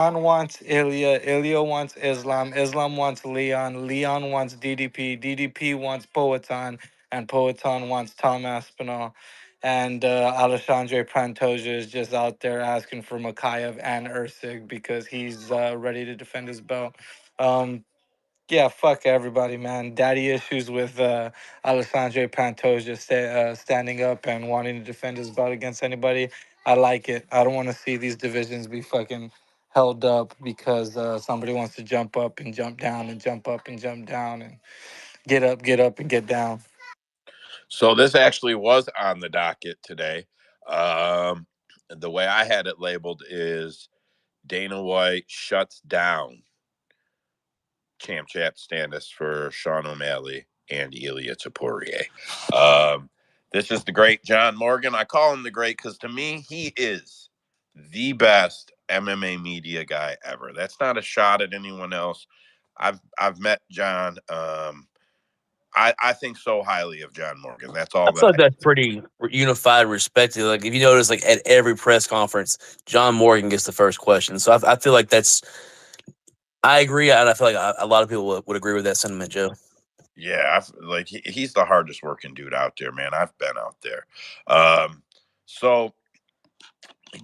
Leon wants Ilya. Ilya wants Islam. Islam wants Leon. Leon wants DDP. DDP wants Poatan. And Poatan wants Tom Aspinall. And Alexandre Pantoja is just out there asking for Makayev and Usyk because he's ready to defend his belt. Yeah, fuck everybody, man. Daddy issues with Alexandre Pantoja standing up and wanting to defend his belt against anybody. I like it. I don't want to see these divisions be fucking held up because somebody wants to jump up and jump down and jump up and jump down and get up and get down. So this actually was on the docket today. The way I had it labeled is Dana White shuts down champ status for Sean O'Malley and Ilya Topuria. This is the great John Morgan. I call him the great because to me, he is the best MMA media guy ever. That's not a shot at anyone else. I've met John. I think so highly of John Morgan. That's all I that feel like that's pretty unified, respected. Like if you notice, like at every press conference, John Morgan gets the first question. So I feel like that's. I agree, and I feel like a lot of people would agree with that sentiment, Joe. Yeah, like he's the hardest working dude out there, man. I've been out there. So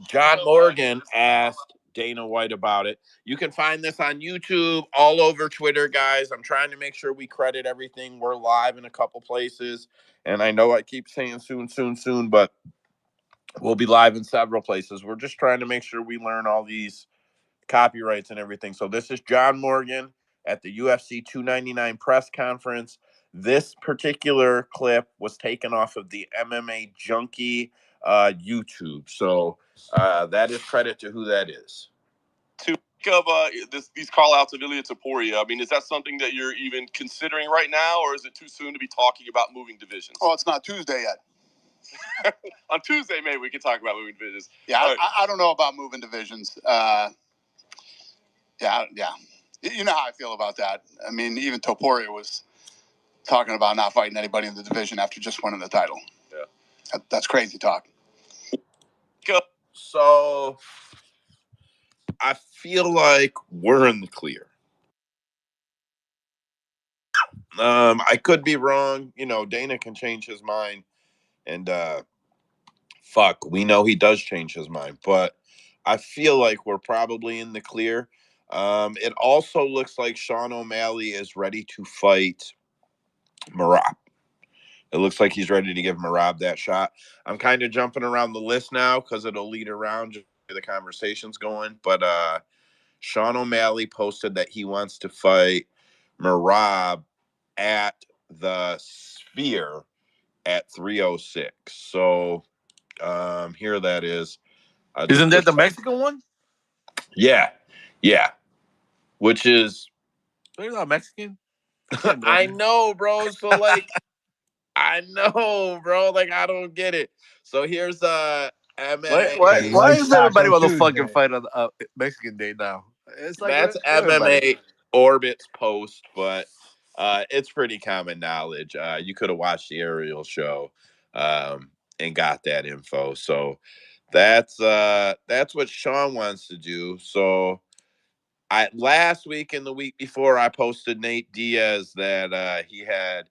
John Morgan asked Dana White about it. You can find this on YouTube, all over Twitter, guys. I'm trying to make sure we credit everything. We're live in a couple places, and I know I keep saying soon, but we'll be live in several places. We're just trying to make sure we learn all these copyrights and everything. So this is John Morgan at the UFC 299 press conference. This particular clip was taken off of the MMA Junkie YouTube. So that is credit to who that is. These call outs of Ilya Topuria, I mean, is that something that you're even considering right now, or is it too soon to be talking about moving divisions? Oh, it's not Tuesday yet. On Tuesday, maybe we can talk about moving divisions. Yeah, I don't know about moving divisions. Yeah. You know how I feel about that. I mean, even Topuria was talking about not fighting anybody in the division after just winning the title. Yeah. That's crazy talk. So I feel like we're in the clear. I could be wrong. You know, Dana can change his mind. And we know he does change his mind. But I feel like we're probably in the clear. It also looks like Sean O'Malley is ready to fight Marab. It looks like he's ready to give Marab that shot. I'm kind of jumping around the list now because it'll lead around just the conversation's going. But Sean O'Malley posted that he wants to fight Marab at the Sphere at 306. So here that is. Isn't that the Mexican one? Yeah. Which is. They're not Mexican. I know, bro. So like, I know, bro. Like, I don't get it. So here's MMA. Why is everybody want to fucking fight on Mexican Day now? It's like that's MMA Orbit's post, but it's pretty common knowledge. You could have watched the Ariel show and got that info. So that's what Sean wants to do. So last week and the week before, I posted Nate Diaz that he had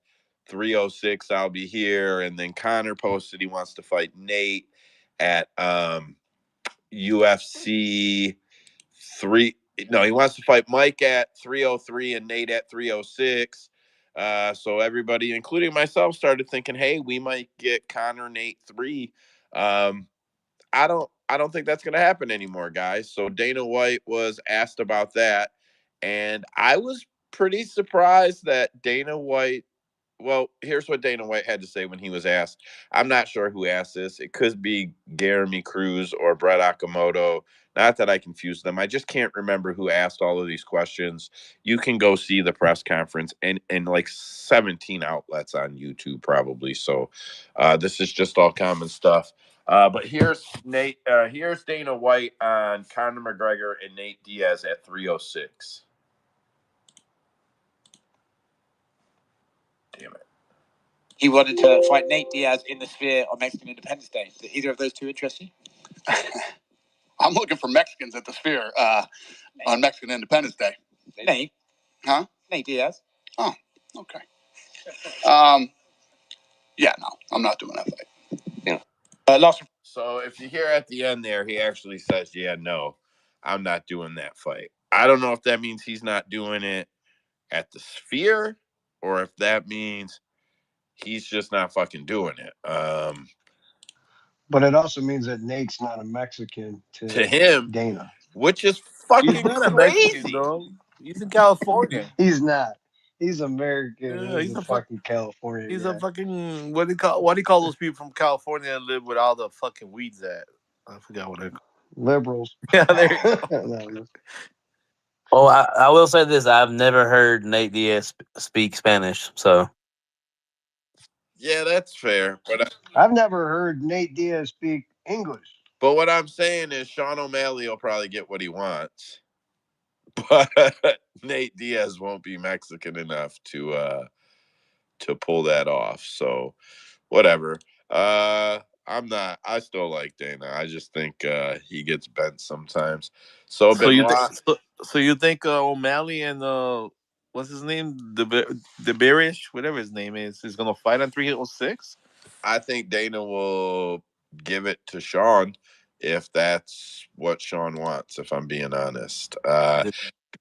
306. I'll be here, and then Connor posted he wants to fight Nate at UFC 3. No, he wants to fight Mike at 303 and Nate at 306. So everybody, including myself, started thinking, hey, we might get Connor Nate 3. I don't think that's going to happen anymore, guys. So Dana White was asked about that, and I was pretty surprised that Dana White. Well, here's what Dana White had to say when he was asked. I'm not sure who asked this. It could be Jeremy Cruz or Brett Okamoto. Not that I confuse them. I just can't remember who asked all of these questions. You can go see the press conference and like 17 outlets on YouTube probably. So this is just all common stuff. But here's Nate. Here's Dana White on Conor McGregor and Nate Diaz at 306. Damn it. He wanted to fight Nate Diaz in the Sphere on Mexican Independence Day. Did either of those two interest you? I'm looking for Mexicans at the Sphere on Mexican Independence Day. Nate. Huh? Nate Diaz. Oh, okay. Yeah, no, I'm not doing that fight. Yeah. So if you hear at the end there, he actually says, yeah, no, I'm not doing that fight. I don't know if that means he's not doing it at the Sphere or if that means he's just not fucking doing it. But it also means that Nate's not a Mexican to him, Dana, which is He's fucking not a crazy. Mexican, dog. He's in California. He's not. He's American. Yeah, He's a fucking California He's guy. a fucking what do you call those people from California that live with all the fucking weeds at? I forgot what they call. Liberals. Yeah, there you go. Oh, I will say this: I've never heard Nate Diaz speak Spanish, so Yeah, that's fair. But I've never heard Nate Diaz speak English. But what I'm saying is Sean O'Malley will probably get what he wants. But Nate Diaz won't be Mexican enough to pull that off. So whatever. I still like Dana. I just think he gets bent sometimes. So you think O'Malley and what's his name? The Bearish, whatever his name is gonna fight on 306? I think Dana will give it to Sean if that's what Sean wants, if I'm being honest.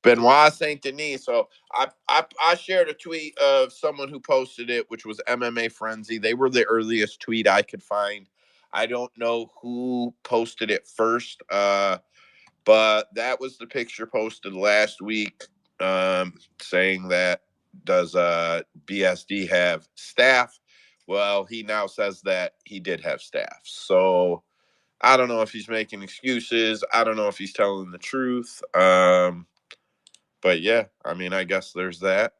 Benoit Saint Denis. So I shared a tweet of someone who posted it, which was MMA Frenzy. They were the earliest tweet I could find. I don't know who posted it first, but that was the picture posted last week, saying that does BSD have staff? Well, he now says that he did have staff. So I don't know if he's making excuses. I don't know if he's telling the truth. But yeah, I mean, I guess there's that.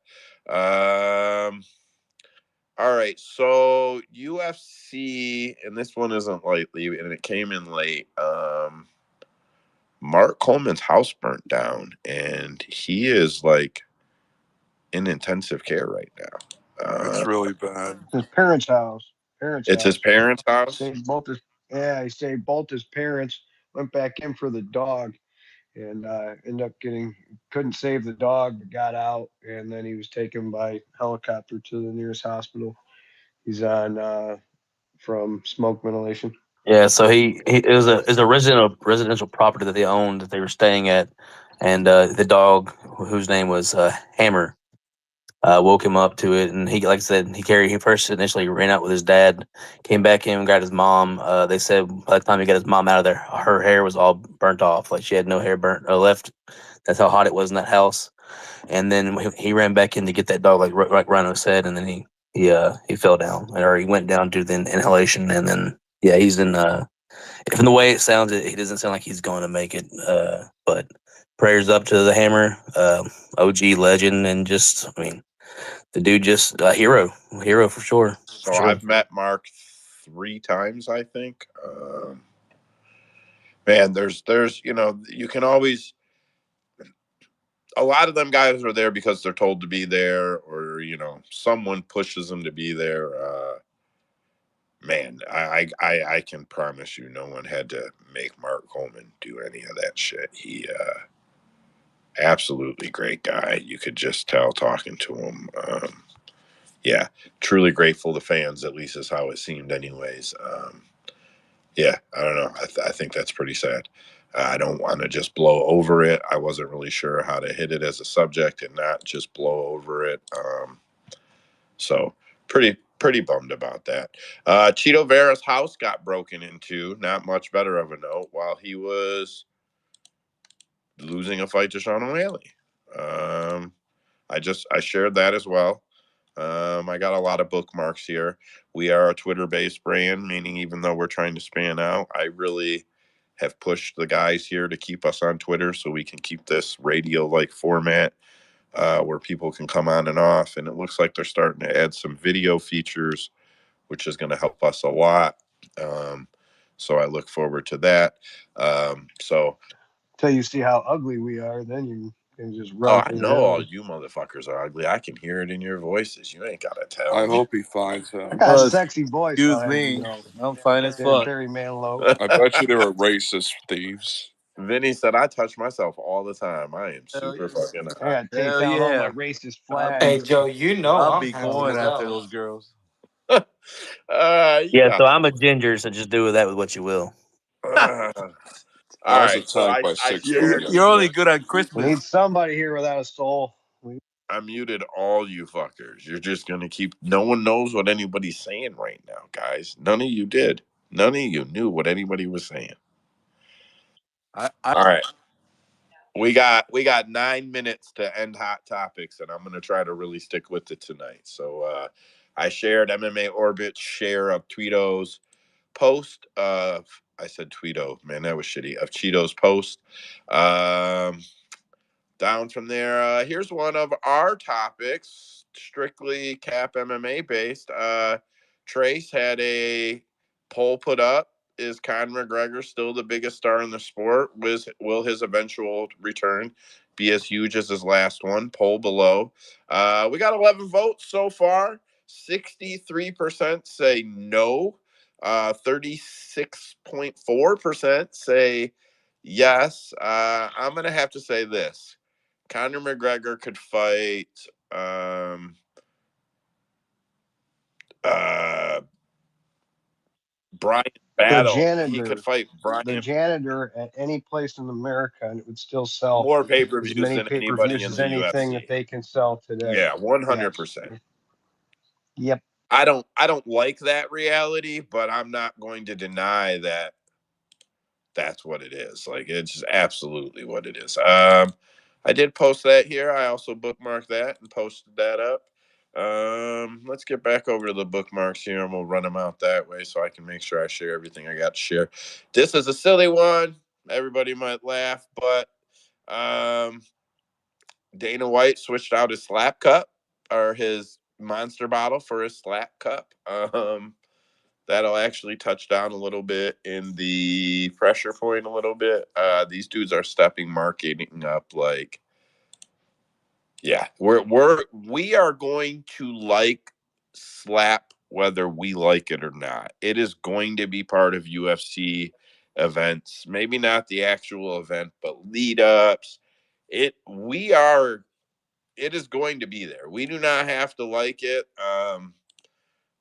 All right, so UFC, and this one isn't lightly, and it came in late. Mark Coleman's house burnt down, and he is like in intensive care right now. It's really bad. His parents' house. It's his parents' house. He saved both his parents. Went back in for the dog, and ended up couldn't save the dog, but got out, and then he was taken by helicopter to the nearest hospital. He's on from smoke ventilation. yeah. So it was a residential property that they owned that they were staying at, and the dog, whose name was Hammer, woke him up to it, and he, like I said, he first initially ran out with his dad, came back in and got his mom. They said by the time he got his mom out of there, her hair was all burnt off, like she had no hair burnt left. That's how hot it was in that house. And then he ran back in to get that dog, like Rhino said, and then he fell down, or he went down due to the inhalation, and then yeah, he's in. From the way it sounds, he doesn't sound like he's going to make it. But prayers up to the Hammer, OG legend, and just I mean, the dude just a hero for sure. So For sure. I've met Mark 3 times, I think. Man, there's you can always. A lot of them guys are there because they're told to be there, or someone pushes them to be there. Man, I can promise you, no one had to make Mark Coleman do any of that shit. He absolutely great guy. You could just tell talking to him. Yeah, truly grateful to fans. At least is how it seemed, anyways. Yeah, I don't know. I think that's pretty sad. I don't want to just blow over it. I wasn't really sure how to hit it as a subject and not just blow over it. So pretty bummed about that. Cheeto Vera's house got broken into. Not much better of a note while he was losing a fight to Sean O'Malley. I shared that as well. I got a lot of bookmarks here. We are a Twitter-based brand, meaning even though we're trying to span out, I really have pushed the guys here to keep us on Twitter so we can keep this radio-like format where people can come on and off. And it looks like they're starting to add some video features, which is going to help us a lot. So I look forward to that. So Till you see how ugly we are, then you and just Oh, run I through know all hills. you motherfuckers are ugly. I can hear it in your voices. You ain't gotta tell I me. hope he finds I him. got a sexy voice. Excuse I'll have you me. know. I'm fine as There, fuck. Barry Manilow. I bet you they were racist thieves. Vinny said I touch myself all the time. I am Hell super yeah. fucking I hot. gotta take Hell down all my yeah. racist I'll Hey, be, flags. Joe, you know I'll I'm be handsome going as after hell. those girls. You Yeah, got so I'm a ginger, so just do with that with what you will. all I was right. So attacked by I 6 shared. women You're only yesterday. good at We Christmas. need somebody here without a soul. I muted all you fuckers. You're just gonna keep. No one knows what anybody's saying right now, guys. None of you did. None of you knew what anybody was saying. I All right. We got 9 minutes to end hot topics, and I'm gonna try to really stick with it tonight. So I shared MMA Orbit's share of Tweeto's post of I said Tweeto, man, that was shitty. Of Cheeto's post. Down from there, here's one of our topics, strictly Cap MMA based. Trace had a poll put up. Is Conor McGregor still the biggest star in the sport? Will his eventual return be as huge as his last one? Poll below. We got 11 votes so far. 63% say no. 36.4% say yes. I'm going to have to say this. Conor McGregor could fight uh, Brian The Battle. He could janitor, fight Brian the janitor at any place in America, and it would still sell more pay per as views many than anybody pay-per-views in as the anything that UFC. they can sell today. Yeah, Yes. 100%. Yep. I don't like that reality, but I'm not going to deny that that's what it is. Like it's just absolutely what it is. I did post that here. I also bookmarked that and posted that up. Let's get back over to the bookmarks here and we'll run them out that way so I can make sure I share everything I got to share. This is a silly one. Everybody might laugh, but Dana White switched out his slap cup or his monster bottle for his slap cup. That'll actually touch down a little bit in the pressure point a little bit. These dudes are stepping marketing up like, yeah, we are going to like slap whether we like it or not. It is going to be part of UFC events. Maybe not the actual event, but lead ups. It is going to be there. We do not have to like it.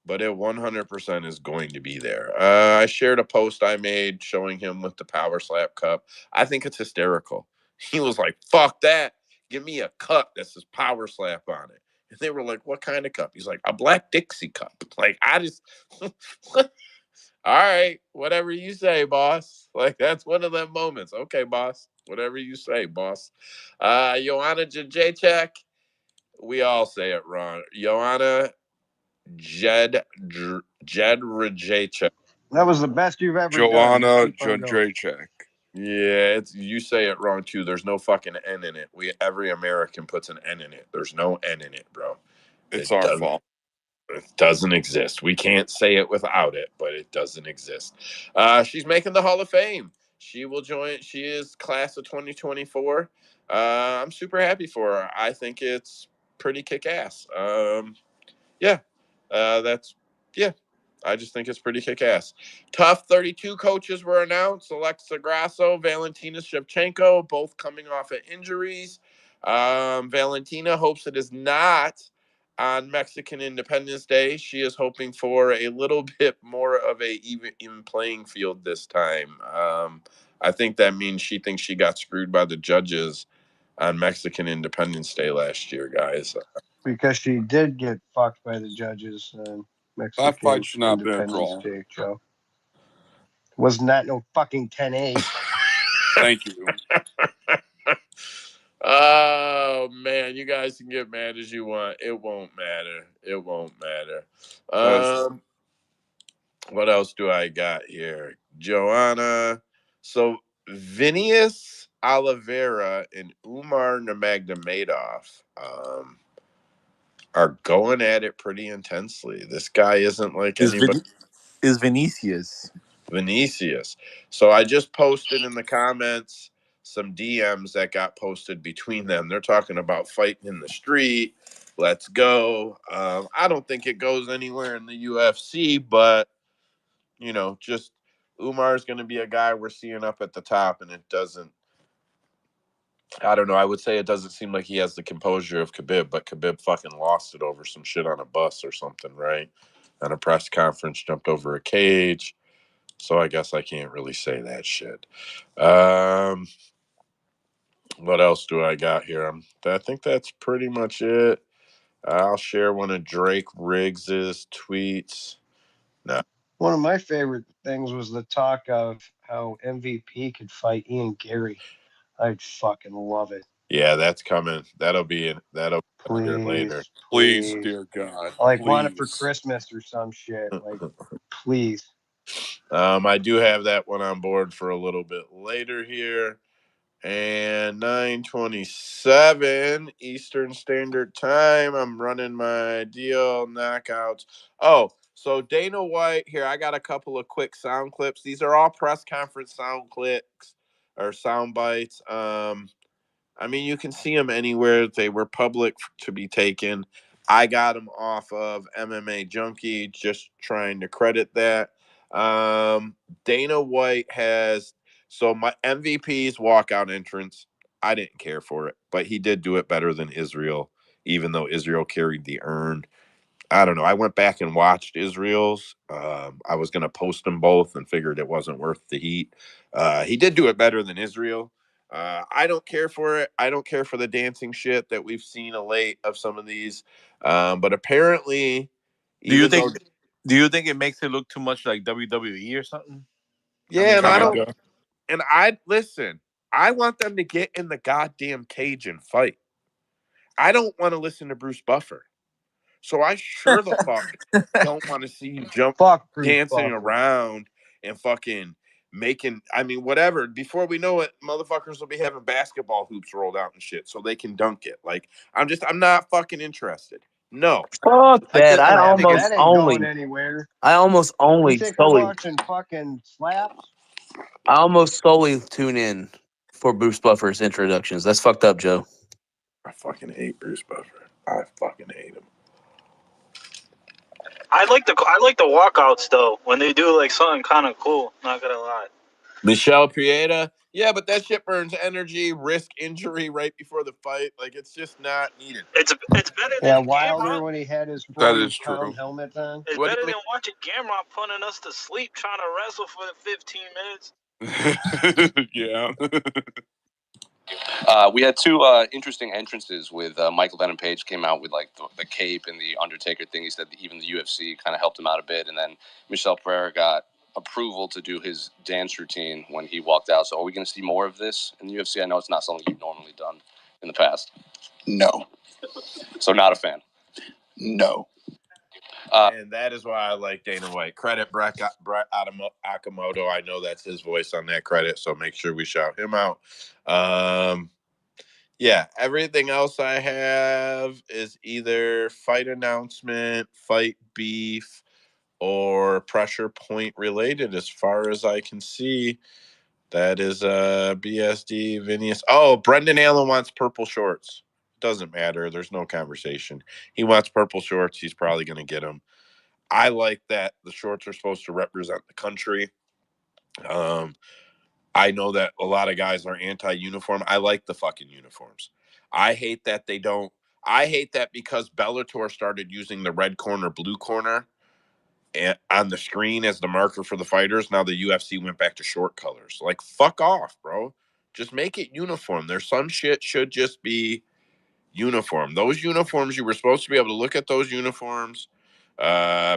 But it 100% is going to be there. I shared a post I made showing him with the Power Slap cup. I think it's hysterical. He was like, fuck that. Give me a cup that says Power Slap on it. And they were like, what kind of cup? He's like, a black Dixie cup. Like, I just, all right, whatever you say, boss. Like, that's one of them moments. Okay, boss. Whatever you say, boss. Joanna Jacek. We all say it wrong. Joanna Jed Rajacek. That was the best you've ever done. Just Joanna keep on going. Jędrzejczyk. Yeah, you say it wrong too. There's no fucking N in it. Every American puts an N in it. There's no N in it, bro. It's It our doesn't. fault. It doesn't exist. We can't say it without it, but it doesn't exist. She's making the Hall of Fame. She will join. She is class of 2024. I'm super happy for her. I think it's pretty kick ass. Yeah, that's yeah. I just think it's pretty kick-ass. Tough 32 coaches were announced. Alexa Grasso, Valentina Shevchenko, both coming off of injuries. Valentina hopes it is not on Mexican Independence Day. She is hoping for a little bit more of a even playing field this time. I think that means she thinks she got screwed by the judges on Mexican Independence Day last year, guys. Because she did get fucked by the judges on That fight Mexican should not have been a Independence draw. Day, Joe. Wasn't that no fucking 10-8? Thank you. Oh man, you guys can get mad as you want. It won't matter. It won't matter. What else do I got here? Joanna. So Vinius Oliveira and Umar Nurmagomedov are going at it pretty intensely. This guy isn't like anybody. Is Vinicius. Vinicius. So I just posted in the comments some DMs that got posted between them. They're talking about fighting in the street. Let's go. I don't think it goes anywhere in the UFC, but just Umar's going to be a guy we're seeing up at the top, and it doesn't. I don't know. I would say it doesn't seem like he has the composure of Khabib, but Khabib fucking lost it over some shit on a bus or something, right? At a press conference, jumped over a cage. So I guess I can't really say that shit. What else do I got here? I think that's pretty much it. I'll share one of Drake Riggs's tweets. No. One of my favorite things was the talk of how MVP could fight Ian Gary. I'd fucking love it. Yeah, that's coming. That'll be here later. Please, dear God. Like, want it for Christmas or some shit. Like, please. I do have that one on board for a little bit later here. And 9:27 Eastern Standard Time. I'm running my deal knockouts. Oh, so Dana White here. I got a couple of quick sound clips. These are all press conference sound clips or sound bites. I mean, you can see them anywhere. They were public to be taken. I got them off of MMA Junkie, just trying to credit that. Dana White has, so my MVP's walkout entrance, I didn't care for it, but he did do it better than Israel, even though Israel carried the urn. I don't know. I went back and watched Israel's. I was going to post them both and figured it wasn't worth the heat. He did do it better than Israel. I don't care for it. I don't care for the dancing shit that we've seen of late of some of these. But apparently, do you think it makes it look too much like WWE or something? Yeah, and I listen. I want them to get in the goddamn cage and fight. I don't want to listen to Bruce Buffer. So I sure the fuck don't want to see you dancing around and fucking making, I mean, whatever. Before we know it, motherfuckers will be having basketball hoops rolled out and shit so they can dunk it. Like, I'm not fucking interested. No. Fuck that. That ain't going anywhere. I almost only you think we're watching fucking slaps? I almost solely tune in for Bruce Buffer's introductions. That's fucked up, Joe. I fucking hate Bruce Buffer. I fucking hate him. I like the walkouts though when they do like something kind of cool. Not gonna lie. Michelle Pieta, yeah, but that shit burns energy, risk injury right before the fight. Like, it's just not needed. It's better than Wilder when he had his 40-pound helmet on. It's better than watching Gamrot putting us to sleep trying to wrestle for 15 minutes. Yeah. We had two interesting entrances with Michael Venom Page came out with like the cape and the Undertaker thing. He said that even the UFC kind of helped him out a bit, and then Michel Pereira got approval to do his dance routine when he walked out. So are we going to see more of this in the UFC? I know it's not something you've normally done in the past. No. So not a fan. No. And that is why I like Dana White. Credit Brett Akamoto. I know that's his voice on that credit, so make sure we shout him out. Yeah, everything else I have is either fight announcement, fight beef, or pressure point related as far as I can see. That is BSD, Vinius. Oh, Brendan Allen wants purple shorts. Doesn't matter. There's no conversation. He wants purple shorts. He's probably going to get them. I like that the shorts are supposed to represent the country. I know that a lot of guys are anti-uniform. I like the fucking uniforms. I hate that they don't. I hate that because Bellator started using the red corner, blue corner on the screen as the marker for the fighters. Now the UFC went back to short colors. Like, fuck off, bro. Just make it uniform. There's some shit should just be uniform. Those uniforms, you were supposed to be able to look at those uniforms,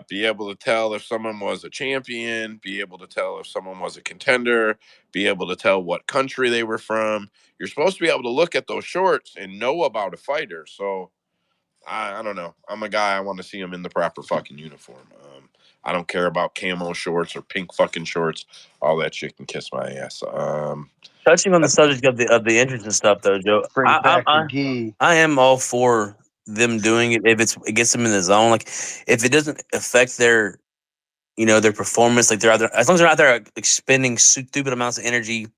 be able to tell if someone was a champion, be able to tell if someone was a contender, be able to tell what country they were from. You're supposed to be able to look at those shorts and know about a fighter. So I don't know. I'm a guy. I want to see him in the proper fucking uniform. I don't care about camo shorts or pink fucking shorts. All that shit can kiss my ass. Touching on the subject of the entrance and stuff, though, Joe, I am all for them doing it if it gets them in the zone. Like, if it doesn't affect their their performance, like they're out there, as long as they're out there expending stupid amounts of energy,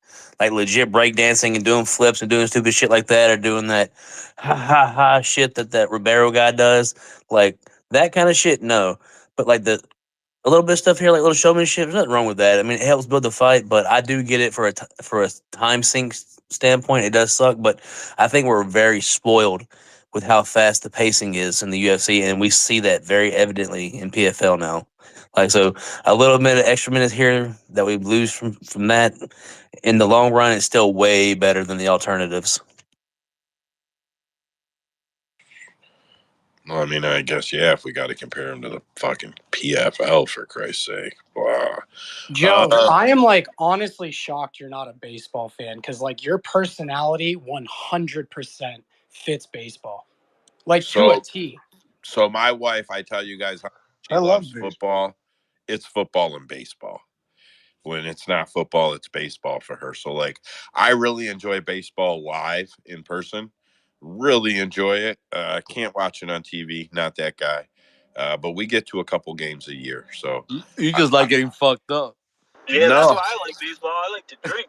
like legit breakdancing and doing flips and doing stupid shit like that, or doing that ha ha ha shit that Ribeiro guy does, like that kind of shit. No, but like a little bit of stuff here, like little showmanship. There's nothing wrong with that. I mean, it helps build the fight, but I do get it for a time sink standpoint. It does suck, but I think we're very spoiled with how fast the pacing is in the UFC, and we see that very evidently in PFL now. Like, so a little bit of extra minutes here that we lose from that in the long run, it's still way better than the alternatives. Well, I mean, I guess, yeah, if we got to compare him to the fucking PFL, for Christ's sake. Wow. Joe, I am honestly shocked you're not a baseball fan, because your personality 100% fits baseball, to a T. So my wife, I tell you guys, she loves football. It's football and baseball. When it's not football, it's baseball for her. So I really enjoy baseball live in person. Really enjoy it. Can't watch it on TV. Not that guy. But we get to a couple games a year. So you just like getting fucked up. Yeah, that's why I like baseball. I like to drink.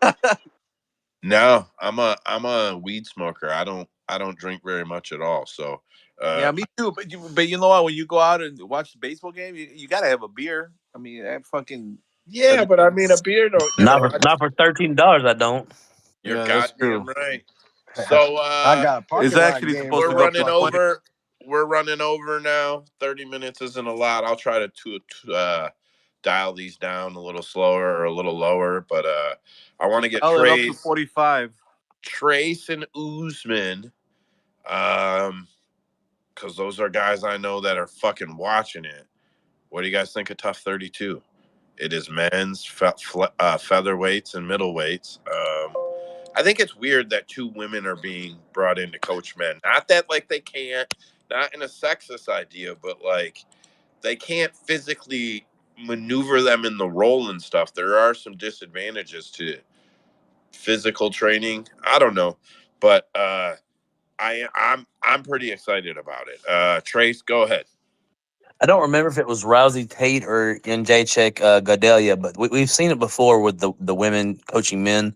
No, I'm a weed smoker. I don't drink very much at all. So yeah, me too. But you know what? When you go out and watch the baseball game, you gotta have a beer. I mean, that fucking yeah, but I mean a beer don't. Not for $13. I don't. You're that's goddamn true. right. So I got a parking It's lot actually game. supposed we're to go running plus 20. over. We're running over now. 30 minutes isn't a lot. I'll try to dial these down a little slower or a little lower, but I want to get Dial it up to 45. Trace and Usman, because those are guys I know that are fucking watching it. What do you guys think of Tough 32? It is men's featherweights and middleweights. I think it's weird that two women are being brought in to coach men. Not that they can't, not in a sexist idea, but they can't physically maneuver them in the role and stuff. There are some disadvantages to physical training. I don't know, but I'm pretty excited about it. Trace, go ahead. I don't remember if it was Rousey Tate or Jacek Gadelia, but we've seen it before with the women coaching men.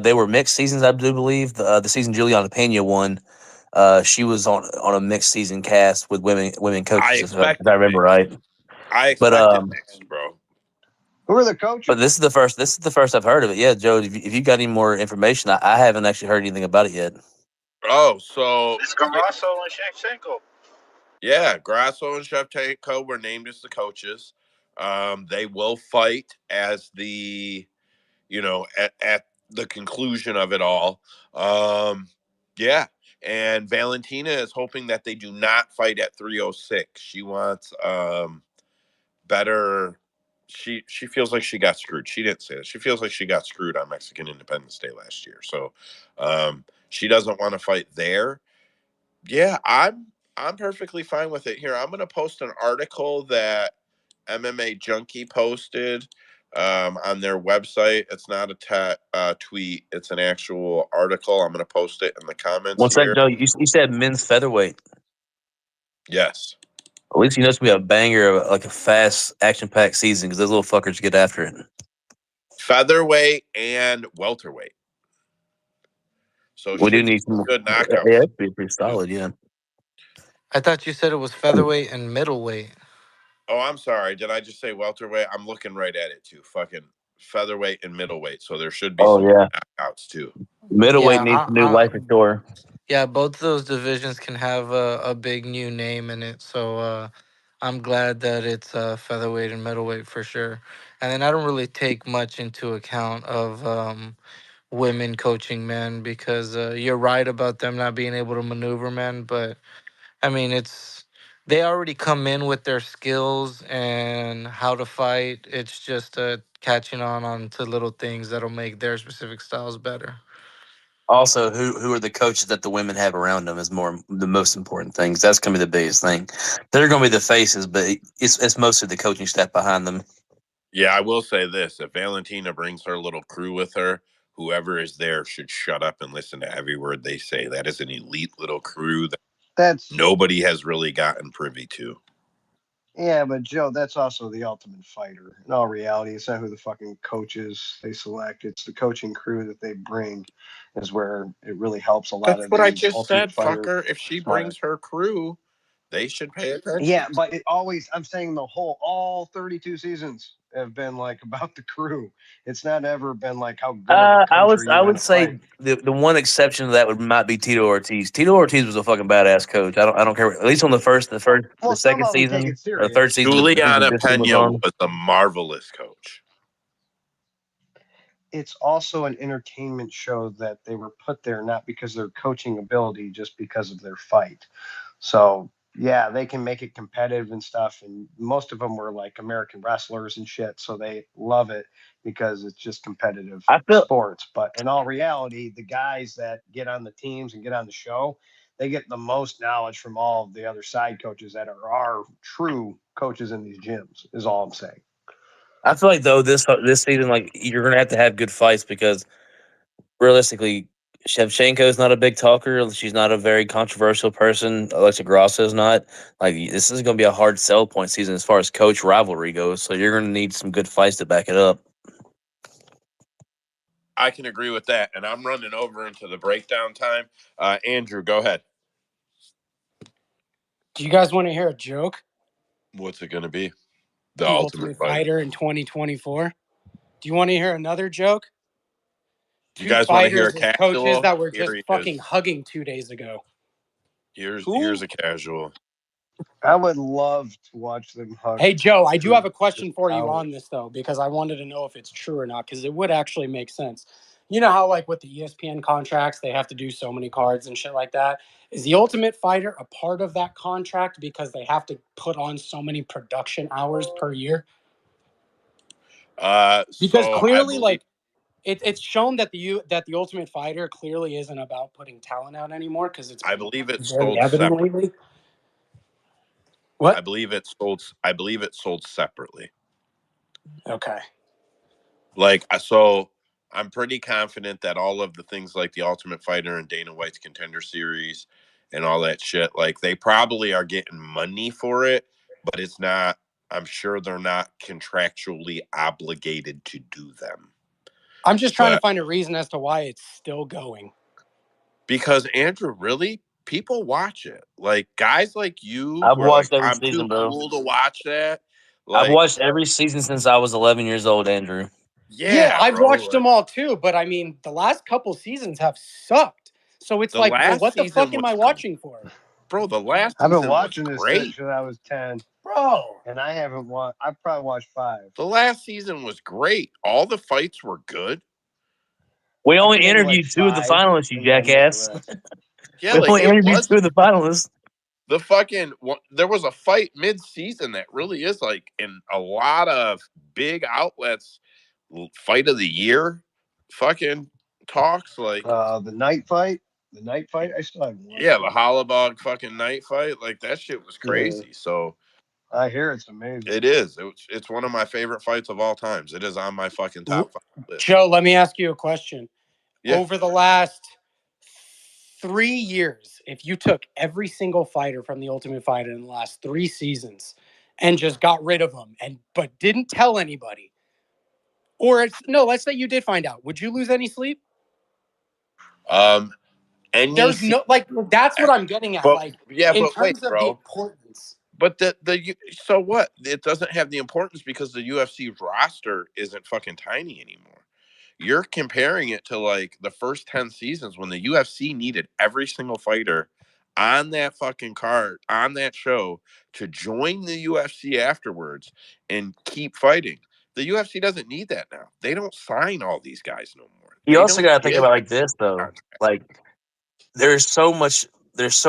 They were mixed seasons, I do believe. The season Juliana Pena won, she was on a mixed season cast with women coaches, if I remember right. I expected mixed, bro. Who are the coaches? But this is the first I've heard of it. Yeah, Joe, if you got any more information, I haven't actually heard anything about it yet. Oh, so it's Grasso and Shevchenko. Yeah, Grasso and Shevchenko were named as the coaches. They will fight as at the conclusion of it all. Yeah, and Valentina is hoping that they do not fight at 306. She wants better. She feels like she got screwed. She didn't say that. She feels like she got screwed on Mexican Independence Day last year. So she doesn't want to fight there. Yeah, I'm perfectly fine with it. Here, I'm going to post an article that MMA Junkie posted on their website. It's not a tweet; it's an actual article. I'm going to post it in the comments One here. second, Joe. You said men's featherweight. Yes. At least it's gonna be a banger, like a fast, action-packed season, because those little fuckers get after it. Featherweight and welterweight. So We do need some. good knockouts. Yeah, it'd be pretty solid. Yeah. I thought you said it was featherweight and middleweight. Oh, I'm sorry. Did I just say welterweight? I'm looking right at it too. Fucking featherweight and middleweight. So there should be some knockouts too. Middleweight needs a new life for Yeah, both of those divisions can have a big new name in it. So I'm glad that it's featherweight and middleweight for sure. And then I don't really take much into account of women coaching men, because you're right about them not being able to maneuver men. But I mean, they already come in with their skills and how to fight. It's just catching on to little things that'll make their specific styles better. Also, who are the coaches that the women have around them is the most important thing. That's going to be the biggest thing. They're going to be the faces, but it's mostly the coaching staff behind them. Yeah, I will say this: if Valentina brings her little crew with her, whoever is there should shut up and listen to every word they say. That is an elite little crew that nobody has really gotten privy to. Yeah, but Joe, that's also the Ultimate Fighter. In all reality, it's not who the fucking coaches they select. It's the coaching crew that they bring is where it really helps a lot That's of what I these just Ultimate said, Fighter fucker. If she smart. brings her crew, they should pay attention. Yeah, but it always, I'm saying all 32 seasons have been like about the crew. It's not ever been like how good of a I coach would are I you in would a fight. say the one exception to that would might be Tito Ortiz. Tito Ortiz was a fucking badass coach. I don't care. At least on the Well, some second of them take season it or the third serious. season, the season Juliana Bisping was Pena on. was a marvelous coach. It's also an entertainment show that they were put there not because of their coaching ability, just because of their fight. So yeah, they can make it competitive and stuff. And most of them were like American wrestlers and shit, so they love it because it's just competitive I feel sports. But in all reality, the guys that get on the teams and get on the show, they get the most knowledge from all of the other side coaches that are our true coaches in these gyms. Is all I'm saying. I feel like though this season, like you're gonna have good fights because realistically, Shevchenko's not a big talker. She's not a very controversial person. Alexa Grasso is not. Like this is gonna be a hard sell point season as far as coach rivalry goes. So you're gonna need some good fights to back it up. I can agree with that. And I'm running over into the breakdown time. Andrew, go ahead. Do you guys want to hear a joke? What's it going to be? The The Ultimate Ultimate Fighter. Fighter in 2024. Do you want to hear another joke? You Two guys want to hear a fighters as coaches casual? that were Here just he fucking is. hugging 2 days ago. Here's a casual. I would love to watch them hug Hey, Joe, I do for have a just question for you hours. on this, though, because I wanted to know if it's true or not, because it would actually make sense. You know how, like, with the ESPN contracts, they have to do so many cards and shit like that? Is the Ultimate Fighter a part of that contract because they have to put on so many production hours per year? Because So I clearly, believe like, it's shown that the Ultimate Fighter clearly isn't about putting talent out anymore because it's been it's very sold evident separate. lately. What? I believe it's sold separately. Okay. Like so I'm pretty confident that all of the things like the Ultimate Fighter and Dana White's Contender Series and all that shit, like they probably are getting money for it, but it's not, I'm sure they're not contractually obligated to do them. I'm just trying to But find a reason as to why it's still going. because Andrew, really, people watch it. Like guys like you I've who are like, watched every I'm too season, bro. cool to watch that. I've Like, watched every season since I was 11 years old, Andrew. Yeah, yeah, I've bro. watched Like them all too, but I mean, the last couple seasons have sucked. So it's the like, well, last what the season fuck am I was, watching for? bro. The last I've been season was watching this great. since I was 10, Bro. and I haven't watched. I've probably watched 5. The last season was great. All the fights were good. We I only think maybe like interviewed 2 of the 5, finalists, you and then I missed the jackass. rest. Yeah, We like only it interviewed was 2 of the finalists. the fucking. There was a fight mid-season that really is like in a lot of big outlets. Fight of the year, fucking talks like The night fight. The night fight. I still haven't yeah, watched the it. Hollabog fucking night fight, like that shit was Yeah, crazy. So I hear it's amazing. it is. It's one of my favorite fights of all times. It is on my fucking top 5 list. Joe, let me ask you a question. Yeah. Over the last 3 years, if you took every single fighter from the Ultimate Fighter in the last 3 seasons and just got rid of them, but didn't tell anybody, or let's say you did find out, would you lose any sleep? Any There's no, like, that's what I'm getting at. but Like, yeah, in but wait, terms of the bro. importance. But so what? It doesn't have the importance because the UFC's roster isn't fucking tiny anymore. You're comparing it to like the first 10 seasons when the UFC needed every single fighter on that fucking card, on that show to join the UFC afterwards and keep fighting. The UFC doesn't need that now. They don't sign all these guys no more. You They also don't got to think give about it like this, though. contracts. Like, there's so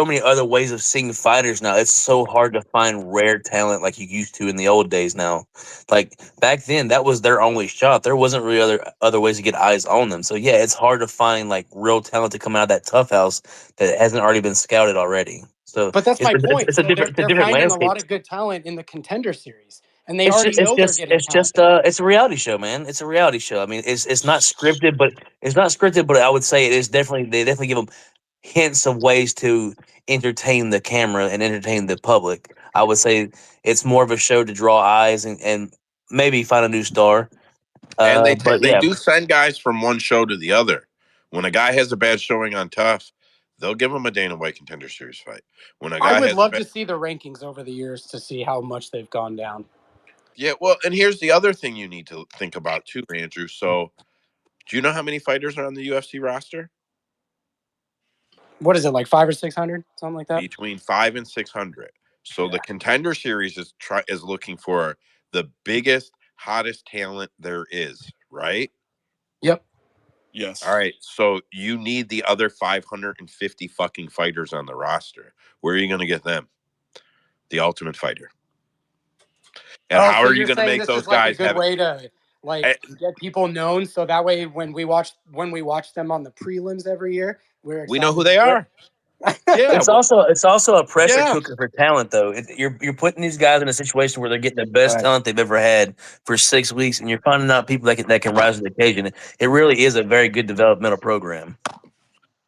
many other ways of seeing fighters now. It's so hard to find rare talent like you used to in the old days now. Like back then, that was their only shot. There wasn't really other ways to get eyes on them. So yeah, it's hard to find like real talent to come out of that tough house that hasn't already been scouted already. So But that's my point. it's a So different they're finding a landscape. lot of good talent in the Contender Series, and they already It's know they're just getting talent there. it's a reality show, man. It's a reality show. I mean, it's not scripted, but I would say it is definitely they definitely give them hints of ways to entertain the camera and entertain the public. I would say it's more of a show to draw eyes and maybe find a new star. And But they yeah, do send guys from one show to the other. When a guy has a bad showing on Tough, they'll give him a Dana White Contender Series fight. When a I guy would has a love bad to see the rankings over the years to see how much they've gone down. Yeah, well, and here's the other thing you need to think about too, Andrew. So, do you know how many fighters are on the UFC roster? What is it, like 500 or 600, something like that? Between 500 and 600. So Yeah. the Contender Series is looking for the biggest, hottest talent there is, right? Yep. Yes. All right. So you need the other 550 fucking fighters on the roster. Where are you going to get them? The Ultimate Fighter. And Oh, how so are you you're going to saying make this is those like a guys good have? way to like get people known, so that way when we watch them on the prelims every year, we're We know who excited they to are. Yeah. it's also a pressure Yeah. cooker for talent, though. You're putting these guys in a situation where they're getting the best Right. talent they've ever had for 6 weeks, and you're finding out people that can rise to the occasion. It really is a very good developmental program.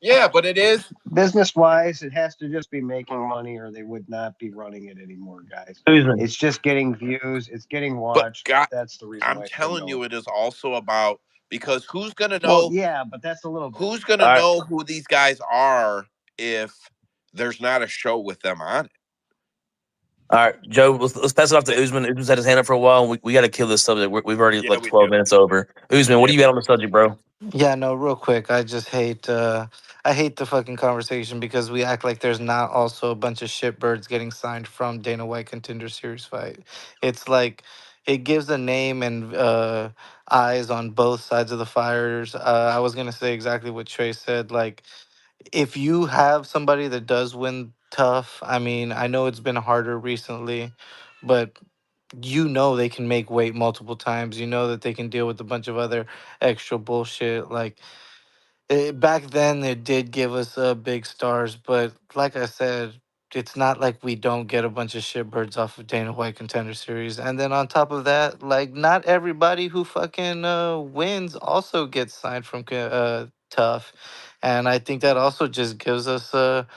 Yeah, but it is. Business wise, it has to just be making money, or they would not be running it anymore, guys. Usman. It's just getting views, it's getting But watched. God, That's the reason I'm why it's been telling you, going. it is also about because who's going to Well, know? yeah, but that's a little bit. Who's going to All right, know who these guys are if there's not a show with them on it? all right, Joe. Let's pass it off to Usman. Usman's had his hand up for a while. And we got to kill this subject. We've already Yeah, like we 12 do. minutes over. Usman, what Yeah, do you we got do. on the subject, bro? Yeah, no, real quick. I hate the fucking conversation because we act like there's not also a bunch of shitbirds getting signed from Dana White Contender Series fight. It's like it gives a name and eyes on both sides of the fires. I was gonna say exactly what Trey said. Like, if you have somebody that does win tough, I mean, I know it's been harder recently, but you know they can make weight multiple times. You know that they can deal with a bunch of other extra bullshit. Like, back then, it did give us big stars, but like I said, it's not like we don't get a bunch of shitbirds off of Dana White Contender Series. And then on top of that, like, not everybody who fucking wins also gets signed from Tough. And I think that also just gives us a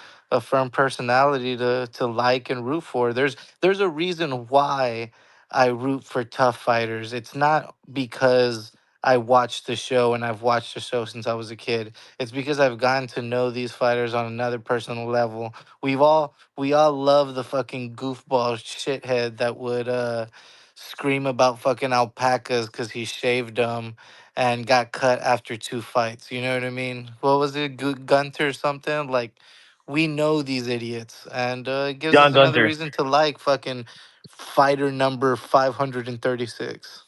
firm personality to like and root for. There's a reason why I root for tough fighters. It's not because I watched the show and I've watched the show since I was a kid. It's because I've gotten to know these fighters on another personal level. We all love the fucking goofball shithead that would scream about fucking alpacas because he shaved them and got cut after 2 fights. You know what I mean? What was it, Gunter or something? Like, we know these idiots, and it gives John us another Gunter. reason to like fucking fighter number 536.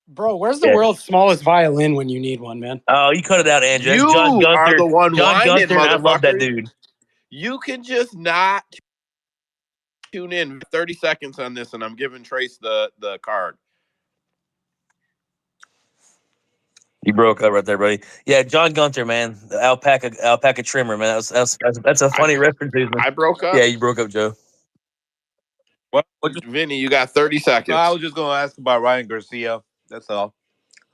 Bro, where's the Yeah. world's smallest violin when you need one, man? Oh, you cut it out, Andrew. That's John You are Gunter. the one John whining, Gunter. I love that motherfucker. dude. You can just not tune in 30 seconds on this, and I'm giving Trace the card. You broke up right there, buddy. Yeah, John Gunter, man, the alpaca trimmer, man. That's a I funny reference, Usman. I broke Yeah, up. you broke up, Joe. What just, Vinny, you got 30 no, I seconds. was just gonna ask about Ryan Garcia. That's all.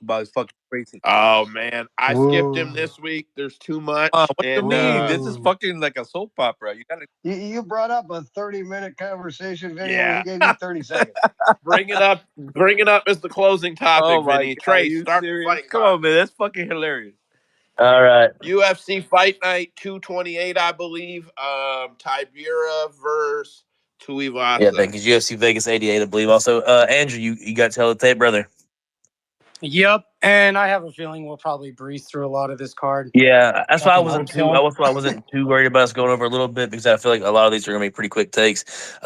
About his fucking crazy. Oh man, I skipped him Whoa. this week. There's too much, What do you and mean? This is Whoa. fucking like a soap opera. You gotta. You brought up a 30-minute conversation, Vinny, and yeah, we gave you 30 seconds. bring it up as the closing topic, Oh my Vinny. god, are Trace, you start the serious? fight Come card. on, man. That's fucking hilarious. All right. UFC Fight Night 228, I believe. Tybura versus Yeah, Tuivasa. thank you. UFC Vegas 88, I believe. Also, Andrew, you got to tell the tape, brother. Yep, and I have a feeling we'll probably breeze through a lot of this card. Yeah, that's why I Fucking wasn't hope too. so. I wasn't too worried about us going over a little bit because I feel like a lot of these are gonna be pretty quick takes.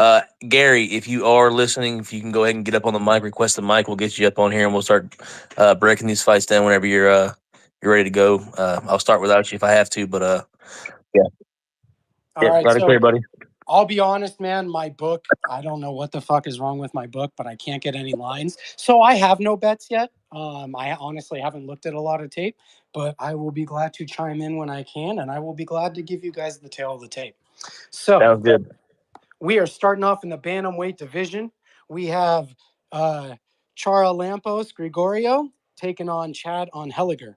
Gary, if you are listening, if you can go ahead and get up on the mic, request the mic, we'll get you up on here and we'll start breaking these fights down whenever you're ready to go. I'll start without you if I have to, but yeah, All yeah, right, loud and clear, so buddy. I'll be honest, man. My book, I don't know what the fuck is wrong with my book, but I can't get any lines. So I have no bets yet. I honestly haven't looked at a lot of tape, but I will be glad to chime in when I can, and I will be glad to give you guys the tail of the tape. So Sounds good. we are starting off in the bantamweight division. We have Chara Lampos Gregorio taking on Chad on Helliger.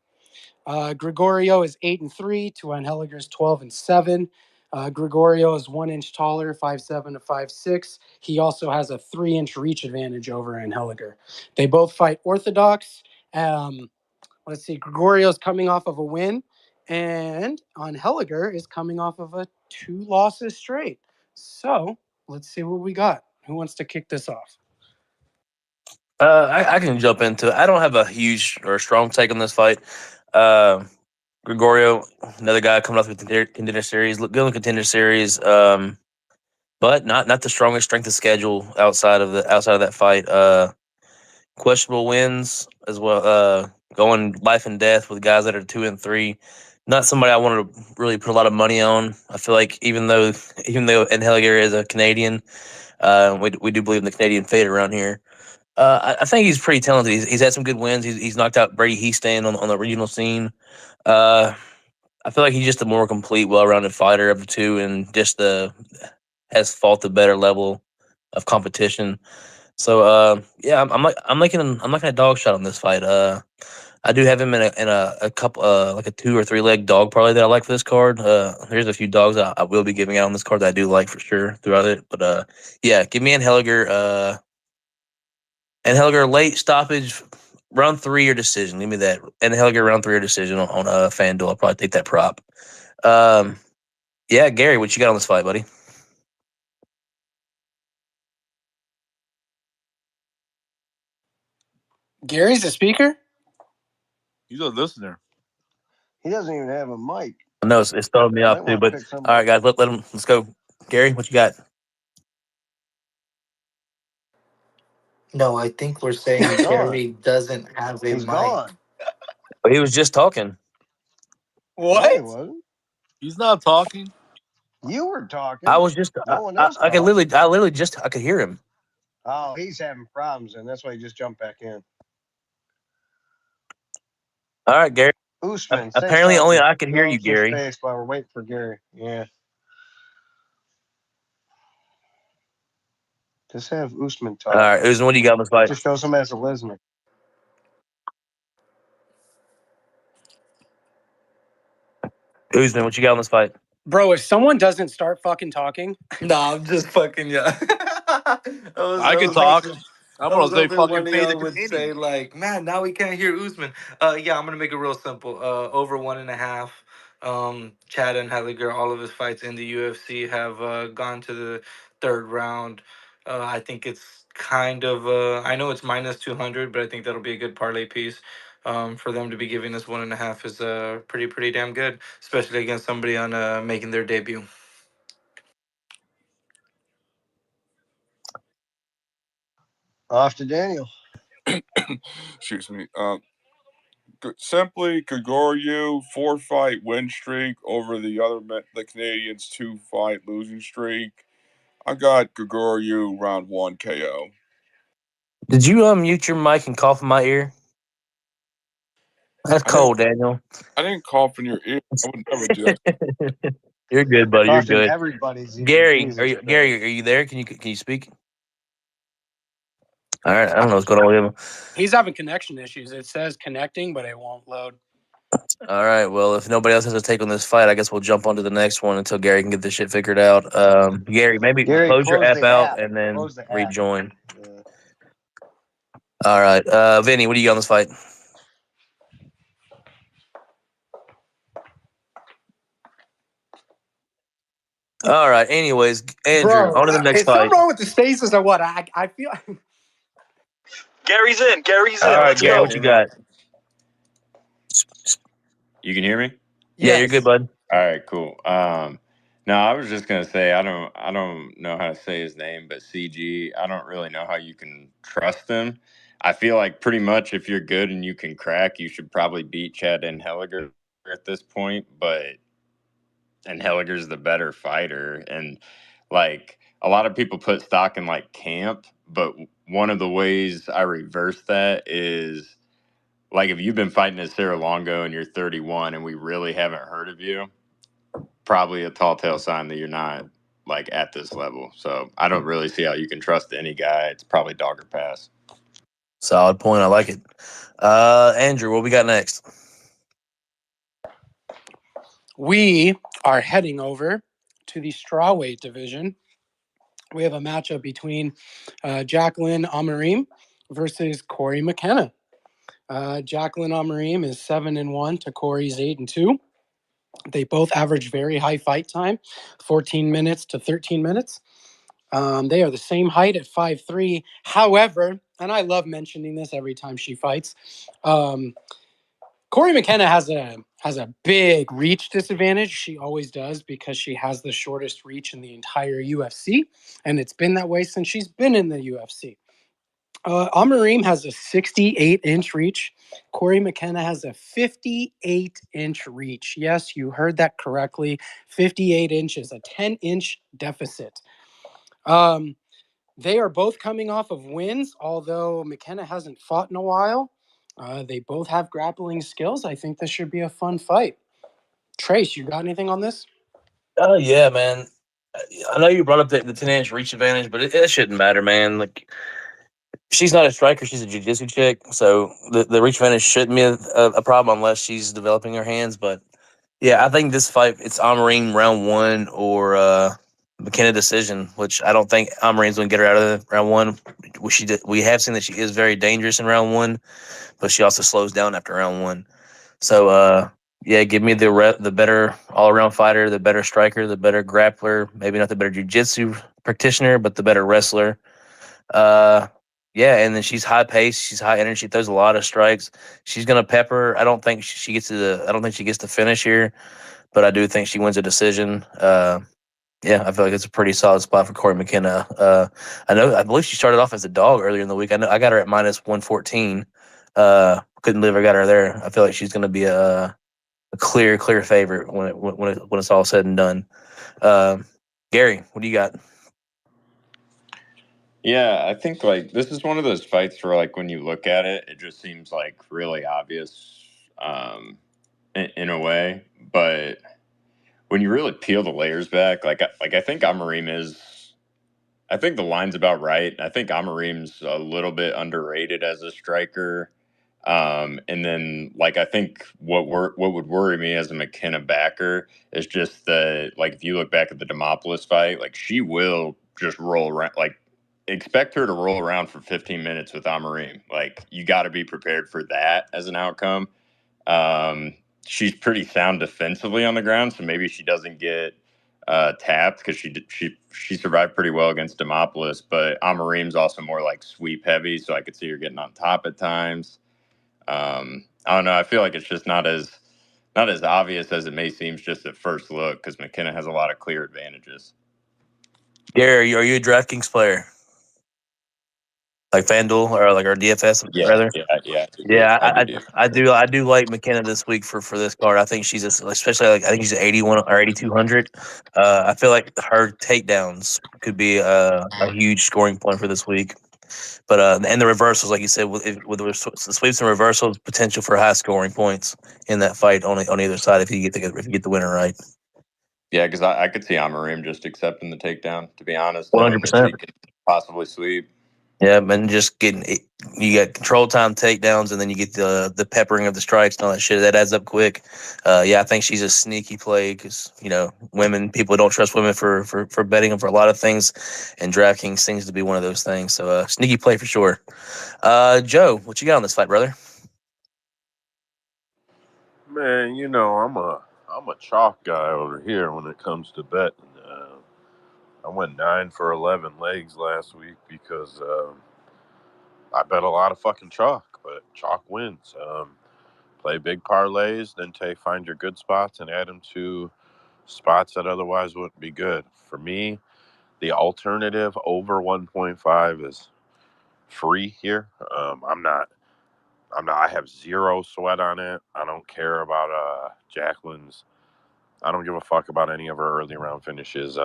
Gregorio is 8-3. Tuan Helliger is 12-7. Gregorio is 1 inch taller, 5'7" to 5'6". He also has a 3-inch reach advantage over Anheliger. They both fight orthodox. Let's see. Gregorio's coming off of a win, and Anheliger is coming off of a 2 losses straight. So let's see what we got. Who wants to kick this off? I can jump into it. I don't have a huge or strong take on this fight. Gregorio, another guy coming off the contender series, look good in contender series, but not the strongest strength of schedule outside of that fight. Questionable wins as well. Going life and death with guys that are 2-3. Not somebody I wanted to really put a lot of money on. I feel like even though Enheliger is a Canadian, we do believe in the Canadian fate around here. I think he's pretty talented. He's had some good wins. He's knocked out Brady Heastain on the regional scene. I feel like he's just a more complete, well-rounded fighter of the two, and just has fought the better level of competition. So yeah, I'm making a dog shot on this fight. I do have him in a couple like a 2 or 3 leg dog parlay that I like for this card. There's a few dogs I will be giving out on this card that I do like for sure throughout it. But yeah, give me Anheliger. Anheliger late stoppage, round 3 or decision. Give me that. Anheliger round 3 or decision on FanDuel. I'll probably take that prop. Yeah, Gary, what you got on this fight, buddy? Gary's a speaker? He's a listener. He doesn't even have a mic. I know it's throwing me off Might too, want to but pick all somebody. right, guys, let him. Let's go. Gary, what you got? No, I think we're saying He's gone. Gary doesn't have a He's mic. gone. Well, he was just talking. No, he What? wasn't. He's not talking. You were talking. I was just. No one I else could talked. literally just. I could hear him. Oh, he's having problems, and that's why he just jumped back in. All right, Gary. Usman, say Apparently, only something. I could hear Fill you, up some Gary. space while we're waiting for Gary. Yeah. Just have Usman All talk. right, Uzman, what do you got on this fight? Just shows him as a listener. Uzman, what you got on this fight? Bro, if someone doesn't start fucking talking, Nah, I'm just fucking yeah. I can I talk. was I'm I gonna was say hoping fucking one of pay the y'all would say Canadian. like, man, now we can't hear Usman. Yeah, I'm gonna make it real simple. Over 1.5. Chad and Helliger, all of his fights in the UFC have gone to the third round. I think it's kind of I know it's -200, but I think that'll be a good parlay piece. For them to be giving us 1.5 is pretty damn good, especially against somebody on making their debut. Off to Daniel. Excuse me. Simply Gregorio 4-fight win streak over the Canadians 2-fight losing streak. I got Gregorio round 1 KO. Did you unmute your mic and cough in my ear? That's cold, Daniel. I didn't cough in your ear. I would never do that. You're good, buddy. You're Off in good. everybody's ear. Gary, Jesus Gary, Christ. are you there? Can you speak? All right, I don't know what's going on with him. he's having connection issues. It says connecting, but it won't load. All right, well, if nobody else has a take on this fight, I guess we'll jump on to the next one until Gary can get this shit figured out. Gary, maybe Gary, close your close app the out app. and then Close the app. rejoin. Yeah. All right, Vinny, what do you got on this fight? All right. Anyways, Andrew, Bro, on to the next is something fight. wrong with the spaces or what? I feel. Gary's in. Gary's All in. right, Let's Gary, go. what you got? You can hear me? Yeah, you're good, bud. All right, cool. No, I was just gonna say I don't know how to say his name, but CG, I don't really know how you can trust him. I feel like pretty much if you're good and you can crack, you should probably beat Chad and Helliger at this point, but and Helliger's the better fighter. And like a lot of people put stock in like camp, but one of the ways I reverse that is like if you've been fighting at Cerro Longo and you're 31 and we really haven't heard of you, probably a tall tale sign that you're not like at this level. So I don't really see how you can trust any guy. It's probably dog or pass. Solid point. I like it. Andrew, what we got next? we are heading over to the strawweight division. We have a matchup between Jacqueline Amarim versus Corey McKenna. Jacqueline Amarim is 7-1 to Corey's 8-2. They both average very high fight time, 14 minutes to 13 minutes. They are the same height at 5'3". However, and I love mentioning this every time she fights, Corey McKenna has a big reach disadvantage. She always does because she has the shortest reach in the entire UFC, and it's been that way since she's been in the UFC. Amarim has a 68-inch reach. Corey McKenna has a 58-inch reach. Yes, you heard that correctly. 58 inches, a 10-inch deficit. They are both coming off of wins, although McKenna hasn't fought in a while. They both have grappling skills. I think this should be a fun fight. Trace, you got anything on this? Yeah, man. I know you brought up the 10-inch reach advantage, but it shouldn't matter, man. Like, she's not a striker; she's a jiu-jitsu chick, so the reach advantage shouldn't be a problem unless she's developing her hands. But yeah, I think this fight it's Amarim round one or McKenna decision, which I don't think Amarim's going to get her out of round one. We have seen that she is very dangerous in round one, but she also slows down after round one. So yeah, give me the better all around fighter, the better striker, the better grappler. Maybe not the better jiu-jitsu practitioner, but the better wrestler. Uh, yeah, and then she's high pace, she's high energy, she throws a lot of strikes. She's gonna pepper. I don't think she gets I don't think she gets the finish here, but I do think she wins a decision. Yeah, I feel like it's a pretty solid spot for Corey McKenna. I believe she started off as a dog earlier in the week. I know I got her at minus 114. Couldn't believe I got her there. I feel like she's gonna be a clear favorite when it's all said and done. Gary, what do you got? Yeah, I think like this is one of those fights where like when you look at it, it just seems like really obvious in a way, but when you really peel the layers back, I think Amarim is. I think the line's about right. I think Amarim's a little bit underrated as a striker. And then like I think what would worry me as a McKenna backer is just that like if you look back at the Demopolis fight, like she will just roll around like expect her to roll around for 15 minutes with Amarim. Like you got to be prepared for that as an outcome. Um, she's pretty sound defensively on the ground, so maybe she doesn't get tapped because she survived pretty well against Demopolis. But Amarim's also more like sweep heavy, so I could see her getting on top at times. I don't know. I feel like it's just not as obvious as it may seem just at first look because McKenna has a lot of clear advantages. Gary, are you a DraftKings player? Like FanDuel or like our DFS rather? Yeah, I do like McKenna this week for this card. I think she's especially like I think she's 81 or 8200. I feel like her takedowns could be a huge scoring point for this week. But and the reversals, like you said, with the sweeps and reversals, potential for high scoring points in that fight on either side if you get the winner right. Yeah, because I could see Amarim just accepting the takedown. To be honest, knowing that 100%. she could possibly sweep. Yeah, and just you got control time takedowns, and then you get the peppering of the strikes and all that shit. That adds up quick. Yeah, I think she's a sneaky play because people don't trust women for betting them for a lot of things, and DraftKings seems to be one of those things. So sneaky play for sure. Joe, what you got on this fight, brother? Man, I'm a chalk guy over here when it comes to betting. I went 9 for 11 legs last week because I bet a lot of fucking chalk, but chalk wins. Play big parlays, then find your good spots and add them to spots that otherwise wouldn't be good. For me, the alternative over 1.5 is free here. I have zero sweat on it. I don't care about Jacqueline's. I don't give a fuck about any of her early round finishes.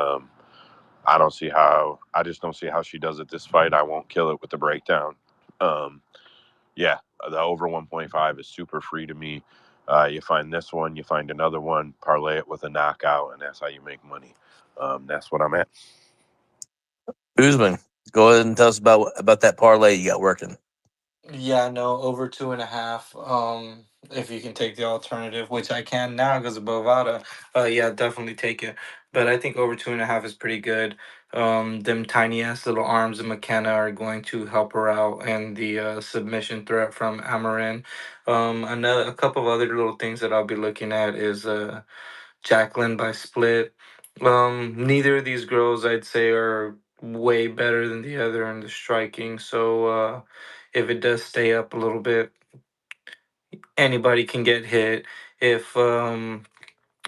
I just don't see how she does it this fight. I won't kill it with the breakdown. Yeah, the over 1.5 is super free to me. You find this one, you find another one, parlay it with a knockout, and that's how you make money. That's what I'm at. Usman, go ahead and tell us about that parlay you got working. Yeah, no, over 2.5. If you can take the alternative, which I can now because of Bovada, yeah, definitely take it. But I think over 2.5 is pretty good. Them tiny ass little arms of McKenna are going to help her out, and the submission threat from Amarin. A couple of other little things that I'll be looking at is Jacqueline by split. Neither of these girls I'd say are way better than the other in the striking. So if it does stay up a little bit, anybody can get hit. If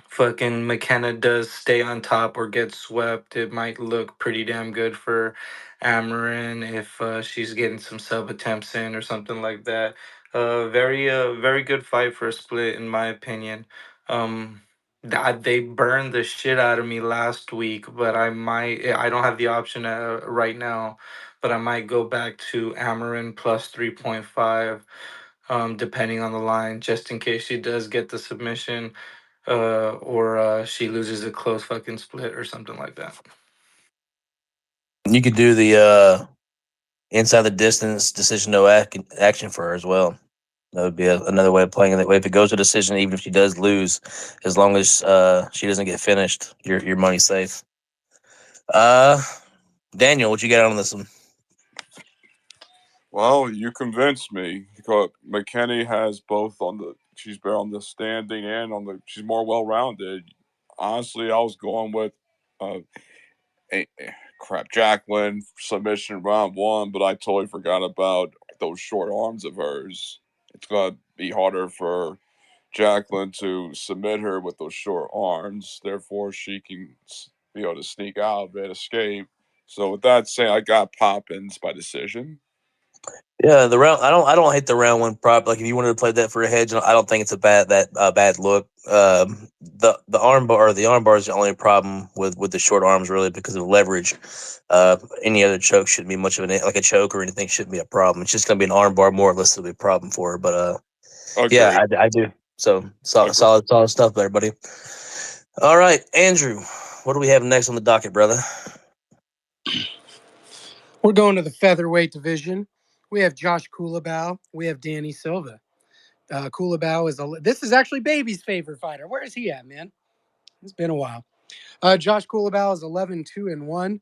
fucking McKenna does stay on top or get swept, it might look pretty damn good for Amarin if she's getting some sub attempts in or something like that. Very good fight for a split in my opinion. They burned the shit out of me last week, but I don't have the option right now, but I might go back to Amarin plus 3.5, depending on the line, just in case she does get the submission, or she loses a close fucking split or something like that. You could do the inside the distance decision no action for her as well. That would be another way of playing it that way. If it goes to decision, even if she does lose, as long as she doesn't get finished, your money's safe. Daniel, what you got on this one? Well, you convinced me because McKinney has both on the. She's better on the standing and on the. She's more well rounded. Honestly, I was going with, uh, Jacqueline submission round one, but I totally forgot about those short arms of hers. It's gonna be harder for Jacqueline to submit her with those short arms. Therefore, she can be able to sneak out of it, escape. So with that said, I got Poppins by decision. Yeah, the round. I don't hate the round one prop. Like if you wanted to play that for a hedge, I don't think it's a bad look. The arm bar or the arm bar is the only problem with the short arms really because of leverage. Any other choke shouldn't be much of like a choke or anything shouldn't be a problem. It's just gonna be an arm bar more or less. It'll be a problem for her. But yeah, Agreed. I do. So Agreed. solid stuff there, buddy. All right, Andrew, what do we have next on the docket, brother? We're going to the featherweight division. We have Josh Kulabau. We have Danny Silva. Kulabau this is actually Baby's favorite fighter. Where is he at, man? It's been a while. Josh Kulabau is 11-2-1.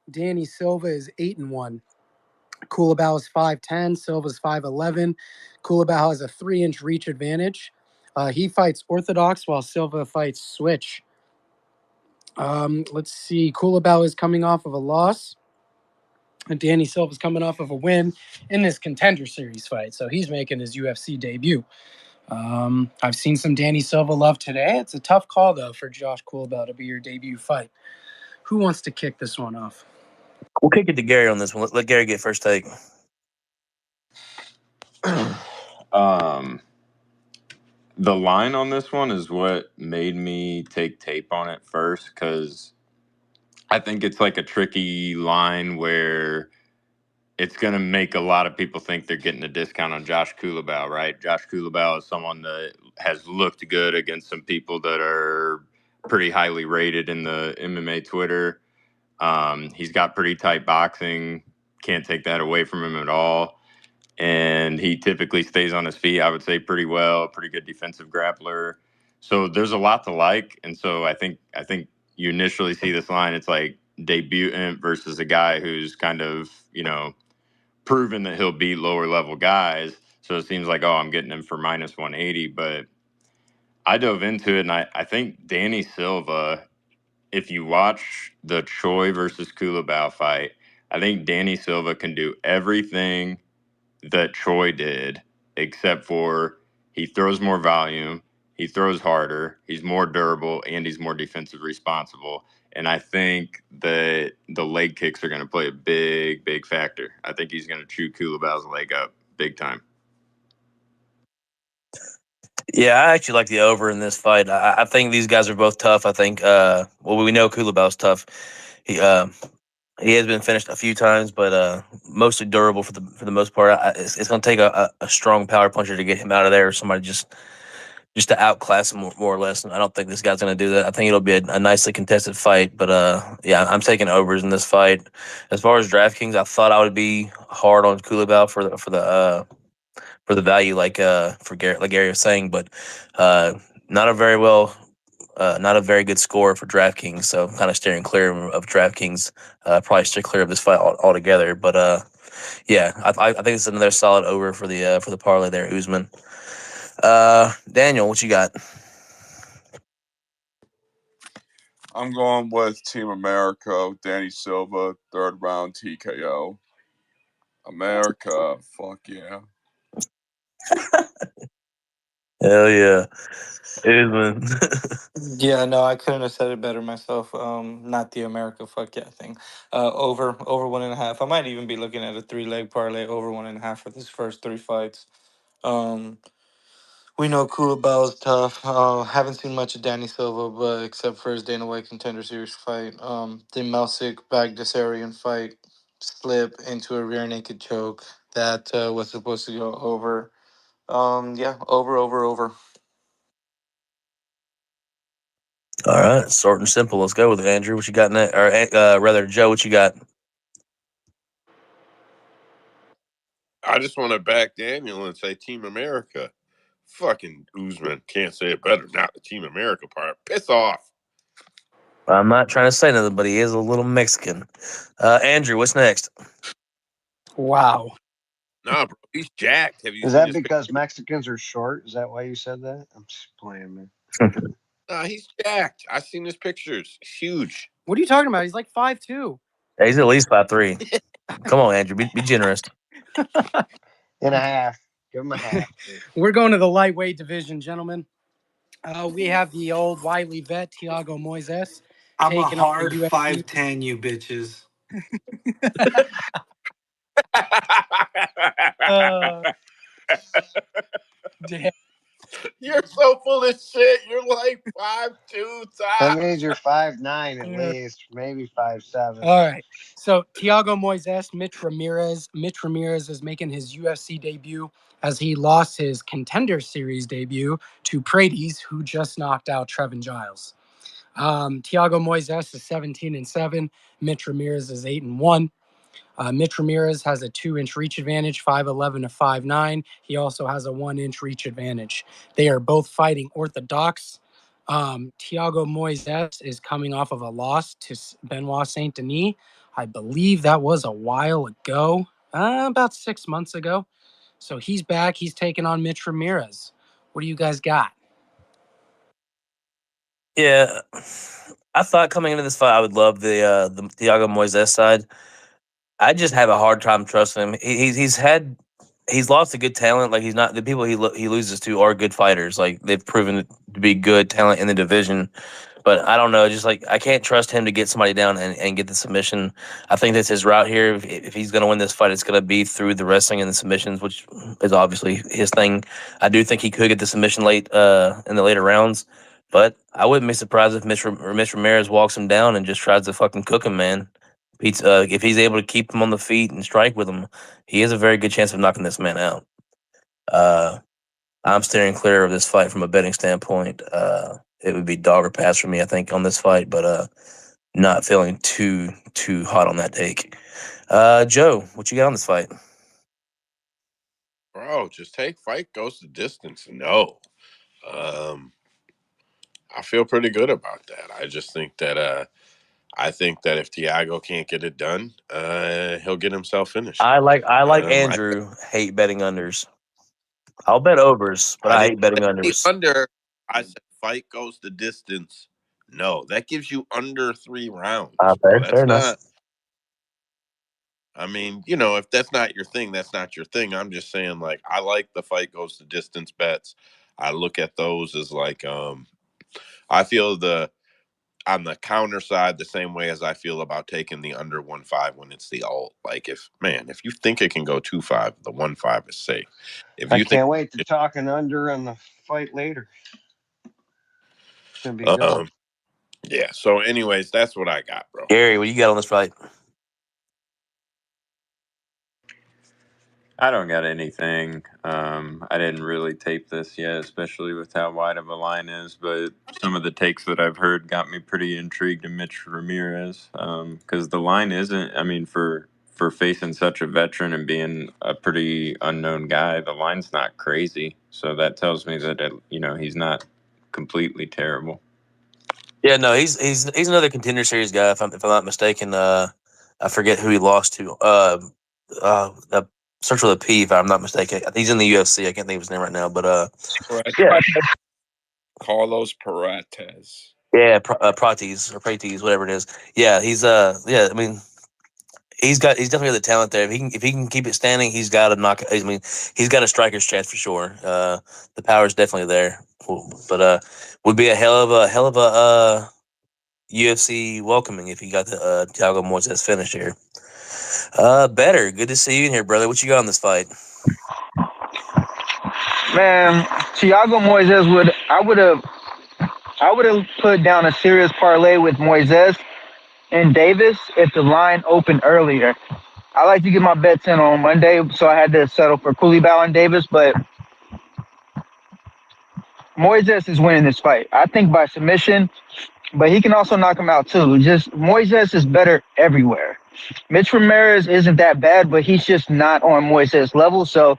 Danny Silva is 8-1. Kulabau is 5'10. Silva's 5'11. Kulabau has a 3-inch reach advantage. He fights orthodox while Silva fights switch. Let's see. Kulabau is coming off of a loss. And Danny Silva's coming off of a win in this contender series fight. So he's making his UFC debut. I've seen some Danny Silva love today. It's a tough call, though, for Josh Kulabau to be your debut fight. Who wants to kick this one off? We'll kick it to Gary on this one. Let Gary get first take. The line on this one is what made me take tape on it first because I think it's like a tricky line where it's going to make a lot of people think they're getting a discount on Josh Kulabau, right? Josh Kulabau is someone that has looked good against some people that are pretty highly rated in the MMA Twitter. He's got pretty tight boxing. Can't take that away from him at all. And he typically stays on his feet, I would say, pretty well. Pretty good defensive grappler. So there's a lot to like. And so I think you initially see this line. It's like debutant versus a guy who's kind of proven that he'll beat lower level guys. So it seems like, oh, I'm getting him for minus 180. But I dove into it, and I think Danny Silva, if you watch the Choi versus Kulabau fight, I think Danny Silva can do everything that Choi did, except for he throws more volume, he throws harder, he's more durable, and he's more defensive responsible. And I think that the leg kicks are going to play a big factor. I think he's going to chew Kulabau's leg up big time. Yeah, I actually like the over in this fight. I think these guys are both tough. I think, we know Kulabau's tough. He has been finished a few times, but mostly durable for the most part. It's going to take a strong power puncher to get him out of there, or somebody just to outclass him more or less. And I don't think this guy's going to do that. I think it'll be a nicely contested fight. But yeah, I'm taking overs in this fight. As far as DraftKings, I thought I would be hard on Kulabau for the for the value, for Gary, like Gary was saying, but not a very well. Not a very good score for DraftKings, so kind of steering clear of DraftKings. Probably steer clear of this fight altogether. But yeah, I think it's another solid over for the parlay there, Usman. Daniel, what you got? I'm going with Team America, Danny Silva, third round TKO. America, fuck yeah. Hell yeah, Usman. Yeah, no, I couldn't have said it better myself. Not the America fuck yeah thing. Over 1.5. I might even be looking at a 3-leg parlay over 1.5 for this first 3 fights. Um, we know Kulabell's tough. Haven't seen much of Danny Silva, but except for his Dana White Contender Series fight. The Melsick Bagdasarian fight slip into a rear naked choke that was supposed to go over. Yeah, over. All right, short and simple. Let's go with it, Andrew. What you got next? Or rather, Joe, what you got? I just want to back Daniel and say Team America. Fucking Usman can't say it better. Not the Team America part. Piss off. I'm not trying to say nothing, but he is a little Mexican. Andrew, what's next? Wow. Nah, bro, he's jacked. Have you Is seen that his because picture? Mexicans are short? Is that why you said that? I'm just playing, man. Nah, he's jacked. I've seen his pictures. He's huge. What are you talking about? He's like 5'2". Yeah, he's at least 5'3". Come on, Andrew, be generous. And a half. Give him a half. Too. We're going to the lightweight division, gentlemen. We have the old wily vet, Tiago Moises, I'm a taking on the hard UFC. 5'10", you bitches. Damn. You're so full of shit. You're like 5'2" That tops. means you're 5'9" at least, maybe 5'7". All right. So Tiago Moises, Mitch Ramirez. Mitch Ramirez is making his UFC debut as he lost his Contender Series debut to Praties, who just knocked out Trevin Giles. Tiago Moises is 17-7. Mitch Ramirez is 8-1. Mitch Ramirez has a 2-inch reach advantage, 5'11" to 5'9". He also has a 1-inch reach advantage. They are both fighting orthodox. Tiago Moises is coming off of a loss to Benoit Saint Denis. I believe that was a while ago, about 6 months ago. So he's back. He's taking on Mitch Ramirez. What do you guys got? Yeah, I thought coming into this fight I would love the Thiago Moises side. I just have a hard time trusting him. He's lost a good talent. Like he's not the people he loses to are good fighters. Like they've proven to be good talent in the division. But I don't know, just like I can't trust him to get somebody down and get the submission. I think that's his route here. If he's going to win this fight, it's going to be through the wrestling and the submissions, which is obviously his thing. I do think he could get the submission late in the later rounds, but I wouldn't be surprised if Mitch Ramirez walks him down and just tries to fucking cook him, man. If he's able to keep him on the feet and strike with him, he has a very good chance of knocking this man out. Uh, I'm steering clear of this fight from a betting standpoint. It would be dog or pass for me, I think, on this fight, but not feeling too hot on that take. Joe, what you got on this fight? Bro, just take fight goes the distance. No. Um, I feel pretty good about that. I just think that I think that if Tiago can't get it done, he'll get himself finished. I like I Andrew. Hate betting unders. I'll bet overs, but I I didn't hate betting say the unders. under. I said fight goes the distance. No, that gives you under 3 rounds, bro. Fair That's enough. not. I mean, you know, if that's not your thing, that's not your thing. I'm just saying, like, I like the fight goes the distance bets. I look at those as like, I feel on the counter side the same way as I feel about taking the under 1.5 when it's the alt. Like, if you think it can go 2.5, the 1.5 is safe. If I you think, can't wait to talk an under on the fight later. It's gonna be good. yeah. So, anyways, that's what I got, bro. Gary, what you got on this fight? I don't got anything. I didn't really tape this yet, especially with how wide of a line is. But some of the takes that I've heard got me pretty intrigued in Mitch Ramirez because the line isn't. I mean, for for facing such a veteran and being a pretty unknown guy, the line's not crazy. So that tells me that he's not completely terrible. Yeah, no, he's another contender series guy. If I'm not mistaken, I forget who he lost to. Starts with a P. If I'm not mistaken, he's in the UFC. I can't think of his name right now, but yeah, Carlos Parates. yeah, Prates or Prates, whatever it is. Yeah, yeah. I mean, he's definitely got the talent there. If he can keep it standing, he's got to knock. I mean, he's got a striker's chance for sure. The power's definitely there, but would be a hell of a UFC welcoming if he got the Thiago Moises finish here. Better. Good to see you in here, brother. What you got on this fight? Man, Thiago Moises I would have put down a serious parlay with Moises and Davis if the line opened earlier. I like to get my bets in on Monday, so I had to settle for Koulibaly and Davis, but Moises is winning this fight. I think by submission, but he can also knock him out too. Just Moises is better everywhere. Mitch Ramirez isn't that bad, but he's just not on Moises' level. So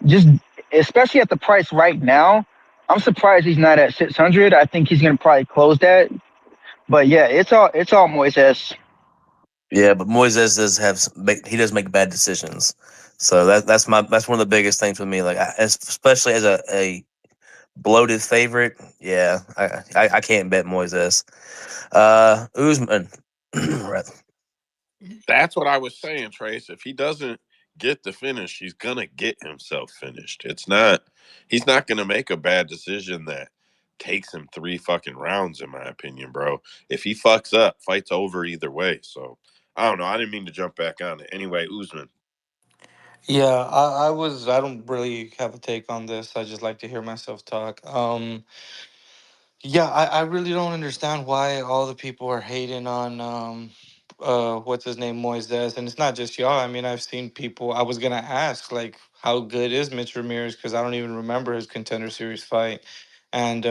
just especially at the price right now, I'm surprised he's not at 600. I think he's gonna probably close that. But yeah, it's all Moises. Yeah, but Moises he does make bad decisions. So that's one of the biggest things with me. Like especially as a bloated favorite. Yeah, I can't bet Moises. Usman. Right. That's what I was saying, Trace. If he doesn't get the finish, he's gonna get himself finished. He's not gonna make a bad decision that takes him 3 fucking rounds, in my opinion, bro. If he fucks up, fight's over either way. So I don't know. I didn't mean to jump back on it. Anyway, Usman. Yeah, I don't really have a take on this. I just like to hear myself talk. Yeah, I really don't understand why all the people are hating on what's his name, Moises. And it's not just y'all. I mean, I've seen people. I was gonna ask, like, how good is Mitch Ramirez? Because I don't even remember his contender series fight. And He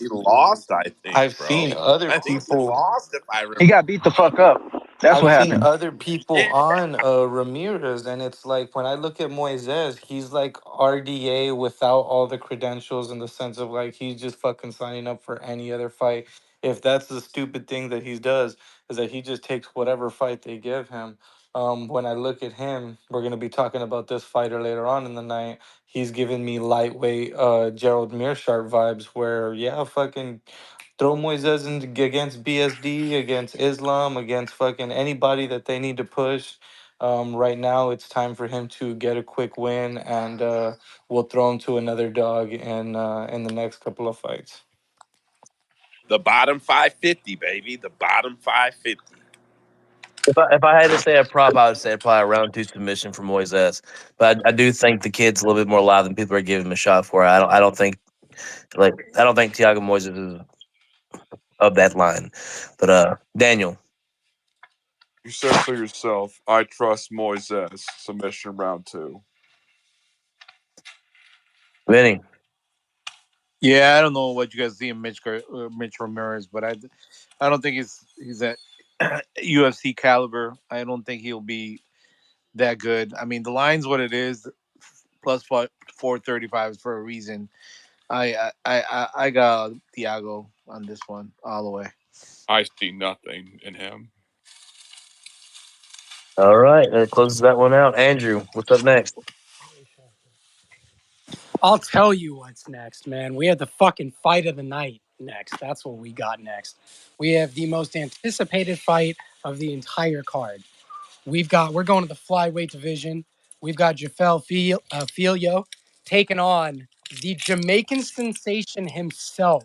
lost, I think, I've bro. seen other I think he people. lost if I He remember. got beat the fuck up. That's I've what seen happened. other people Yeah. on Ramirez, and it's like when I look at Moises, he's like RDA without all the credentials in the sense of like he's just fucking signing up for any other fight. If that's the stupid thing that he does, is that he just takes whatever fight they give him. When I look at him, we're gonna be talking about this fighter later on in the night. He's giving me lightweight Gerald Meerschaert vibes, where yeah, fucking throw Moises against BSD, against Islam, against fucking anybody that they need to push. Right now, it's time for him to get a quick win, and we'll throw him to another dog in the next couple of fights. The bottom 550, baby. The bottom 550. If I had to say a prop, I would say probably a round 2 submission for Moises. But I do think the kid's a little bit more live than people are giving him a shot for. I don't think Thiago Moises is of that line. But Daniel. You said so yourself. I trust Moises. Submission round 2. Vinny. Yeah, I don't know what you guys see in Mitch Ramirez, but I don't think he's at UFC caliber. I don't think he'll be that good. I mean, the line's what it is. Plus 435 is for a reason. I got Thiago on this one all the way. I see nothing in him. All right, that closes that one out. Andrew, what's up next? I'll tell you what's next, man. We have the fucking fight of the night next. That's what we got next. We have the most anticipated fight of the entire card. We're going to the flyweight division. We've got Jafel Filio taking on the Jamaican sensation himself,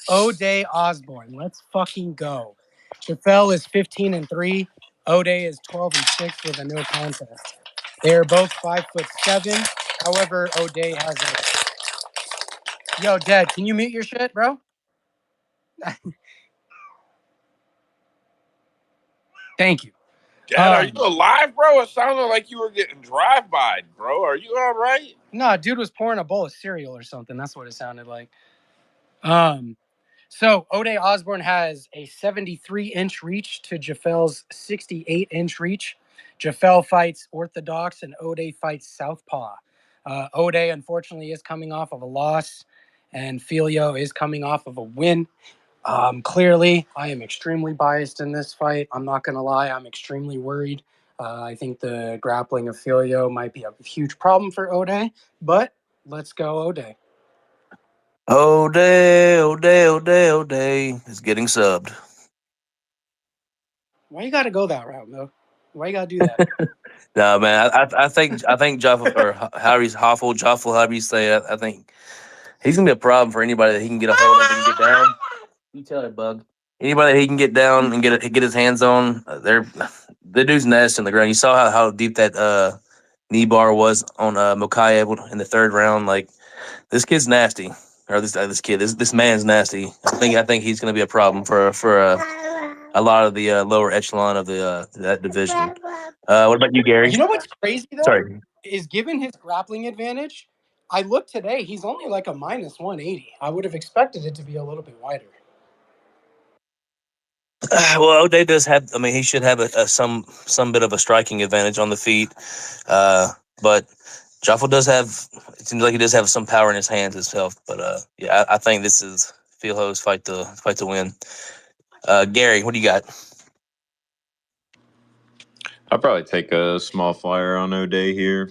O'Day Osborne. Let's fucking go. Jafel is 15-3. O'Day is 12-6 with a no contest. They are both 5'7". However, O'Day has a. Yo, Dad, can you mute your shit, bro? Thank you. Dad, are you alive, bro? It sounded like you were getting drive-by, bro. Are you all right? No, dude was pouring a bowl of cereal or something. That's what it sounded like. So O'Day Osborne has a 73-inch reach to Jafel's 68-inch reach. Jafel fights Orthodox, and Ode fights Southpaw. Ode, unfortunately, is coming off of a loss, and Filio is coming off of a win. Clearly, I am extremely biased in this fight. I'm not going to lie. I'm extremely worried. I think the grappling of Filio might be a huge problem for Ode, but let's go, Ode. O'Day is getting subbed. Why you got to go that route, though? Why you got to do that? No, man, I think Jaffa or Hoffel, however you say it, I think he's gonna be a problem for anybody that he can get a hold of and get down. You tell it, Bug. Anybody that he can get down and get his hands on, the dude's nasty on the ground. You saw how deep that knee bar was on Mokayev in the third round. Like this kid's nasty, or this man's nasty. I think he's gonna be a problem for a lot of the lower echelon of the that division. What about you, Gary? You know what's crazy, though? Sorry. Is given his grappling advantage, I looked today, he's only like a minus 180. I would have expected it to be a little bit wider. Well, O'Day does have. I mean, he should have some bit of a striking advantage on the feet, but Joffel does have. It seems like he does have some power in his hands himself. But yeah, I think this is Philho's fight to win. Gary, what do you got? I'll probably take a small flyer on O'Day here,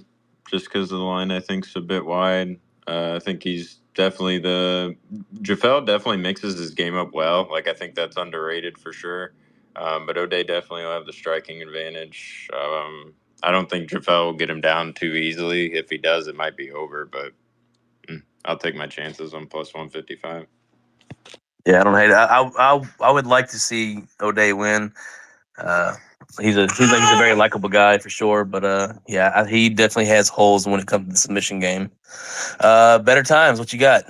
just because the line I think's a bit wide. I think he's definitely Jafel definitely mixes his game up well. Like I think that's underrated for sure. But O'Day definitely will have the striking advantage. I don't think Jafel will get him down too easily. If he does, it might be over. But I'll take my chances on plus 155. Yeah, I don't hate it. I would like to see O'Day win. Uh, seems like he's a very likable guy for sure. But yeah, he definitely has holes when it comes to the submission game. Better times. What you got?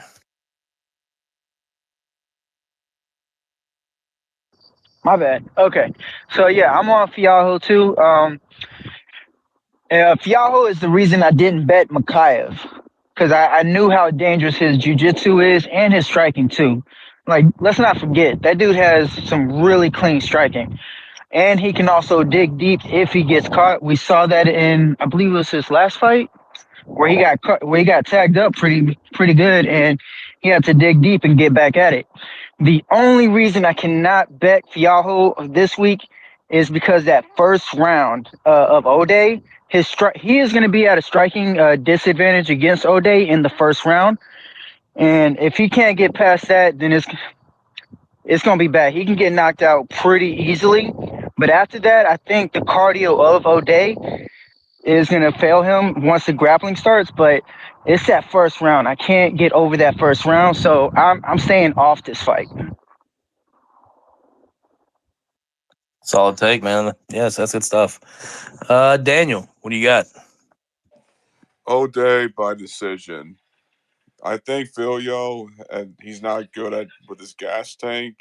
My bad. Okay. So yeah, I'm on Fialho too. Fialho is the reason I didn't bet Makayev because I knew how dangerous his jiu-jitsu is and his striking too. Like, let's not forget that dude has some really clean striking, and he can also dig deep if he gets caught. We saw that in, I believe it was his last fight where he got tagged up pretty good, and he had to dig deep and get back at it. The only reason I cannot bet Fialho this week is because that first round of O'Day, he is going to be at a striking disadvantage against O'Day in the first round, and if he can't get past that, then it's going to be bad. He can get knocked out pretty easily, but after that, I think the cardio of O'Day is going to fail him once the grappling starts. But it's that first round. I can't get over that first round, so I'm staying off this fight. Solid take, man. Yes, that's good stuff. Daniel, what do you got? O'Day by decision. I think Filio, and he's not good at with his gas tank,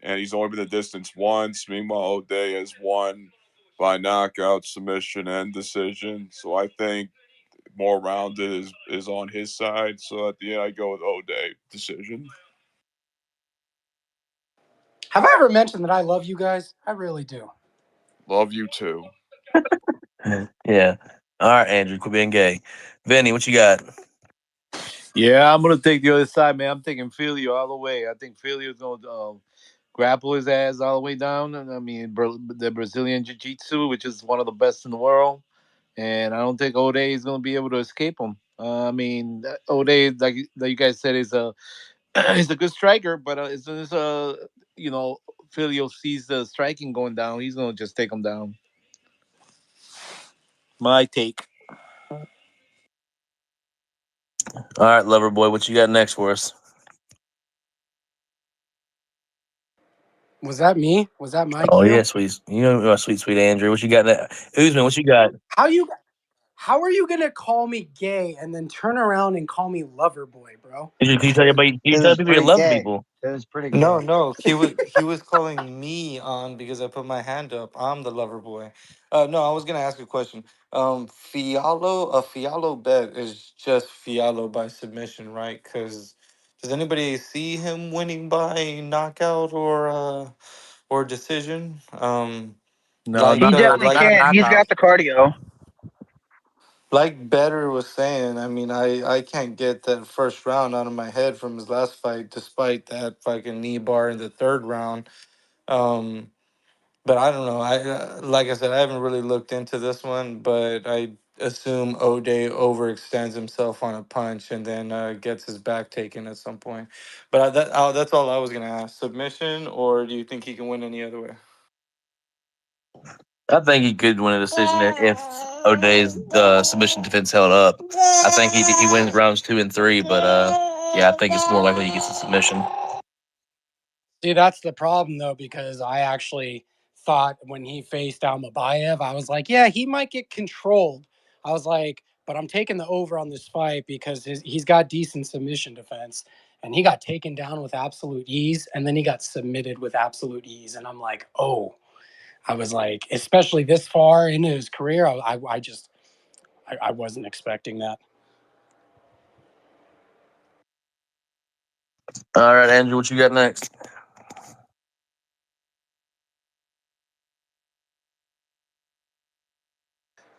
and he's only been the distance once. Meanwhile, O'Day has won by knockout, submission, and decision. So I think more rounded is on his side. So at the end, I go with O'Day decision. Have I ever mentioned that I love you guys? I really do. Love you too. Yeah. All right, Andrew, quit being gay. Vinny, what you got? Yeah, I'm gonna take the other side, man. I'm taking Filio all the way. I think Filio's gonna grapple his ass all the way down. And I mean, the Brazilian Jiu-Jitsu, which is one of the best in the world, and I don't think O'Day is gonna be able to escape him. I mean, O'Day, like you guys said, is a he's a good striker, but as soon as you know Filio sees the striking going down, he's gonna just take him down. My take. All right, lover boy, what you got next for us? Was that me? Was that my Oh yeah, cue? sweet. You know, sweet Andrew. What you got? Usman, what you got? How are you gonna call me gay and then turn around and call me lover boy, bro? Can you tell everybody? Can you It tell was people you pretty love gay. people? It was pretty No, gay. no, he was calling me on because I put my hand up. I'm the lover boy. No, I was gonna ask a question. A Fialo bet is just Fialo by submission, right? Because does anybody see him winning by knockout or decision? No, Like He not definitely like not can. not He's now. got the cardio. like Better was saying. I mean, I can't get that first round out of my head from his last fight, despite that fucking knee bar in the third round. Um, but I don't know. I like I said, I haven't really looked into this one, but I assume O'Day overextends himself on a punch and then gets his back taken at some point. But that's all I was gonna ask. Submission, or do you think he can win any other way? I think he could win a decision if O'Day's submission defense held up. I think he wins rounds 2 and 3, but yeah, I think it's more likely he gets a submission. See, that's the problem though, because I actually thought when he faced Almabayev, I was like, yeah, he might get controlled. I was like, but I'm taking the over on this fight because he's got decent submission defense, and he got taken down with absolute ease, and then he got submitted with absolute ease, and I'm like, oh, I was like, especially this far into his career, I wasn't expecting that. All right, Andrew, what you got next?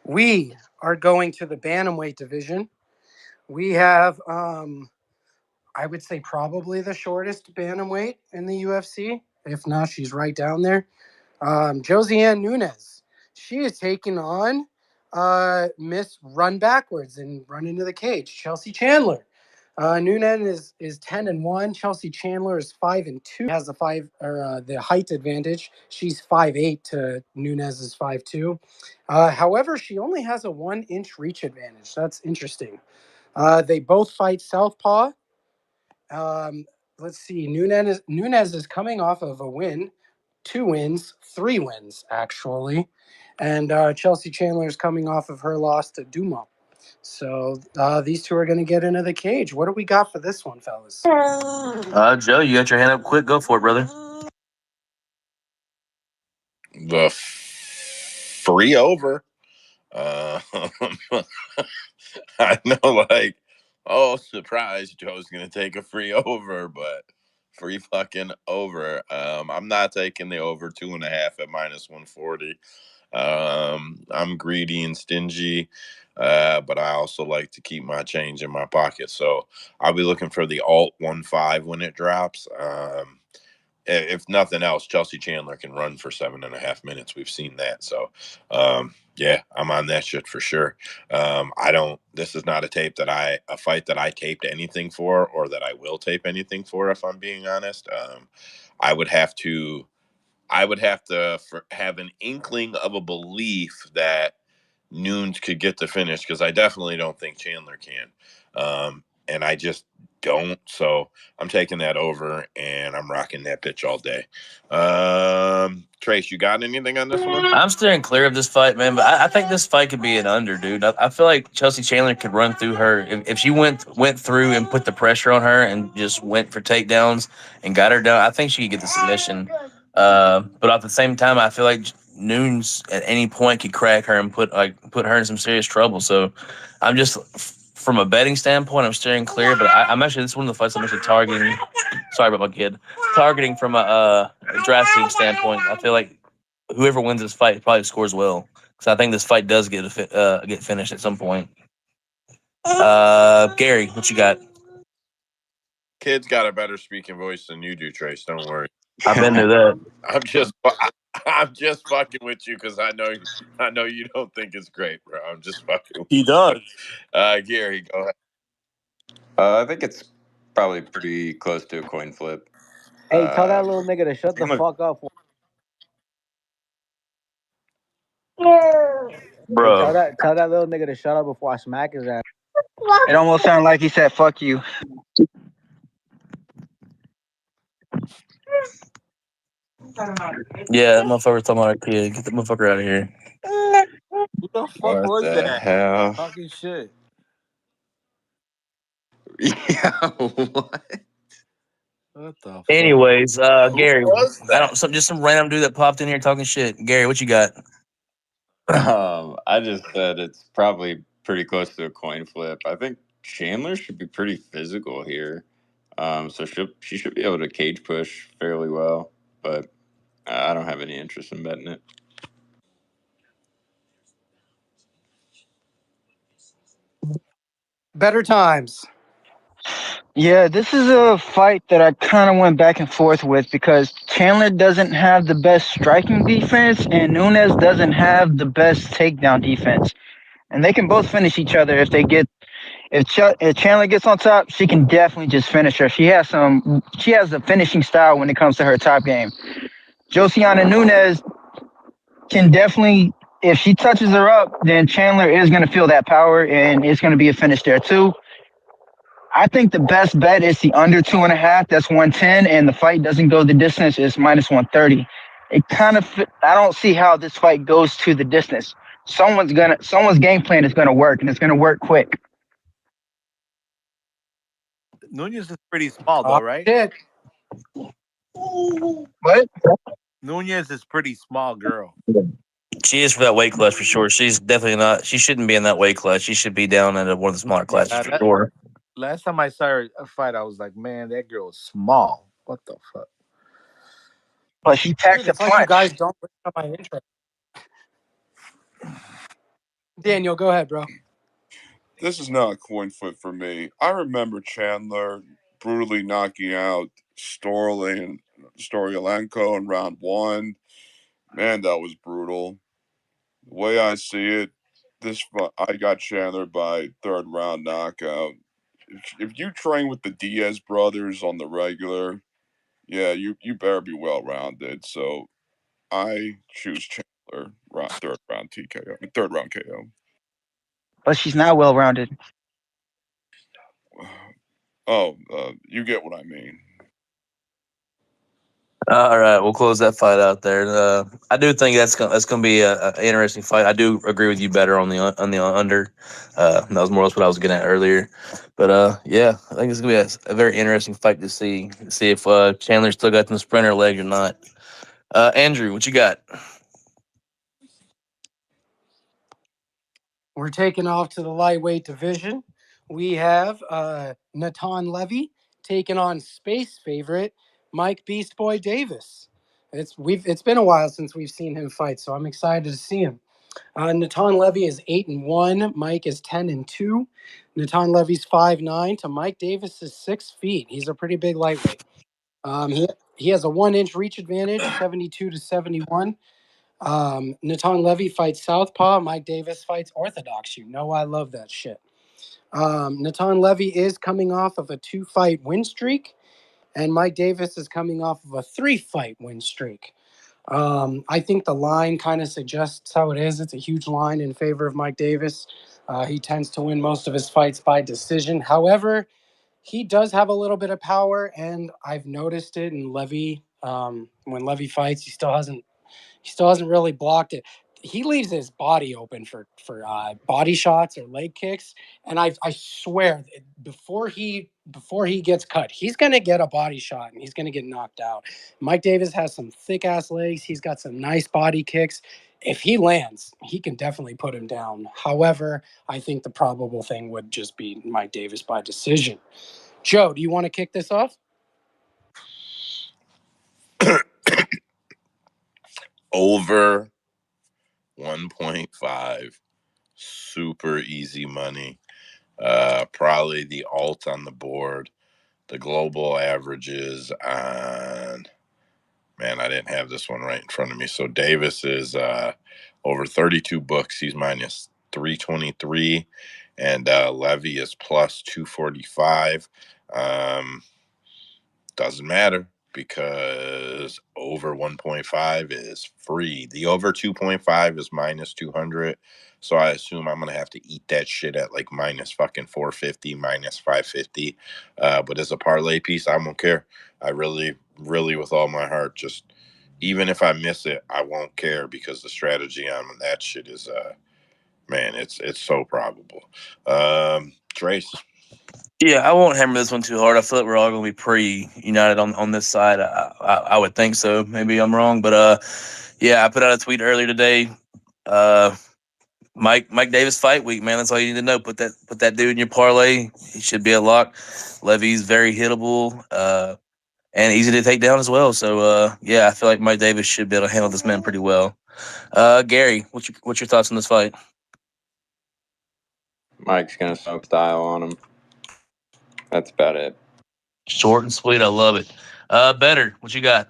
We are going to the bantamweight division. We have, I would say, probably the shortest bantamweight in the UFC. If not, she's right down there. Josiane Nunes. She is taking on Miss Run Backwards and Run into the Cage, Chelsea Chandler. Nunes is 10-1. Chelsea Chandler is 5-2. Has the height advantage. She's 5'8" to Nunes is 5'2". However, she only has a 1-inch reach advantage. That's interesting. They both fight southpaw. Um, let's see. Nunes is coming off of a win, 2 wins, 3 wins actually, and Chelsea Chandler is coming off of her loss to Duma. So these two are going to get into the cage. What do we got for this one, fellas? Joe, you got your hand up quick. Go for it, brother. The free over. Uh, I know, like, oh, surprise, Joe's gonna take a free over, but free fucking over. I'm not taking the over 2.5 at -140. I'm greedy and stingy, but I also like to keep my change in my pocket. So I'll be looking for the alt 1.5 when it drops. If nothing else, Chelsea Chandler can run for 7.5 minutes. We've seen that. So, yeah, I'm on that shit for sure. I don't. This is not a fight that I taped anything for, or that I will tape anything for. If I'm being honest, I would have to. Have an inkling of a belief that Nunes could get the finish, because I definitely don't think Chandler can. And I just don't. So I'm taking that over and I'm rocking that pitch all day. Trace, you got anything on this one? I'm steering clear of this fight, man, but I think this fight could be an under, dude. I feel like Chelsea Chandler could run through her if she went through and put the pressure on her and just went for takedowns and got her down. I think she could get the submission. But at the same time, I feel like Nunes at any point could crack her and put her in some serious trouble. So I'm just from a betting standpoint, I'm steering clear. But I'm actually this is one of the fights I'm actually targeting. Sorry about my kid. Targeting from a drafting standpoint, I feel like whoever wins this fight probably scores well, because I think this fight does get finished at some point. Gary, what you got? Kid's got a better speaking voice than you do, Trace. Don't worry. I've been to that. I'm just fucking with you because I know you don't think it's great, bro. I'm just fucking with He does. Gary, go ahead. I think it's probably pretty close to a coin flip. Hey, tell that little nigga to shut the I'm a, fuck up. Hey, Bro. tell that little nigga to shut up before I smack his ass. It almost sounded like he said "fuck you." Yeah, that motherfucker talking about our kid. Get the motherfucker out of here. Who the fuck what was the that hell? talking shit? Yeah, what? What the fuck? Anyways, Who Gary, was that? just some random dude that popped in here talking shit. Gary, what you got? I just said it's probably pretty close to a coin flip. I think Chandler should be pretty physical here. So she should be able to cage push fairly well, but I don't have any interest in betting it. Better times. Yeah, this is a fight that I kind of went back and forth with because Chandler doesn't have the best striking defense and Nunes doesn't have the best takedown defense. And they can both finish each other if they get if Chandler gets on top, she can definitely just finish her. She has a finishing style when it comes to her top game. Josiana Nunes can definitely, if she touches her up, then Chandler is going to feel that power and it's going to be a finish there too. I think the best bet is the under 2.5. That's 110, and the fight doesn't go the distance. It's minus 130. I don't see how this fight goes to the distance. Someone's game plan is gonna work, and it's gonna work quick. Nunez is pretty small, though, Oh, right? shit. What? Nunez is pretty small girl. She is for that weight class for sure. She's definitely not. She shouldn't be in that weight class. She should be down in one of the smaller classes for sure. Last time I saw her fight, I was like, man, that girl is small. What the fuck? But she packs Dude, a it's like you guys punch. don't bring up my interest. Daniel, go ahead, bro. This is not a coin flip for me. I remember Chandler brutally knocking out Storyalenko in round one. Man, that was brutal. The way I see it, I got Chandler by third round knockout. If you train with the Diaz brothers on the regular, yeah, you better be well rounded. So I choose Chandler third round TKO, third round KO. But she's not well rounded. Oh, you get what I mean. All right, we'll close that fight out there. I do think that's gonna be a interesting fight. I do agree with you better on the under. That was more or less what I was getting at earlier. But yeah, I think it's gonna be a very interesting fight to see if Chandler still got them sprinter legs or not. Andrew, what you got? We're taking off to the lightweight division. We have Natan Levy taking on space favorite Mike Beast Boy Davis. It's been a while since we've seen him fight, so I'm excited to see him. Natan Levy is 8-1. Mike is 10-2. Natan Levy's 5'9" to Mike Davis is 6 feet. He's a pretty big lightweight. He has a 1-inch reach advantage, 72 to 71. Natan Levy fights Southpaw. Mike Davis fights Orthodox. You know I love that shit. Natan Levy is coming off of a 2-fight win streak, and Mike Davis is coming off of a 3-fight win streak. I think the line kind of suggests how it is. It's a huge line in favor of Mike Davis. He tends to win most of his fights by decision. However, he does have a little bit of power, and I've noticed it in Levy. When Levy fights, he still hasn't really blocked it. He leaves his body open for body shots or leg kicks, and I swear before he gets cut, he's gonna get a body shot and he's gonna get knocked out. Mike Davis has some thick ass legs. He's got some nice body kicks. If he lands, he can definitely put him down. However, I think the probable thing would just be Mike Davis by decision. Joe, do you want to kick this off? Over 1.5. Super easy money. Probably the alt on the board. The global averages on, man, I didn't have this one right in front of me. So Davis is over 32 books. He's minus 323. And Levy is plus 245. Doesn't matter because over 1.5 is free. The over 2.5 is minus 200. So I assume I'm going to have to eat that shit at like minus fucking 450, minus 550. But as a parlay piece, I don't care. I really, really, with all my heart, just even if I miss it, I won't care because the strategy on that shit is, man, it's so probable. Trace. Yeah, I won't hammer this one too hard. I feel like we're all going to be pretty united on this side. I would think so. Maybe I'm wrong, but yeah, I put out a tweet earlier today. Mike Davis fight week, man. That's all you need to know. Put that dude in your parlay. He should be a lock. Levy's very hittable and easy to take down as well. So yeah, I feel like Mike Davis should be able to handle this man pretty well. Gary, what's your thoughts on this fight? Mike's gonna smoke style on him. That's about it. Short and sweet. I love it. Better. What you got?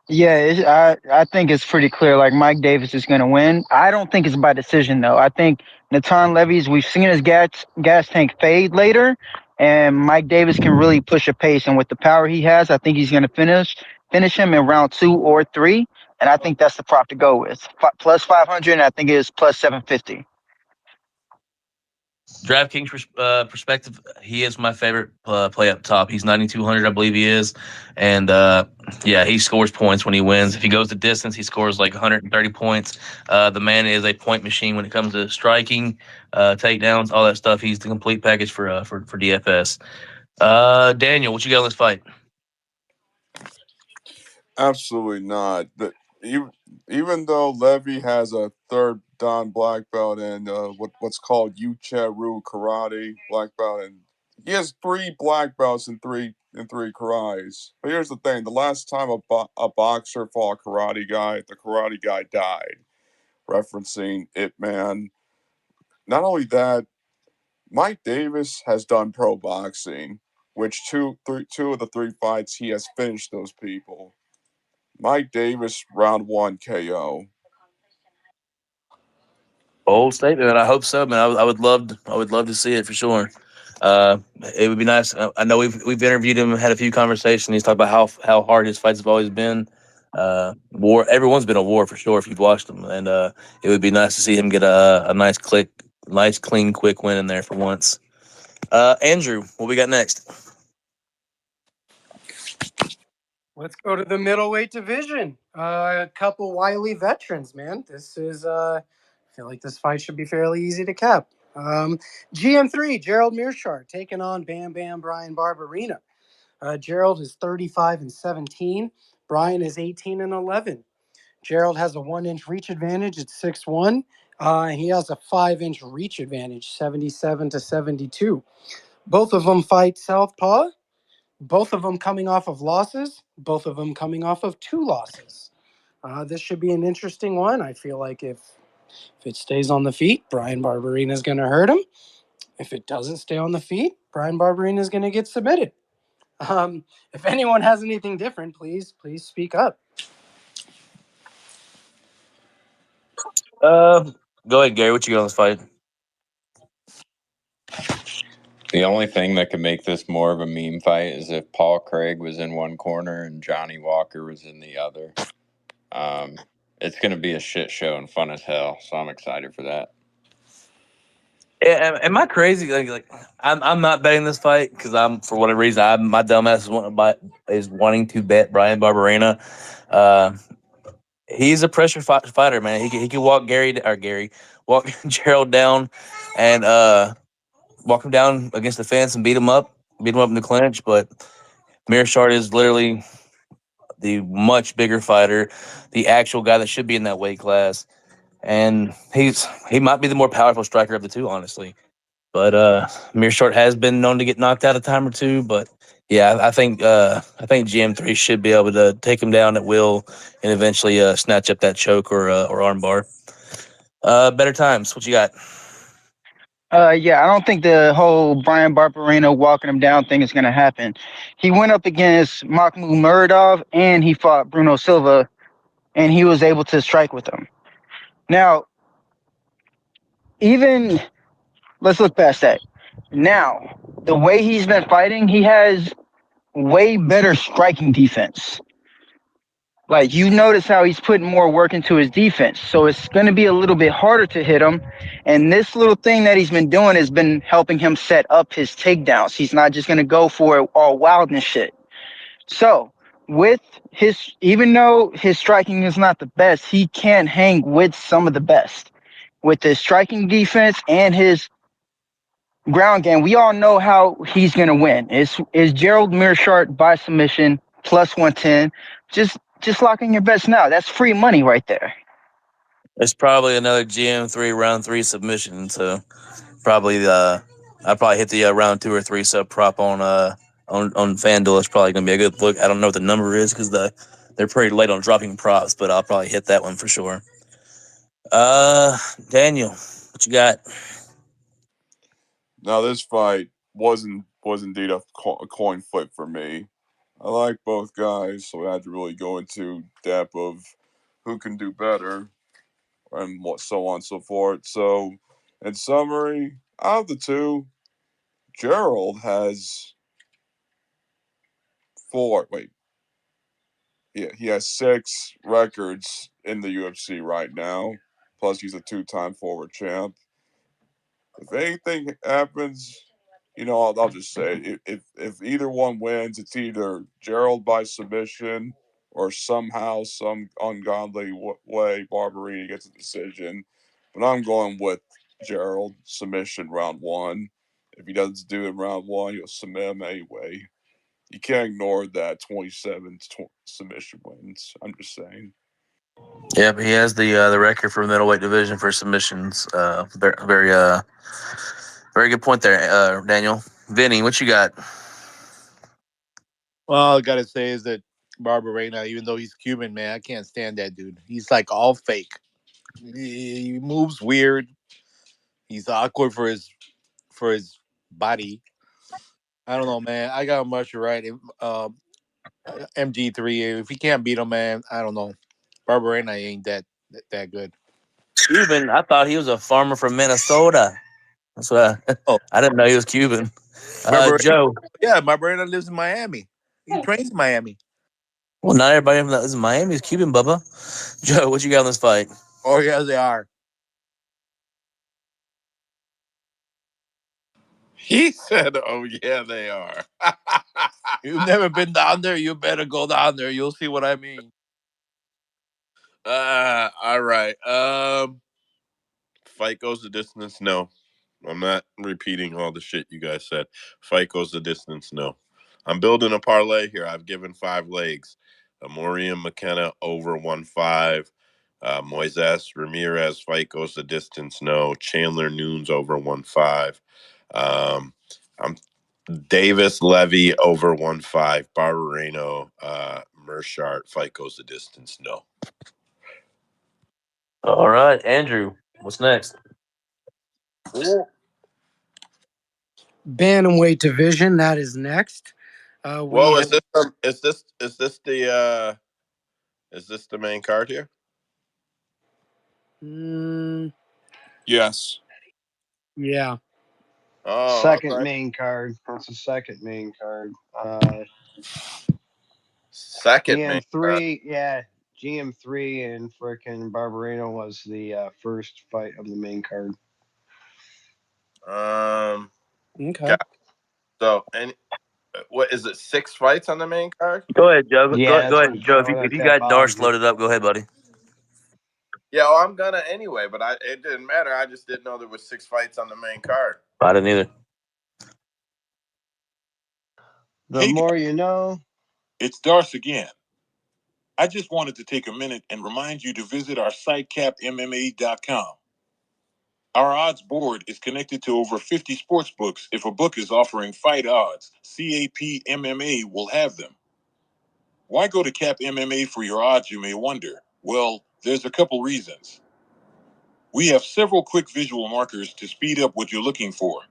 Yeah, I think it's pretty clear. Like Mike Davis is going to win. I don't think it's by decision though. I think Natan Levy's. We've seen his gas tank fade later, and Mike Davis can really push a pace. And with the power he has, I think he's going to finish him in round 2 or 3. And I think that's the prop to go with. Plus 500, and I think it is plus 750. DraftKings perspective, he is my favorite play up top. He's 9,200, I believe he is. And yeah, he scores points when he wins. If he goes the distance, he scores like 130 points. The man is a point machine when it comes to striking, takedowns, all that stuff. He's the complete package for DFS. Daniel, what you got on this fight? Absolutely not. Even though Levy has a third Dan black belt and what's called Ucheru karate black belt, and he has 3 black belts and three karates. But here's the thing: the last time a boxer fought a karate guy, the karate guy died. Referencing Ip Man. Not only that, Mike Davis has done pro boxing, which two of the 3 fights he has finished those people. Mike Davis, round 1 KO. Bold statement, and I hope so, man. I would love to see it for sure. It would be nice. I know we've interviewed him, had a few conversations. He's talked about how hard his fights have always been. War. Everyone's been a war for sure if you've watched them, and it would be nice to see him get a nice clean, quick win in there for once. Andrew, what we got next? Let's go to the middleweight division. A couple wily veterans, man. This is, I feel like this fight should be fairly easy to cap. GM3, Gerald Mearshart taking on Bam Bam Brian Barberina. Gerald is 35-17. Brian is 18-11. Gerald has a 1-inch reach advantage at 6'1". He has a 5-inch reach advantage, 77-72. Both of them fight southpaw. Both of them coming off of losses. Both of them coming off of 2 losses. This should be an interesting one. I feel like if it stays on the feet, Brian Barberina is going to hurt him. If it doesn't stay on the feet, Brian Barberina is going to get submitted. If anyone has anything different, please speak up. Go ahead, Gary. What you got on this fight? The only thing that could make this more of a meme fight is if Paul Craig was in one corner and Johnny Walker was in the other. It's going to be a shit show and fun as hell, so I'm excited for that. Am I crazy? Like I'm not betting this fight because for whatever reason my dumbass is wanting to bet Brian Barberena. He's a pressure fighter, man. He can walk walk Gerald down, and walk him down against the fence and beat him up in the clinch. But Mearshart is literally the much bigger fighter, the actual guy that should be in that weight class, and he might be the more powerful striker of the two, honestly. But Mearshart has been known to get knocked out a time or two. But yeah, I think GM3 should be able to take him down at will and eventually snatch up that choke or armbar. Better times. What you got? Yeah, I don't think the whole Brian Barberena walking him down thing is going to happen. He went up against Mahmoud Muradov and he fought Bruno Silva, and he was able to strike with him. Now, even let's look past that. Now, the way he's been fighting, he has way better striking defense. Like, you notice how he's putting more work into his defense. So it's going to be a little bit harder to hit him. And this little thing that he's been doing has been helping him set up his takedowns. He's not just going to go for it all wild and shit. So even though his striking is not the best, he can hang with some of the best. With his striking defense and his ground game, we all know how he's going to win. Is Gerald Mearshart by submission plus 110. Just lock in your bets now. That's free money right there. It's probably another GM3 round 3 submission. So probably I probably hit the round 2 or 3 sub prop on FanDuel. It's probably gonna be a good look. I don't know what the number is because they're pretty late on dropping props, but I'll probably hit that one for sure. Daniel, what What you got? Now this fight was indeed a coin flip for me. I like both guys, so I had to really go into depth of who can do better and what so on and so forth. So, in summary, out of the two, Gerald has four. Wait, yeah, he has 6 records in the UFC right now. Plus, he's a 2-time forward champ. If anything happens, I'll just say if either one wins, it's either Gerald by submission or somehow, some ungodly way, Barberini gets a decision. But I'm going with Gerald submission round 1. If he doesn't do it in round 1, he'll submit him anyway. You can't ignore that 27 submission wins. I'm just saying. Yep, he has the record for middleweight division for submissions. Very good point there, Daniel. Vinny, what you got? Well, all I gotta say is that Barberena, even though he's Cuban, man, I can't stand that dude. He's like all fake. He moves weird. He's awkward for his body. I don't know, man. I got Musher right. MG3. If he can't beat him, man, I don't know. Barberena ain't that good. Cuban. I thought he was a farmer from Minnesota. That's what Oh, I didn't know he was Cuban. Barberena. Joe. Yeah, Barberena lives in Miami. He trains in Miami. Well, not everybody from that is in Miami is Cuban, Bubba. Joe, what you got in this fight? Oh, yeah, they are. He said, "Oh yeah, they are." You've never been down there. You better go down there. You'll see what I mean. All right. Fight goes the distance. No, I'm not repeating all the shit you guys said. Fight goes the distance. No, I'm building a parlay here. I've given 5 legs. Amorian McKenna over 1-5. Moises Ramirez fight goes the distance. No. Chandler Nunes over 1-5. I'm Davis Levy over 1-5. Barbarino Mershart fight goes the distance. No. All right, Andrew, what's next? Bantamweight division, that is next. We Whoa, have, is this the main card here? Yes. yeah. Oh, all Second right. main card. That's the second main card. Second main card. GM3, yeah, GM3 and frickin' Barbarino was the first fight of the main card. Okay. Got so and what is it? 6 fights on the main card? Go ahead, Joe. Yeah, Go that's ahead, what Joe. If that's you that got bottom Darce group. loaded up, go ahead, buddy. Yeah, well, I'm gonna anyway, but it didn't matter. I just didn't know there was 6 fights on the main card. I didn't either. The more you know. It's Darce again. I just wanted to take a minute and remind you to visit our site capmma.com. Our odds board is connected to over 50 sports books. If a book is offering fight odds, CAP MMA will have them. Why go to Cap MMA for your odds, you may wonder? Well, there's a couple reasons. We have several quick visual markers to speed up what you're looking for.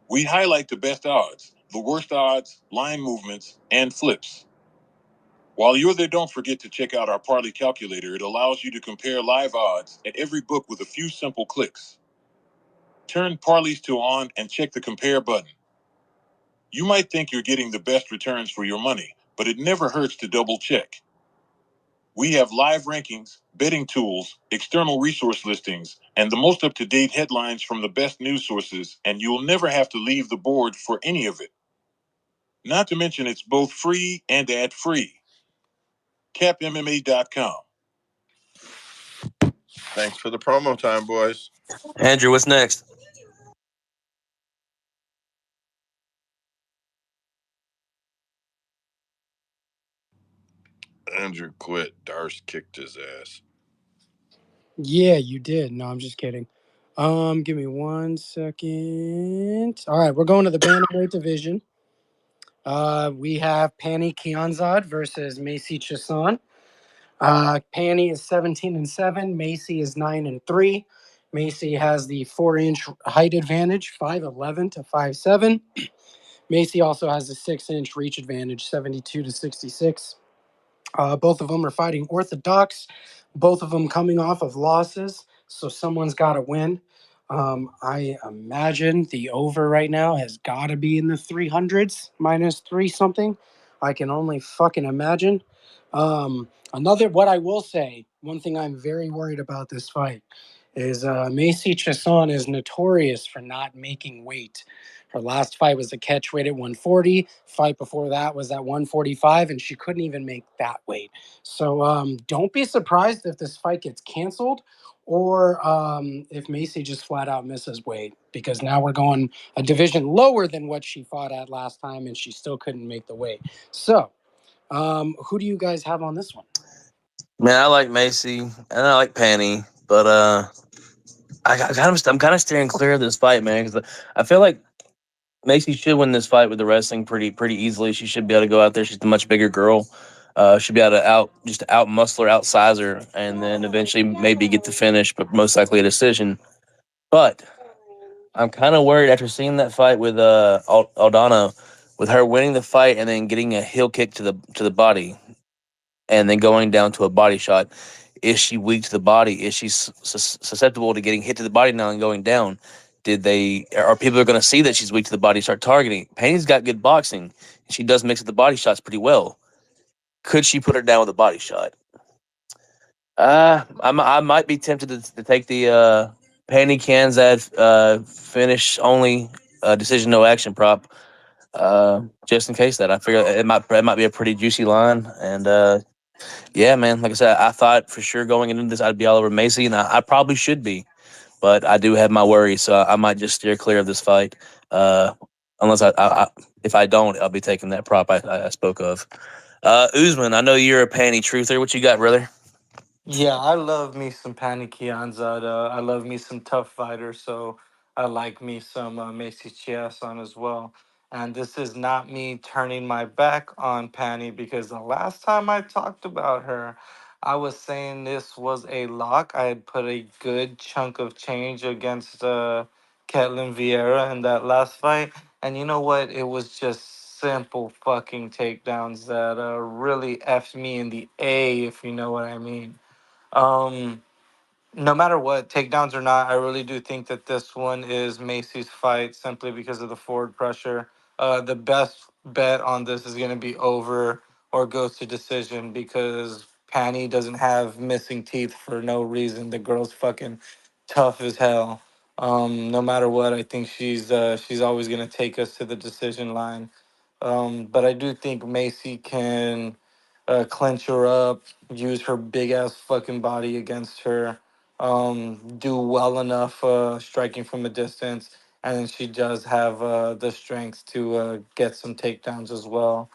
We highlight the best odds, the worst odds, line movements, and flips. While you're there, don't forget to check out our Parlay Calculator. It allows you to compare live odds at every book with a few simple clicks. Turn parlays to on and check the compare button. You might think you're getting the best returns for your money, but it never hurts to double check. We have live rankings, betting tools, external resource listings, and the most up-to-date headlines from the best news sources, and you'll never have to leave the board for any of it. Not to mention it's both free and ad-free. CapMMA.com. Thanks for the promo time, boys. Andrew, what's next? Andrew quit. Darce kicked his ass. Yeah, you did. No, I'm just kidding. Give me 1 second. All right, we're going to the bantamweight division. We have Pani Kianzad versus Macy Chiasson. Pani is 17-7. Macy is 9-3. Macy has the 4-inch height advantage, 5'11" to 5'7". Macy also has a 6-inch reach advantage, 72 to 66. Both of them are fighting orthodox, both of them coming off of losses, so someone's got to win. I imagine the over right now has got to be in the 300s, -3 something. I can only fucking imagine. What I will say, one thing I'm very worried about this fight is Macy Chiasson is notorious for not making weight. Her last fight was a catch weight at 140. Fight before that was at 145, and she couldn't even make that weight. So don't be surprised if this fight gets canceled or if Macy just flat out misses weight, because now we're going a division lower than what she fought at last time, and she still couldn't make the weight. So who do you guys have on this one? Man, I like Macy and I like Penny, but I'm kind of steering clear of this fight, man, because I feel like Macy should win this fight with the wrestling pretty easily. She should be able to go out there. She's a much bigger girl. Should be able to out muscle her, outsize her, and then eventually maybe get the finish, but most likely a decision. But I'm kind of worried after seeing that fight with Aldana, with her winning the fight and then getting a heel kick to the body, and then going down to a body shot. Is she weak to the body? Is she susceptible to getting hit to the body now and going down? Are people going to see that she's weak to the body, start targeting? Penny's got good boxing. She does mix with the body shots pretty well. Could she put her down with a body shot? I might be tempted to take the Penny Kanzad finish only decision no action prop, just in case that I figure it might be a pretty juicy line. And yeah, man, like I said, I thought for sure going into this I'd be all over Macy, and I probably should be, but I do have my worries, so I might just steer clear of this fight. Uh, unless if I don't, I'll be taking that prop I spoke of. Usman, I know you're a Penny truther. What you got, brother? Yeah, I love me some Pani Kianzad. I love me some tough fighters, so I like me some Macy Chiasson as well. And this is not me turning my back on Pani, because the last time I talked about her, I was saying this was a lock. I had put a good chunk of change against Ketlin Vieira in that last fight. And you know what? It was just simple fucking takedowns that really effed me in the A, if you know what I mean. Um, no matter what, takedowns or not, I really do think that this one is Macy's fight simply because of the forward pressure. The best bet on this is going to be over or goes to decision, because Panny doesn't have missing teeth for no reason. The girl's fucking tough as hell. No matter what, I think she's always going to take us to the decision line. But I do think Macy can clench her up, use her big ass fucking body against her, do well enough striking from a distance, and then she does have the strength to get some takedowns as well.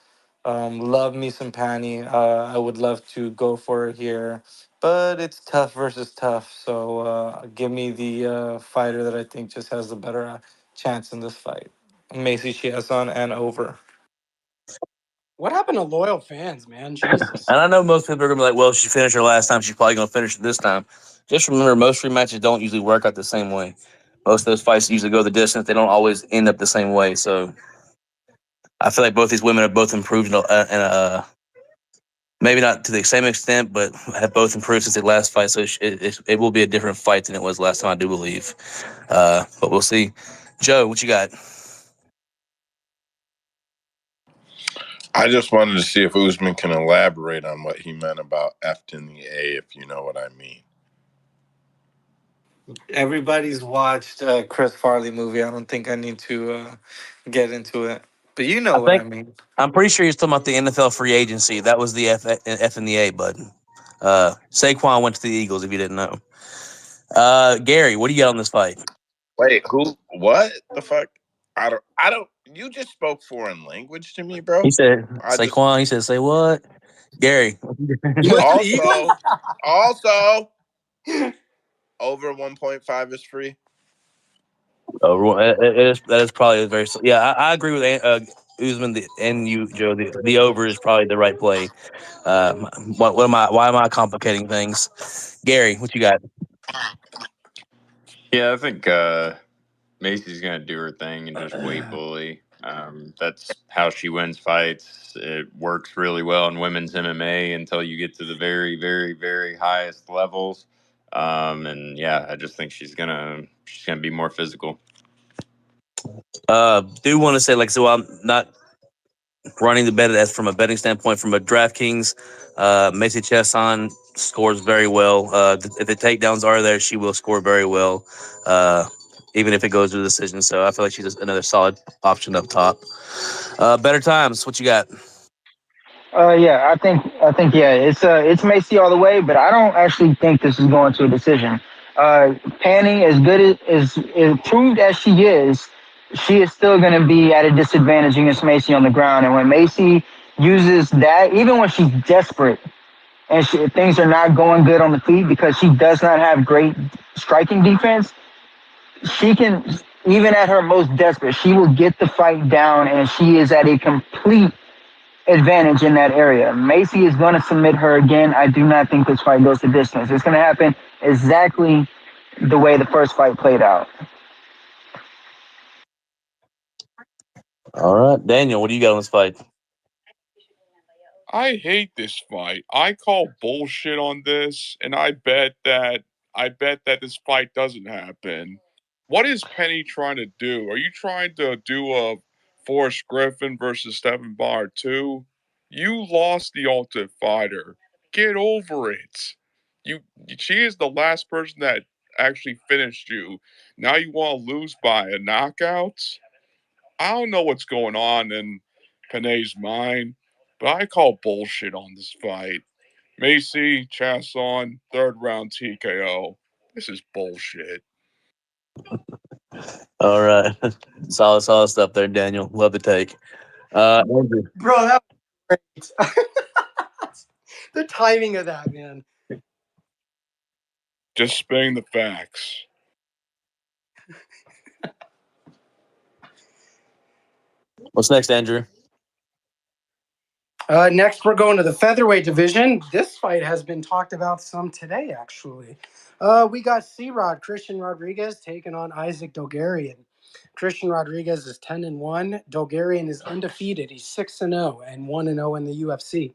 Love me some Panny. I would love to go for it here, but it's tough versus tough. So give me the fighter that I think just has the better chance in this fight. Macy Chiasson and over. What happened to loyal fans, man? Jesus. And I know most people are gonna be like, "Well, she finished her last time. She's probably gonna finish it this time." Just remember, most rematches don't usually work out the same way. Most of those fights usually go the distance. They don't always end up the same way. So I feel like both these women have both improved maybe not to the same extent, but have both improved since their last fight. So it will be a different fight than it was last time, I do believe. But we'll see. Joe, what you got? I just wanted to see if Usman can elaborate on what he meant about F in the A, if you know what I mean. Everybody's watched Chris Farley movie. I don't think I need to get into it, but you know I what I think mean. I'm pretty sure you're talking about the NFL free agency. That was the F and the A button. Saquon went to the Eagles. If you didn't know. Gary, what do you got on this fight? Wait, who? What the fuck? I don't. You just spoke foreign language to me, He bro. said I just Saquon. He said, "Say what?" Gary. You went to the Eagles? also over 1.5 is free. Oh, that is probably a very yeah. I agree with Usman and you, Joe. The over is probably the right play. What am I? Why am I complicating things? Gary, what you got? Yeah, I think Macy's gonna do her thing and just wait bully. That's how she wins fights. It works really well in women's MMA until you get to the very, very, very highest levels. And yeah, I just think she's gonna be more physical. Do want to say, like, so I'm not running the bet as from a betting standpoint. From a DraftKings, Macy Chesson scores very well. If the takedowns are there, she will score very well, even if it goes to the decision. So I feel like she's just another solid option up top. Better times. What you got? Yeah, I think yeah, it's Macy all the way, but I don't actually think this is going to a decision. Panning, as good as proved as she is still going to be at a disadvantage against Macy on the ground. And when Macy uses that, even when she's desperate and things are not going good on the feet because she does not have great striking defense, she can, even at her most desperate, she will get the fight down, and she is at a complete advantage in that area. Macy is going to submit her again. I do not think this fight goes the distance. It's going to happen exactly the way the first fight played out. All right, Daniel, what do you got on this fight? I hate this fight. I call bullshit on this, and I bet that this fight doesn't happen. What is Penny trying to do? Are you trying to do a Forrest Griffin versus Stephen Bonner 2? You lost the Ultimate Fighter. Get over it. You she is the last person that actually finished you. Now you want to lose by a knockout? I don't know what's going on in Panay's mind, but I call bullshit on this fight. Macy, Chasson, third round TKO. This is bullshit. All right, solid stuff there, Daniel. Love the take. Andrew. Bro, that was great. The timing of that, man. Just spitting the facts. What's next, Andrew? Next, we're going to the featherweight division. This fight has been talked about some today, actually. We got C-Rod, Christian Rodriguez, taking on Isaac Dogarian. Christian Rodriguez is 10-1. Dogarian is undefeated. He's 6-0 and 1-0 in the UFC.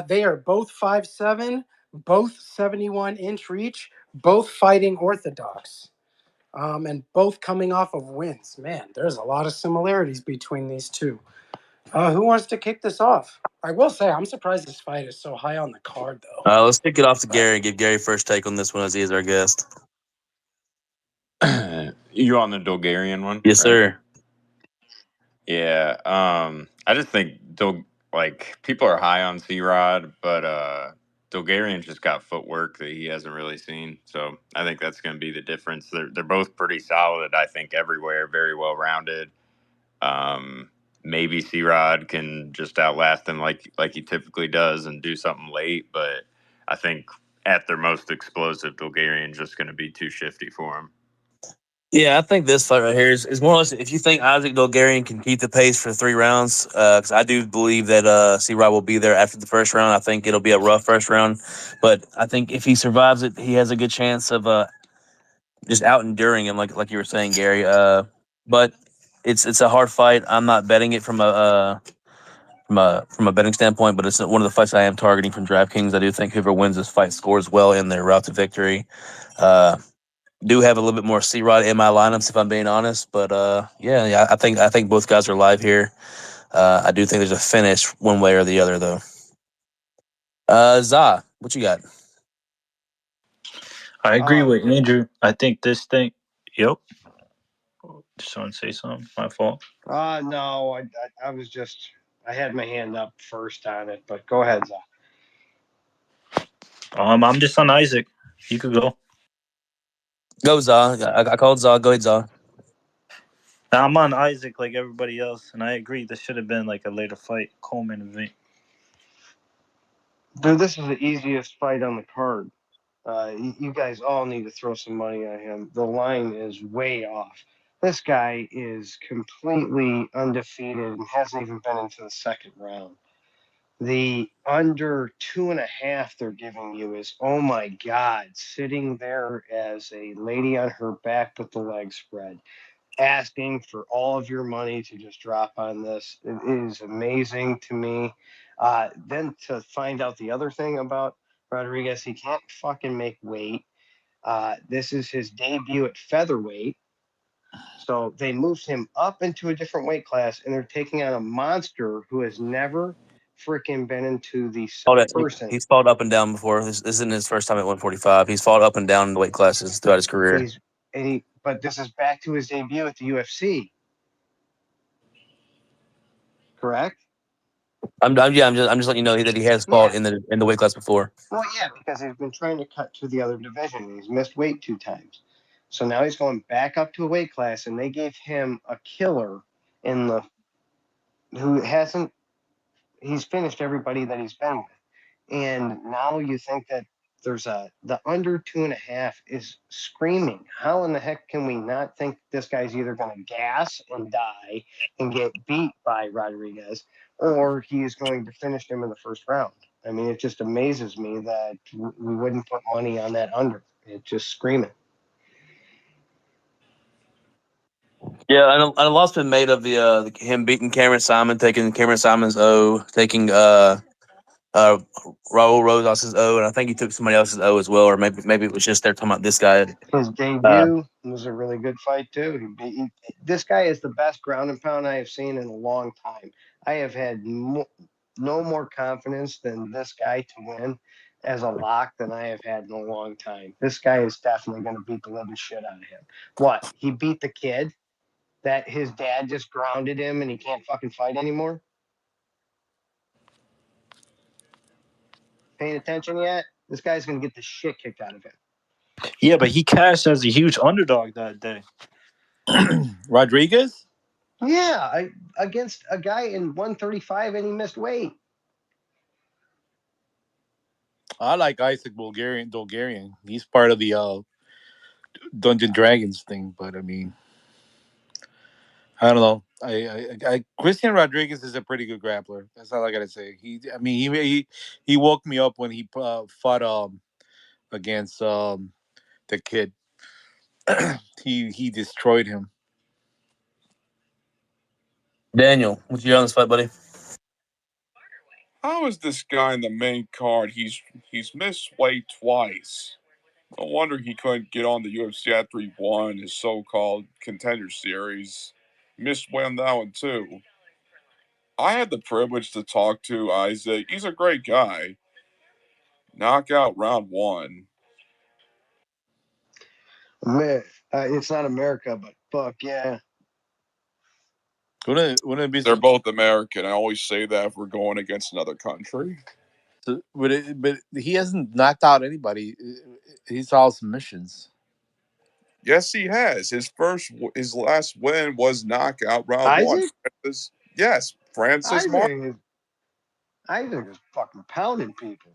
They are both 5'7", both 71-inch reach, both fighting orthodox, and both coming off of wins. Man, there's a lot of similarities between these two. Who wants to kick this off? I will say, I'm surprised this fight is so high on the card, though. Let's kick it off to Gary and give Gary first take on this one as he is our guest. You on the Bulgarian one? Yes, right? sir. Yeah. I just think people are high on C-Rod, but Bulgarian just got footwork that he hasn't really seen. So I think that's going to be the difference. They're both pretty solid. I think everywhere, very well rounded. Maybe C-Rod can just outlast him like he typically does and do something late, but I think at their most explosive, Bulgarian's just going to be too shifty for him. Yeah, I think this fight right here is more or less if you think Isaac Dogarian can keep the pace for 3 rounds, because I do believe that C-Rod will be there after the first round. I think it'll be a rough first round, but I think if he survives it, he has a good chance of just out enduring him, like you were saying, Gary. But it's a hard fight. I'm not betting it from a betting standpoint, but it's one of the fights I am targeting from DraftKings. I do think whoever wins this fight scores well in their route to victory. Do have a little bit more C-Rod in my lineups if I'm being honest, but yeah, I think both guys are live here. I do think there's a finish one way or the other though. Za, what you got? I agree with Andrew. I think this thing. Yep. Just want to say something. My fault. No, I was just, I had my hand up first on it, but go ahead, Zach. I'm just on Isaac. You could go. Go, Za. I called Za. Go ahead, Za. I'm on Isaac like everybody else, and I agree. This should have been like a later fight, Coleman event. Dude, this is the easiest fight on the card. You guys all need to throw some money on him. The line is way off. This guy is completely undefeated and hasn't even been into the second round. The under 2.5 they're giving you is, oh my God, sitting there as a lady on her back with the legs spread, asking for all of your money to just drop on this. It is amazing to me. Then to find out the other thing about Rodriguez, he can't fucking make weight. This is his debut at featherweight. So they moved him up into a different weight class, and they're taking on a monster who has never freaking been into the person. He's fought up and down before. This isn't his first time at 145. He's fought up and down in the weight classes throughout his career. But this is back to his debut at the UFC, correct? I'm just letting you know that he has fought Yeah. in the weight class before. Well, yeah, because he's been trying to cut to the other division. And he's missed weight 2 times. So now he's going back up to a weight class, and they gave him a killer in the who hasn't he's finished everybody that he's been with. And now you think that the under 2.5 is screaming. How in the heck can we not think this guy's either going to gas and die and get beat by Rodriguez, or he is going to finish him in the first round? I mean, it just amazes me that we wouldn't put money on that under. It's just screaming. Yeah, and a lot's been made of the him beating Cameron Simon, taking Cameron Simon's O, taking Raul Rosas's O, and I think he took somebody else's O as well, or maybe it was just they're talking about this guy. His debut was a really good fight too. This guy is the best ground and pound I have seen in a long time. I have had no more confidence than this guy to win as a lock than I have had in a long time. This guy is definitely going to beat the living shit out of him. What? He beat the kid that his dad just grounded him and he can't fucking fight anymore? Paying attention yet? This guy's going to get the shit kicked out of him. Yeah, but he cashed as a huge underdog that day. Rodriguez? Yeah, against a guy in 135 and he missed weight. I like Isaac Bulgarian. He's part of the Dungeon Dragons thing, but I mean, I don't know. Christian Rodriguez is a pretty good grappler. That's all I gotta say. He woke me up when he fought against the kid. he destroyed him. Daniel, what's your on this fight, buddy? How is this guy in the main card? He's missed weight twice. No wonder he couldn't get on the UFC after he won his so-called contender series. Missed weight on that one too. I had the privilege to talk to Isaac. He's a great guy. Knockout round 1. Man, it's not America, but fuck yeah. Wouldn't it be They're both American. I always say that if we're going against another country. but he hasn't knocked out anybody. He's all submissions. Yes, he has. His last win was knockout round Isaac? 1. Yes, Francis Martin. Isaac is fucking pounding people.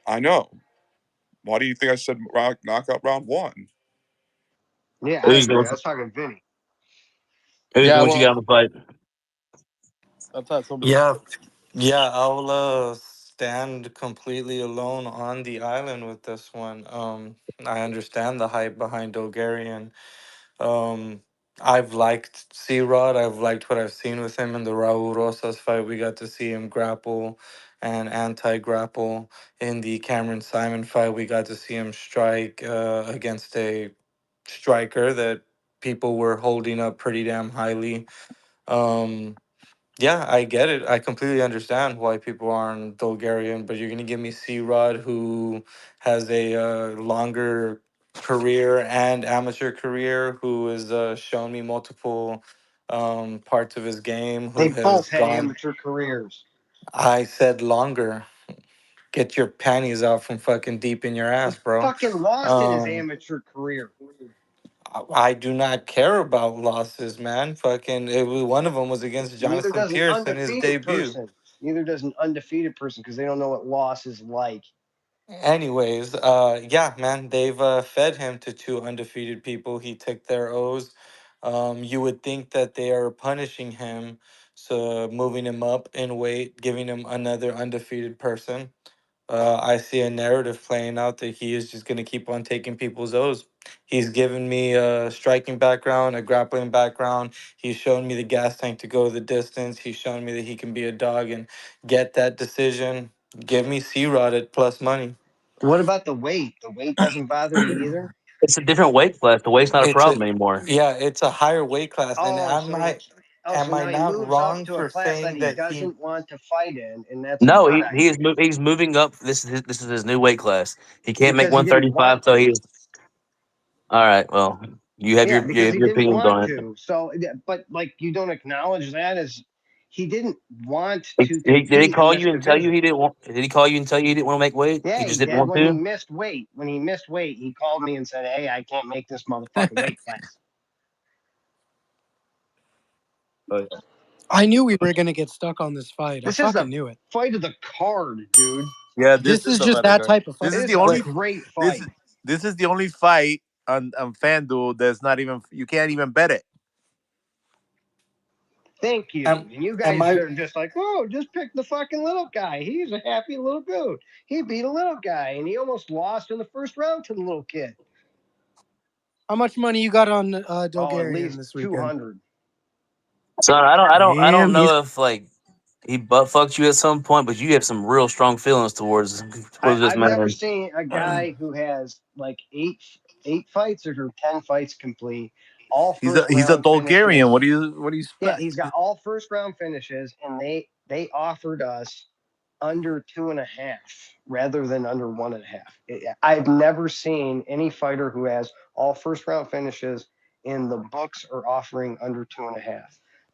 I know. Why do you think I said knockout round 1? Yeah, I agree. I was talking Vinny. Yeah, What you got on the fight? I thought somebody. Yeah, I'll stand completely alone on the island with this one. I understand the hype behind Bulgarian. Um, I've liked C Rod. I've liked what I've seen with him in the Raul Rosas fight. We got to see him grapple and anti grapple. In the Cameron Simon fight, we got to see him strike against a striker that people were holding up pretty damn highly. Um, yeah, I get it. I completely understand why people aren't Bulgarian, but you're gonna give me C Rod, who has a longer career and amateur career, who has shown me multiple parts of his game, They who both has had gone. amateur careers. I said longer. Get your panties out from fucking deep in your He ass, bro. fucking lost in his Um, amateur career. I do not care about losses, man. Fucking, one of them was against Neither Jonathan does an Pierce in his undefeated debut. person. Neither does an undefeated person because they don't know what loss is like. Anyways, yeah, man, they've fed him to 2 undefeated people. He took their O's. You would think that they are punishing him moving him up in weight, giving him another undefeated person. I see a narrative playing out that he is just going to keep on taking people's O's. He's given me a striking background, a grappling background. He's shown me the gas tank to go the distance. He's shown me that he can be a dog and get that decision. Give me C-Rod at plus money. What about the weight? The weight doesn't bother you either? It's a different weight class. The weight's not a It's a problem anymore. Yeah, it's a higher weight class, and Oh, so am so I now he not moves up wrong to a for class that saying he that he? doesn't want to fight in, and that's a No, good idea he's moving up. This is his new weight class. He can't make because he didn't 135, want so to. he's all right. Well, Yeah, you because have he your didn't opinions want on it. to. So, but like you don't acknowledge that as he didn't want to Did he compete in call this you and tell you division. he didn't want? Did he call you and tell you he didn't want to make weight? Yeah, He just he didn't did want when he to. missed weight. When he missed weight, he called me and said, "Hey, I can't make this motherfucking weight class." I knew we were gonna get stuck on this fight. I This is fucking the knew it. fight of the card, dude. Yeah, this This is is the just better that card. type of fight. This It is is the a only great this fight. this is the only fight on FanDuel that's not even you can't even bet it. Thank you. Am And you am guys I are just like, oh, just pick the fucking little guy. He's a happy little dude. He beat a little guy, and he almost lost in the first round to the little kid. How much money you got on Oh, at Dolgarian least this weekend? 200. So I don't Damn, he's. know if like he butt fucked you at some point, but you have some real strong feelings towards this I've never man. seen a guy who has like eight fights or 10 fights complete, all first He's a round Bulgarian. finishes. What do you Yeah, expect? he's got all first round finishes, and they offered us under 2.5 rather than under 1.5. I've never seen any fighter who has all first round finishes in the books or offering under 2.5.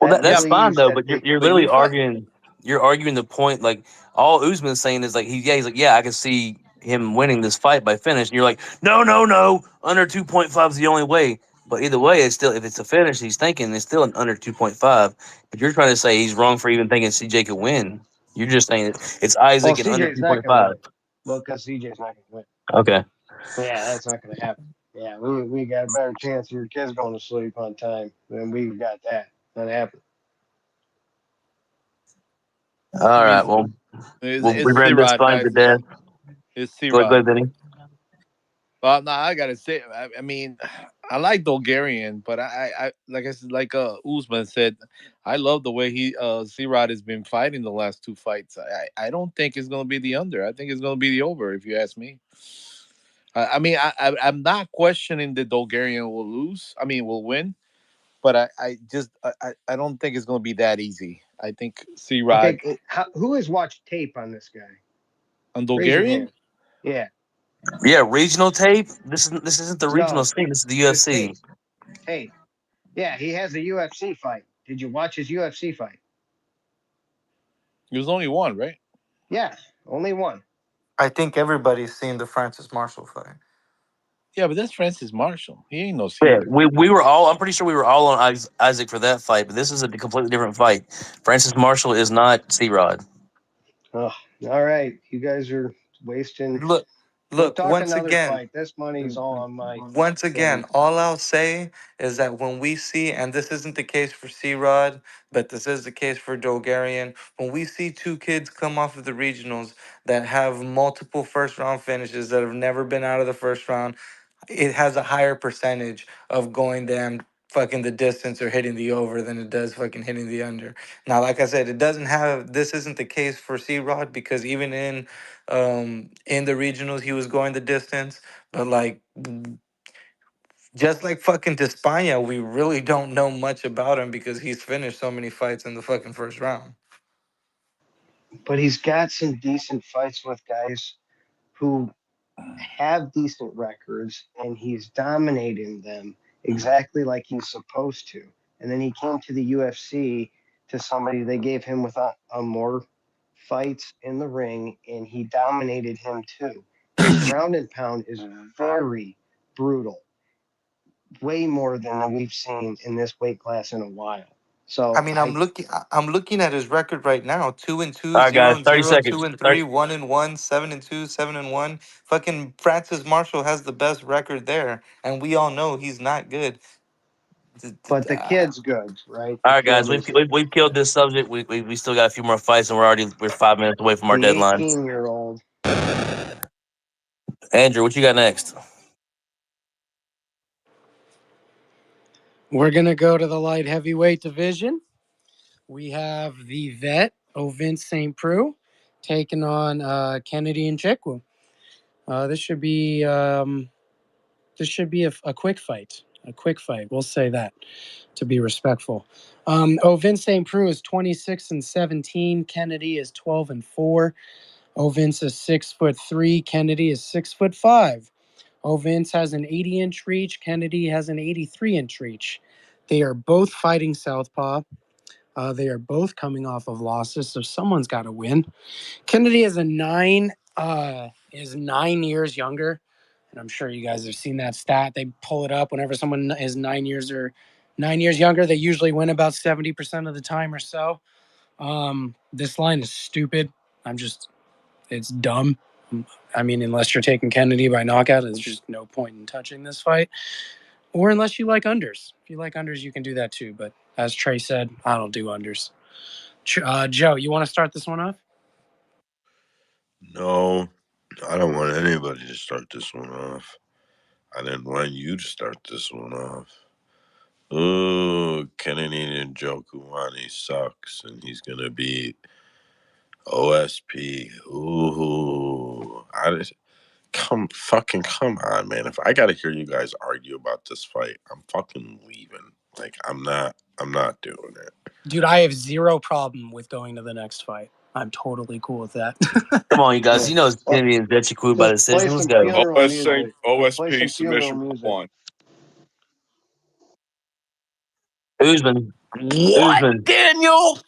Well, That that's Yeah, fine means though. that But they you're but literally you fight. arguing. You're arguing the point. Like all Usman's saying is like he's like I can see him winning this fight by finish. And you're like no under 2.5 is the only way. But either way, it's still if it's a finish, he's thinking it's still an under 2.5. But you're trying to say he's wrong for even thinking CJ could win. You're just saying it's well, Isaac and under CJ's not going to 2.5. win. Well, because CJ's not going to win. Okay. Yeah, that's not going to happen. Yeah, we got a better chance of your kids going to sleep on time than we got that. That happened. All right. It's Well, we it's ran this C-Rod, fine to guys. death. It's Go C-Rod. ahead, Denny. Well, no, I gotta say, I mean, I like Bulgarian, but I like I said, like Usman said, I love the way he C-Rod has been fighting the last two fights. I don't think it's gonna be the under. I think it's gonna be the over, if you ask me. I mean, I'm not questioning that Bulgarian will lose. I mean, will win, but I don't think it's gonna be that easy. I think C-Rod Okay, who has watched tape on this guy? on Raise your Bulgarian. hand. Yeah, Yeah, regional tape. This isn't the regional no, scene. This is the just UFC. tape. Tape. Yeah, he has a UFC fight. Did you watch his UFC fight? There's only one, right? Yeah, only one. I think everybody's seen the Francis Marshall fight. Yeah, but that's Francis Marshall. He ain't no Yeah, C-Rod. we were all. I'm pretty sure we were all on Isaac for that fight, but this is a completely different fight. Francis Marshall is not C Rod. Oh, all right. You guys are wasting. Look, Go look. talk another fight. This money's all on my Once again, thing. all I'll say is that when we see, and this isn't the case for C Rod, but this is the case for Dolgarian, when we see two kids come off of the regionals that have multiple first round finishes that have never been out of the first round, it has a higher percentage of going damn fucking the distance or hitting the over than it does fucking hitting the under. Now, like I said, it doesn't have this isn't the case for C Rod because even in the regionals he was going the distance, but like just like fucking Despania, we really don't know much about him because he's finished so many fights in the fucking first round. But he's got some decent fights with guys who have decent records, and he's dominating them exactly like he's supposed to. And then he came to the UFC to somebody they gave him with a more fights in the ring, and he dominated him too. His ground and pound is very brutal, way more than we've seen in this weight class in a while. I So mean, I'm looking at his record right now: 2-2, All right, guys, 30 0-0, seconds. 2-3, 1-1, 7-2, 7-1. Fucking Francis Marshall has the best record there, and we all know he's not good. but the kid's good, right? All The right, guys, kid we've, is we've we've killed this subject. We still got a few more fights, and we're 5 minutes away from our the deadline. 18-year-old. Andrew, what you got next? We're going to go to the light heavyweight division. We have the vet, Vince St. Preux, taking on Kennedy and Chikwu. This should be a quick fight. A quick fight. We'll say that to be respectful. Vince St. Preux is 26-17. Kennedy is 12-4. Vince is 6'3". Kennedy is 6'5". Vince has an 80-inch reach. Kennedy has an 83-inch reach. They are both fighting southpaw. They are both coming off of losses, so someone's got to win. Kennedy is 9 years younger, and I'm sure you guys have seen that stat. They pull it up whenever someone is 9 years younger. They usually win about 70% of the time or so. This line is stupid. It's dumb. I mean, unless you're taking Kennedy by knockout, there's just no point in touching this fight. Or unless you like unders. If you like unders, you can do that too. But as Trey said, I don't do unders. Joe, you want to start this one off? No, I don't want anybody to start this one off. I didn't want you to start this one off. Ooh, Kennedy Njokuani sucks, and he's gonna beat OSP. Ooh, come on, man. If I gotta hear you guys argue about this fight, I'm fucking leaving. Like, I'm not doing it. Dude, I have zero problem with going to the next fight. I'm totally cool with that. Come on, you guys. Yeah. You know it's Kennedy and Chikwu by Just play decision. Let's some go. funeral music. Play OSP some funeral submission music. one. Usman. What, Usman. Daniel?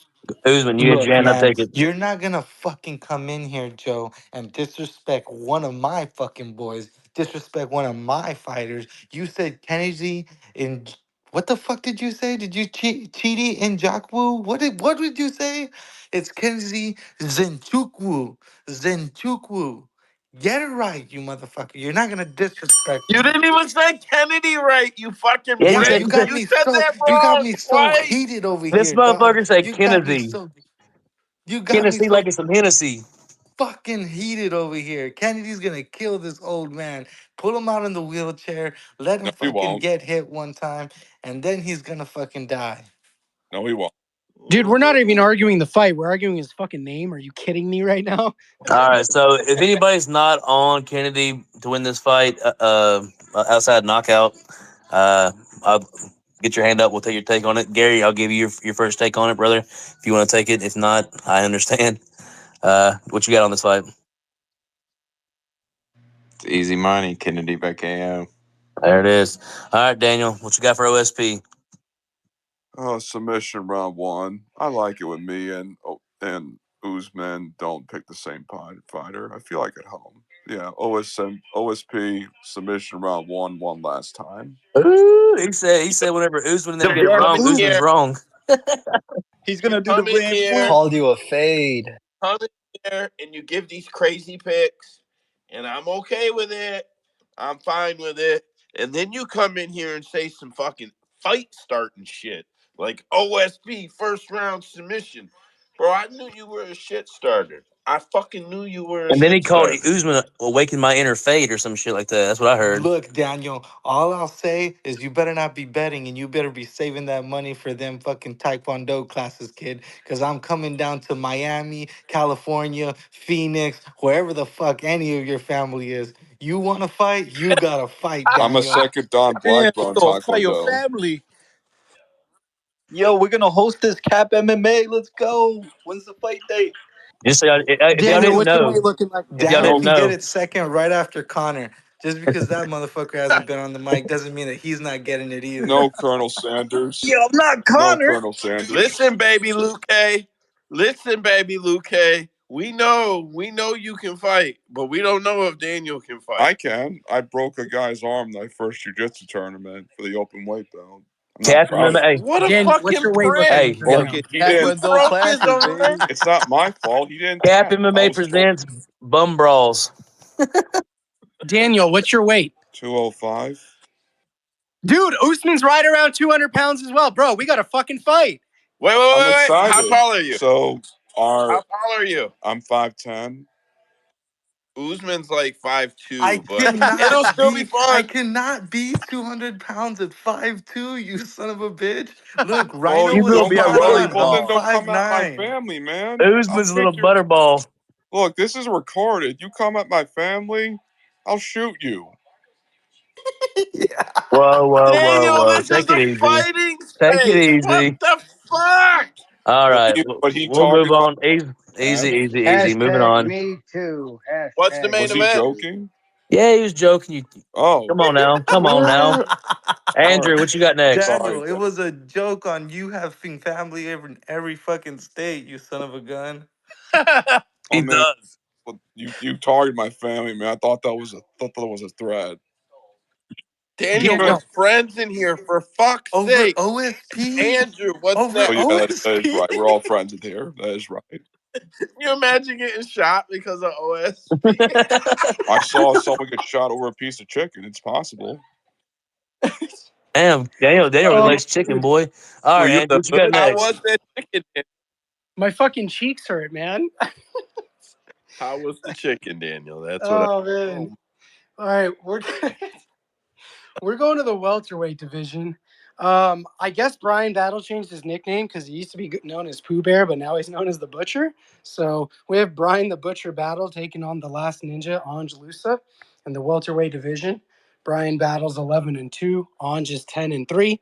Usman, you had your Look, hand. I'll man, take it. you're not gonna fucking come in here, Joe, and disrespect one of my fucking boys, disrespect one of my fighters. You said Kennedy in what the fuck did you say? Did you cheaty in Jakwu? What did you say? It's Kennedy Zenchukwu. Zenchukwu. Get it right, you motherfucker. You're not gonna disrespect You me. didn't even say Kennedy right, you fucking Yeah, Yeah, he prick. said, You said that you got wrong me so twice. heated over this here, dog. motherfucker said You got me Kennedy. so you got me Hennessy like so it's some Hennessy. fucking heated over here. Kennedy's gonna kill this old man. Pull him out in the wheelchair. Let him No, he fucking won't. get hit one time, and then he's gonna fucking die. No, he won't. Dude, we're not even arguing the fight. We're arguing his fucking name. Are you kidding me right now? All right, so if anybody's not on Kennedy to win this fight, outside knockout, I'll get your hand up. We'll take your take on it. Gary, I'll give you your first take on it, brother. If you want to take it, if not, I understand. What you got on this fight? It's easy money. Kennedy by KO. There it is. All right, Daniel, what you got for OSP? Submission round one. I like it with me and Usman don't pick the same fighter. I feel like at home. Yeah, OSP submission round one last time. Ooh, he said whenever Usman The didn't get it come wrong, in Usman's here. wrong. He's You gonna do the come in Van here. Flip. Called you a fade. Come in here and you give these crazy picks, and I'm okay with it. I'm fine with it. And then you come in here and say some fucking fight starting shit like OSP first round submission. Bro, I knew you were a shit starter. I fucking knew you were a And then he shit called starter. Usman awaken my inner fate or some shit like that. That's what I heard. Look, Daniel, all I'll say is you better not be betting and you better be saving that money for them fucking Taekwondo classes, kid. Because I'm coming down to Miami, California, Phoenix, wherever the fuck any of your family is. You want to fight? You got to fight, I'm a Daniel. second Dan Damn, black belt yo, fight your taekwondo. family. Yo, we're gonna host this Cap MMA. Let's go. When's the fight date? Just so if y'all Daniel, didn't what's your know, weight looking like right if y'all now? Daniel didn't can get know, it second right after Connor. Just because that motherfucker hasn't been on the mic doesn't mean that he's not getting it either. No Colonel Sanders. Yo, I'm not No Connor. Colonel Sanders. Listen, baby Luke. Listen, baby Luke. We know you can fight, but we don't know if Daniel can fight. I can. I broke a guy's arm in my first jiu-jitsu tournament for the open weight belt. I'm not Cap proud of it. MMA. What a Daniel, what's fucking your weight looking prick! Hey, like right got now? He You didn't. Taekwondo broke his Classic, arm. baby. It's not my fault. He didn't Cap tap. I MMA was told presents Bum Brawls. Daniel, what's your weight? 205. Dude, Usman's right around 200 pounds as well. Bro, we got to fucking fight. Wait. I'm excited. How tall are you? So, How tall are you? I'm 5'10". Usman's like 5'2", I but it'll cannot still be be. I fun. cannot be 200 pounds at 5'2". You son of a bitch! Look, Well, Rhino He's was gonna don't be a come spot at rolly me. on. Well, I'm then ball. don't come at my 5'9". family, man. I'll Usman's a kick little your. butterball. Look, this is recorded. You come at my family, I'll shoot you. Yeah. Daniel, Whoa. this is Take it a easy. fighting Take it space. What easy. the fuck? All right. But he We'll move talking about on. that. Easy. Moving Hashtag on. me too. What's the Hashtag main Was me he event? too. joking? Yeah, he was joking. Oh, Come on now. Come on now. all right. Andrew, what you got next? Sorry. Daniel, it was a joke on you having family in every fucking state. You son of a gun. I He mean, does. well, you targeted my family, man. I thought that was a threat. Daniel, Daniel. there's friends in here, for fuck's Over sake. OSP. Andrew, what's Over Oh next? yeah, that is OSP. right. We're all friends in here. That is right. Can you imagine getting shot because of OSP? I saw someone get shot over a piece of chicken. It's possible. Damn, Daniel really Oh, likes chicken, boy. All Well, right, you're Andrew, the what you got hood. How next? was that chicken? my fucking cheeks hurt, man. How was the chicken, Daniel? That's what I. Oh, man. All right, we're going to the welterweight division. I guess Brian Battle changed his nickname because he used to be known as Pooh Bear, but now he's known as the Butcher. So we have Brian the Butcher Battle taking on the Last Ninja, Anj Lusa, in the welterweight division. Brian Battle's 11-2, Anj is 10-3.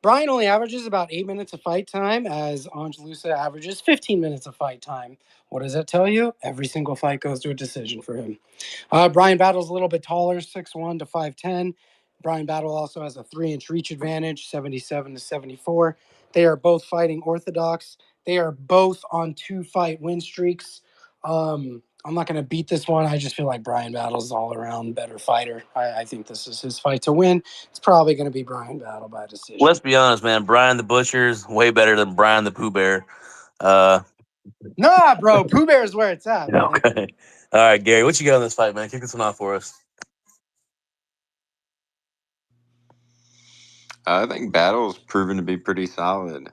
Brian only averages about 8 minutes of fight time, as Angelusa averages 15 minutes of fight time. What does that tell you? Every single fight goes to a decision for him. Brian Battle's a little bit taller, 6'1" to 5'10". Brian Battle also has a 3-inch reach advantage, 77-74. They are both fighting orthodox. They are both on 2-fight win streaks. I'm not going to beat this one. I just feel like Brian Battle's all around better fighter. I think this is his fight to win. It's probably going to be Brian Battle by decision. Let's be honest, man. Brian the Butcher's way better than Brian the Pooh Bear. Nah, bro. Pooh Bear is where it's at, man. Okay. All right, Gary, what you got on this fight, man? Kick this one off for us. I think Battle's proven to be pretty solid,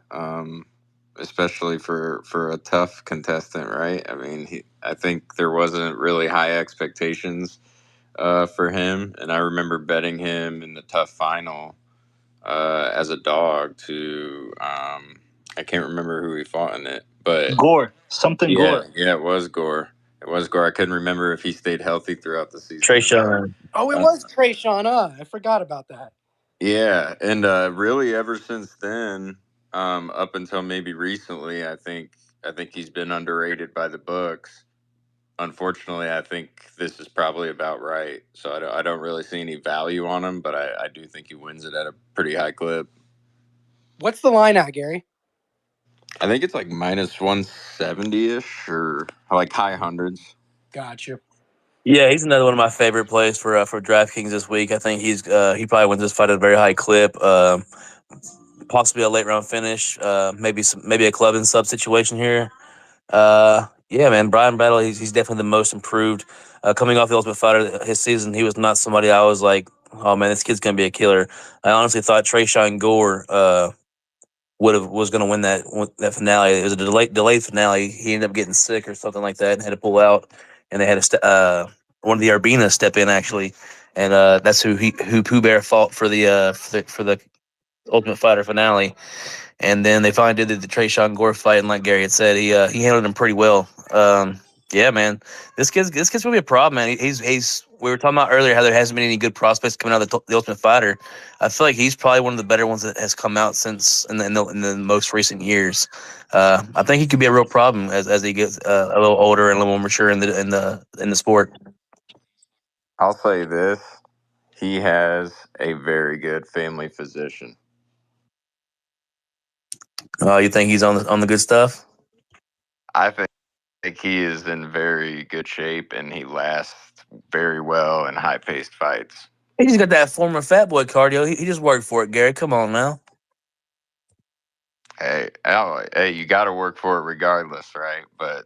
especially for a tough contestant, right? I mean, I think there wasn't really high expectations for him, and I remember betting him in the tough final as a dog to I can't remember who he fought in it, but Gore. Something Gore. yeah, it was Gore. It was Gore. I couldn't remember if he stayed healthy throughout the season. Trayshawn. Oh, it was Trayshawn. I forgot about that. Yeah, and really ever since then, up until maybe recently, I think he's been underrated by the books. Unfortunately, I think this is probably about right. So I don't really see any value on him, but I do think he wins it at a pretty high clip. What's the line at, Gary? I think it's like minus 170-ish or like high hundreds. Got you. Yeah, he's another one of my favorite plays for DraftKings this week. I think he probably wins this fight at a very high clip. Possibly a late round finish. Maybe a club and sub situation here. Yeah, man, Brian Battle, he's definitely the most improved. Coming off the Ultimate Fighter his season, he was not somebody I was like, oh man, this kid's gonna be a killer. I honestly thought Trayshawn Gore was gonna win that finale. It was a delayed finale. He ended up getting sick or something like that and had to pull out. And they had one of the Arbenas step in actually, and that's who Pooh Bear fought for the Ultimate Fighter finale. And then they finally did the Trayshawn Gore fight, and like Gary had said, he handled him pretty well. Yeah, man, this kid's gonna be a problem, man. He's we were talking about earlier how there hasn't been any good prospects coming out of the Ultimate Fighter. I feel like he's probably one of the better ones that has come out since in the most recent years. I think he could be a real problem as he gets a little older and a little more mature in the sport. I'll say this: he has a very good family physician. You think he's on the good stuff? I think he is in very good shape and he lasts very well in high paced fights. He just got that former fat boy cardio. He just worked for it, Gary. Come on now. Hey, you got to work for it regardless, right? But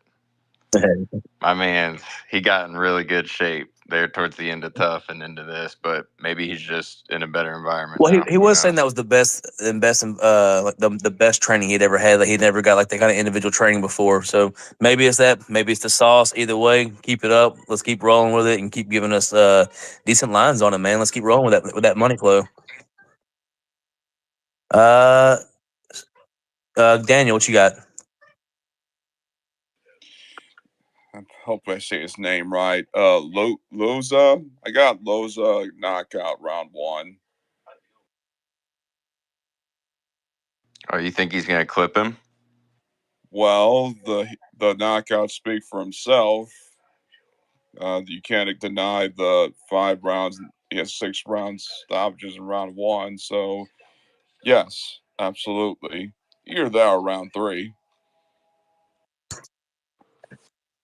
my man, he got in really good shape there towards the end of Tough and into this, but maybe he's just in a better environment Well, now. he was saying that was the best like the best training he'd ever had. Like he'd never got like that kind of individual training before. So maybe it's that. Maybe it's the sauce. Either way, keep it up. Let's keep rolling with it and keep giving us decent lines on it, man. Let's keep rolling with that money flow. Uh, Daniel, what you got? Hopefully I say his name right. Loza. I got Loza knockout round 1. Oh, you think he's gonna clip him? Well, the knockout speak for himself. You can't deny the 5 rounds. He has 6 rounds stoppages in round 1. So yes, absolutely. Either that or round 3.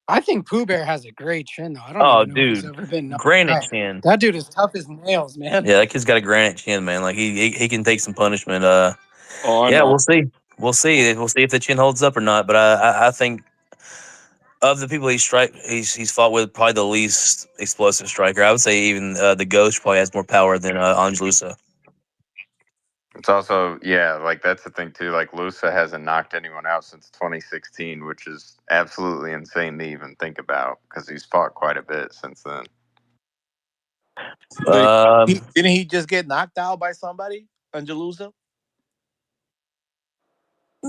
I think Pooh Bear has a great chin, though. I don't Oh, even know if he's dude, ever been knocked granite out. chin. That dude is tough as nails, man. Yeah, that kid's got a granite chin, man. Like he can take some punishment. Oh, I Yeah, know. we'll see. We'll see. We'll see if the chin holds up or not. But I think of the people he's fought with, probably the least explosive striker. I would say even the Ghost probably has more power than Angelusa. It's also, yeah, like that's the thing too. Like Lusa hasn't knocked anyone out since 2016, which is absolutely insane to even think about because he's fought quite a bit since then. But Um, didn't he just get knocked out by somebody, Angelusa?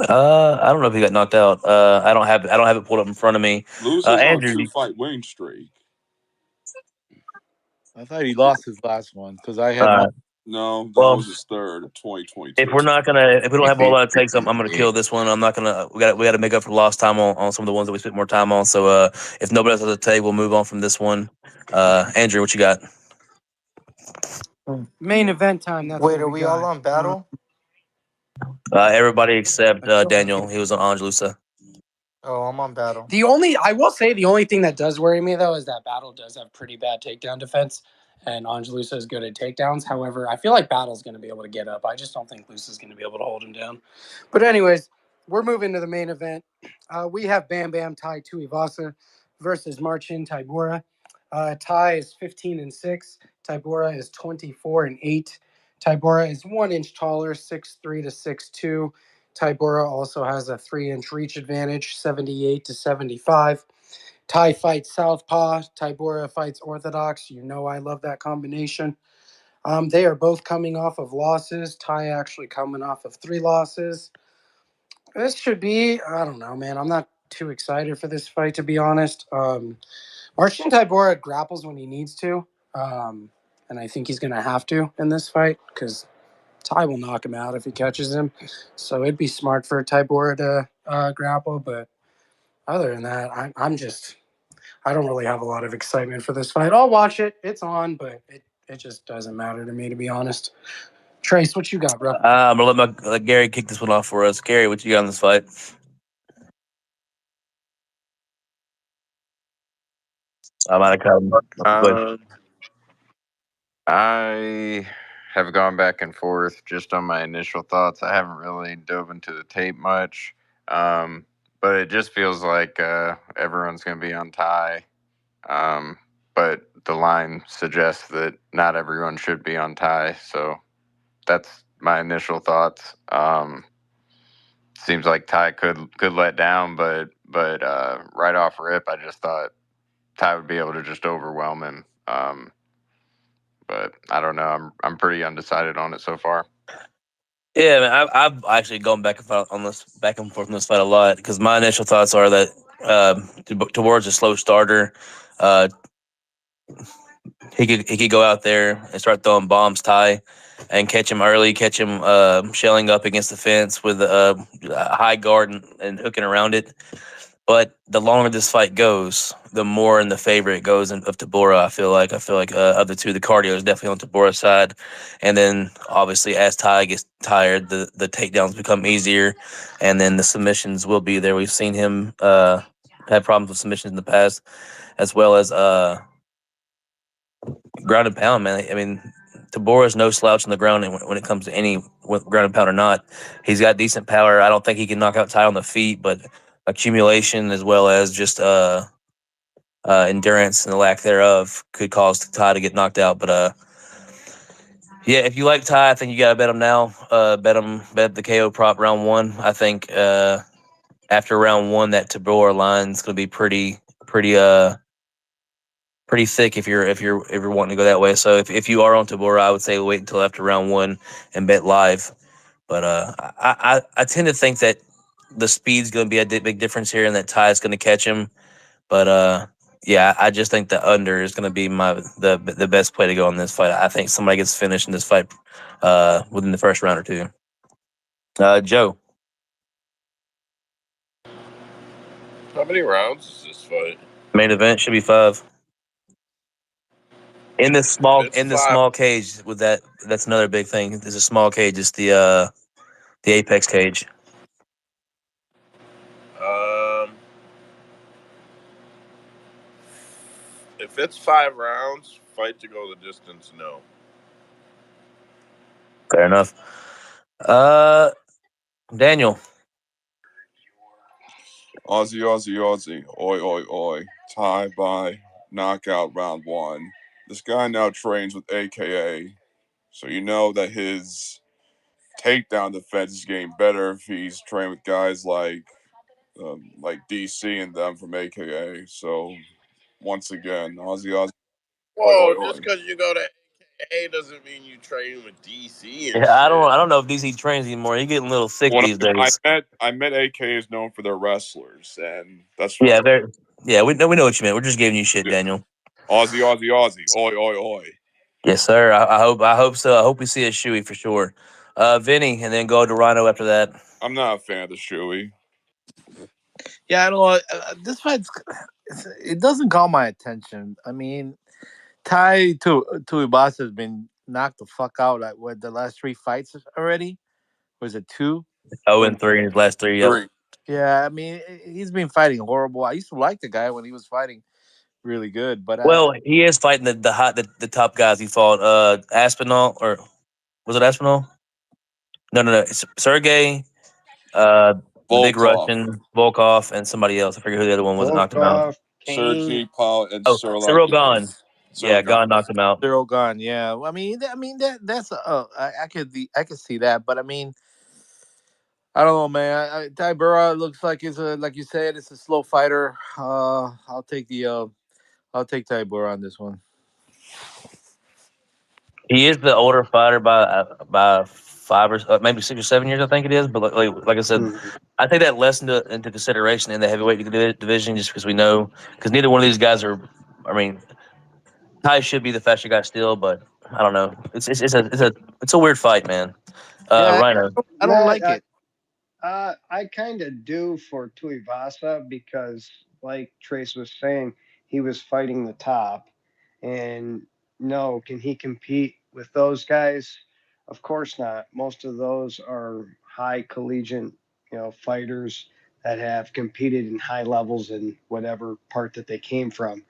I don't know if he got knocked out. I don't have it pulled up in front of me. Loza's on a Andrew, 2-fight winning streak. I thought he lost his last one because I had my. uh, No, that well, was his third in if 2022. we don't have all that it takes, I'm gonna kill this one. I'm not gonna. We got to make up for lost time on some of the ones that we spent more time on. So if nobody else has a take, we'll move on from this one. Andrew, what you got? Main event time. That's Wait, what are we we all got. on battle? Everybody except Daniel. He was on Angelusa. Oh, I'm on battle. I will say, the only thing that does worry me though is that Battle does have pretty bad takedown defense, and Angelusa is good at takedowns. However, I feel like Battle's going to be able to get up. I just don't think Lusa's going to be able to hold him down. But anyways, we're moving to the main event. We have Bam Bam Tai Tuivasa versus Marcin Tybura. Tai is 15-6. Tybura is 24-8. Tybura is 1 inch taller, 6'3" to 6'2". Tybura also has a 3-inch reach advantage, 78 to 75. Tai fights Southpaw. Tybura fights Orthodox. You know I love that combination. They are both coming off of losses. Tai actually coming off of 3 losses. This should be, I don't know, man. I'm not too excited for this fight, to be honest. Marcin Tybura grapples when he needs to. And I think he's going to have to in this fight because Tai will knock him out if he catches him. So it'd be smart for Tybura to grapple. But other than that, I don't really have a lot of excitement for this fight. I'll watch it. It's on, but it just doesn't matter to me, to be honest. Trace, what you got, bro? I'm gonna let Gary kick this one off for us. Gary, what you got on this fight? I might have cut him. I have gone back and forth just on my initial thoughts. I haven't really dove into the tape much, but it just feels like everyone's going to be on tie. But the line suggests that not everyone should be on tie, so that's my initial thoughts. Seems like Ty could let down, but right off rip, I just thought Ty would be able to just overwhelm him. But I don't know. I'm pretty undecided on it so far. Yeah, man, I've actually gone back and forth on this fight a lot because my initial thoughts are that towards a slow starter, uh, he could go out there and start throwing bombs, Ty, and catch him early, catch him shelling up against the fence with a high guard and hooking around it. But the longer this fight goes, the more in the favor it goes of Tybura. I feel like of the two, the cardio is definitely on Tybura's side, and then obviously as Ty gets tired, the takedowns become easier, and then the submissions will be there. We've seen him have problems with submissions in the past, as well as ground and pound. Man, I mean, Tybura is no slouch on the ground when it comes to any ground and pound or not. He's got decent power. I don't think he can knock out Ty on the feet, but accumulation as well as just endurance and the lack thereof could cause Ty to get knocked out. But yeah, if you like Ty, I think you gotta bet him now. Bet the KO prop round one. I think after round one, that Tabor line is gonna be pretty thick if you're wanting to go that way. So if you are on Tabora, I would say wait until after round one and bet live. But I tend to think that the speed's going to be a big difference here, and that Ty is going to catch him. But yeah, I just think the under is going to be the best play to go in this fight. I think somebody gets finished in this fight within the first round or two. Joe, How many rounds is this fight? main event should be 5 in this If small it's in the five, small cage. With that, that's another big thing. It's a small cage. It's the apex cage. um, if it's 5 rounds, fight to go the distance. No. Fair enough. Daniel, Aussie, Aussie, Aussie. Oi, oi, oi. Tie by knockout round one. This guy now trains with AKA, so you know that his takedown defense is getting better if he's trained with guys like DC and them from AKA. So once again, Aussie, Aussie. Oi, oi, Whoa! oi. Just because you go to A doesn't mean you train with DC and yeah, I don't shit. I don't know if DC trains anymore. He getting a little thick What these I days. meant, I meant AKA is known for their wrestlers, and that's what I'm Yeah, trying. yeah, we know what you meant. We're just giving you shit, Yeah. Daniel. Aussie, Aussie, Aussie. Oi, oi, oi. Yes, sir. I hope so. I hope we see a shoey for sure. Vinny, and then go to Rhino after that. I'm not a fan of the shoey. Yeah, I don't know. This fight's it doesn't call my attention. I mean, Tuivasa has been knocked the fuck out like what the last 3 fights already. Was it 2? 0-3 in his last 3. Yep. 3. Yeah, I mean he's been fighting horrible. I used to like the guy when he was fighting really good, but Well, he is fighting the top guys. He fought Aspinall, or was it Aspinall? No. It's Sergey, the big Volkov, Russian, Volkov, and somebody else. I forget who the other one was that knocked him out. Volkov, Kane. Sergey Paul, and Oh, Cyril Gahn. Yeah, Sirlock. Gahn knocked him out. Cyril Gahn. Yeah, I mean that's I could see that, but I mean I don't know, man. Tybura looks like it's a like you said, it's a slow fighter. I'll take Tybura on this one. He is the older fighter by 5 or maybe 6 or 7 years, I think it is. But like I said, Mhm. I take that less into consideration in the heavyweight division, just because we know because neither one of these guys are. I mean, Ty should be the faster guy still, but I don't know. It's a weird fight, man. Yeah, Rhino. I don't Yeah, like it. I kind of do for Tuivasa because, like Trace was saying, he was fighting the top, and no, can he compete with those guys? Of course not. Most of those are high collegiate, fighters that have competed in high levels in whatever part that they came from.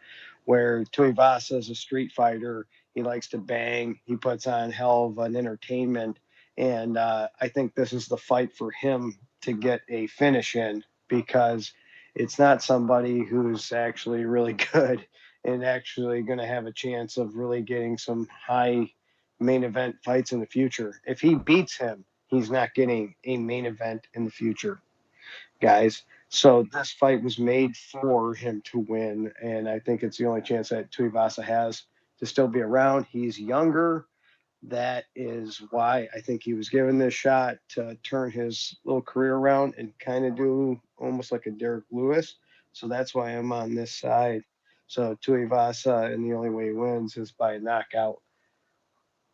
Where Tuivasa is a street fighter, he likes to bang, he puts on hell of an entertainment, and I think this is the fight for him to get a finish in because it's not somebody who's actually really good and actually going to have a chance of really getting some high main event fights in the future. If he beats him, he's not getting a main event in the future, guys. So this fight was made for him to win, and I think it's the only chance that Tuivasa has to still be around. He's younger. That is why I think he was given this shot to turn his little career around and kind of do almost like a Derek Lewis. So that's why I'm on this side. So Tuivasa, and the only way he wins is by knockout.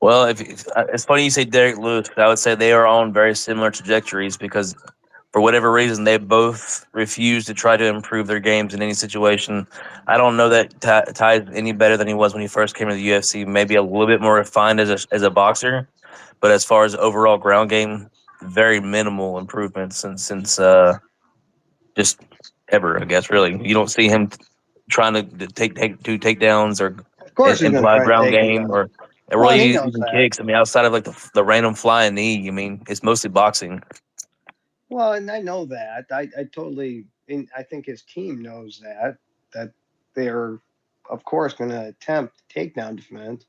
Well, if it's funny you say Derek Lewis, 'cause I would say they are on very similar trajectories because for whatever reason they both refuse to try to improve their games in any situation. I don't know that Ty is any better than he was when he first came to the UFC. Maybe a little bit more refined as a boxer, but as far as overall ground game, very minimal improvements since just ever. I guess really you don't see him trying to take two takedowns or Of course, he's going to imply try and ground take him game down. or Well, and he really knows even that. kicks. I mean, outside of like the random flying knee, I mean, it's mostly boxing. Well, and I know that. I totally, and I think his team knows that they're, of course, going to attempt takedown defense,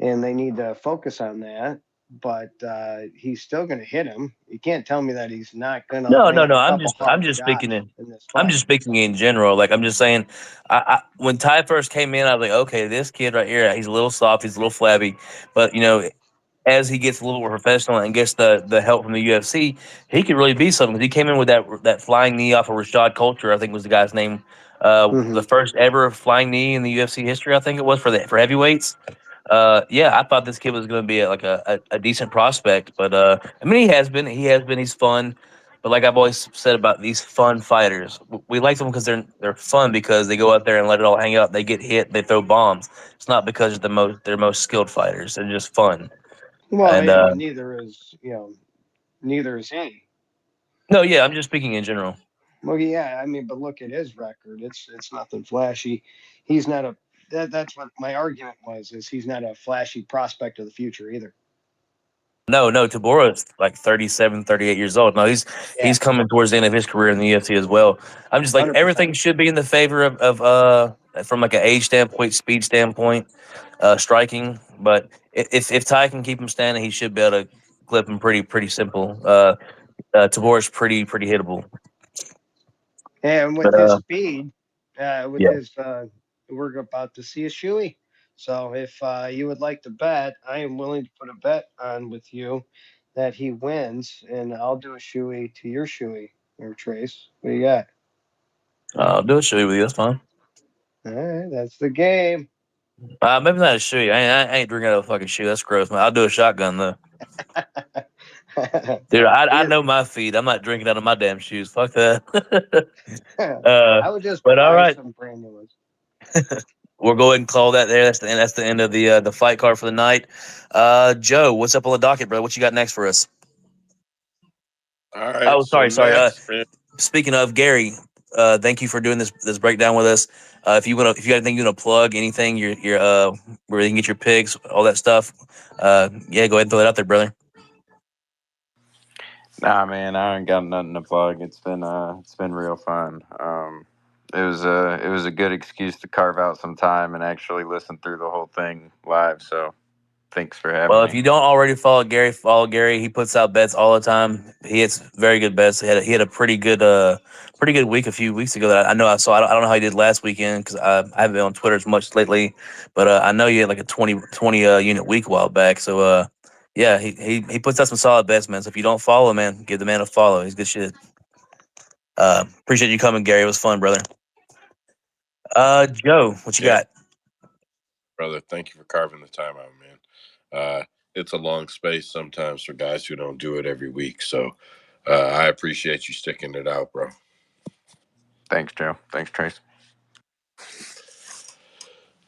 and they need to focus on that. But he's still going to hit him. You can't tell me that he's not going to No, no, land no. a couple I'm hard just speaking shots in. in this I'm fight. just speaking in general. Like I'm just saying, when Ty first came in, I was like, okay, this kid right here, he's a little soft, he's a little flabby, but as he gets a little more professional and gets the help from the UFC, he could really be something. 'Cause he came in with that flying knee off of Rashad Coulter, I think was the guy's name, Hmm. the first ever flying knee in the UFC history, I think it was for heavyweights. Yeah, I thought this kid was going to be a decent prospect, but I mean, he has been. He's fun, but like I've always said about these fun fighters, we like them because they're fun because they go out there and let it all hang out. They get hit, they throw bombs. It's not because they're most skilled fighters. They're just fun. Well, And yeah, neither is he. no, yeah, I'm just speaking in general. Well, yeah, I mean, but look at his record. It's nothing flashy. He's not a. That's what my argument was. Is he's not a flashy prospect of the future either. No, Tabora is like 37, 38 years old. No, Yeah, he's coming towards the end of his career in the UFC as well. I'm just like 100%. everything should be in the favor of from like an age standpoint, speed standpoint, striking. But if Ty can keep him standing, he should be able to clip him pretty simple. Tabora's pretty hittable. And with But his speed, yeah, we're about to see a shoey. So if you would like to bet, I am willing to put a bet on with you that he wins, and I'll do a shoey to your shoey or Trace. What do you got? I'll do a shoey with you. That's fine. All right, that's the game. Maybe not a shoey. I ain't drinking out of a fucking shoe. That's gross, man. I'll do a shotgun though. Dude, I Yeah. know my feet. I'm not drinking out of my damn shoes. Fuck that. I would just But all buy right, some brand new ones. we'll go ahead and call that there. That's the end of the fight card for the night. Joe, what's up on the docket, bro? What you got next for us? All right. Oh, So sorry. next, Speaking of Gary, thank you for doing this breakdown with us. If you got anything you want to plug, anything, your where you can get your picks, all that stuff. Yeah, go ahead and throw that out there, brother. Nah, man, I ain't got nothing to plug. It's been real fun. It was a good excuse to carve out some time and actually listen through the whole thing live. So thanks for having Well, if me. you don't already follow Gary, follow Gary. He puts out bets all the time. He hits very good bets. He had a pretty good week a few weeks ago that I know I saw. I don't know how he did last weekend because I haven't been on Twitter as much lately. But I know you had like a 20 unit week a while back. So yeah, he puts out some solid bets, man. So if you don't follow, man, give the man a follow. He's good shit. Appreciate you coming, Gary. It was fun, brother. Joe, what you yeah, got? brother, thank you for carving the time out, man. It's a long space sometimes for guys who don't do it every week. So I appreciate you sticking it out, bro. Thanks, Joe. Thanks, Trace.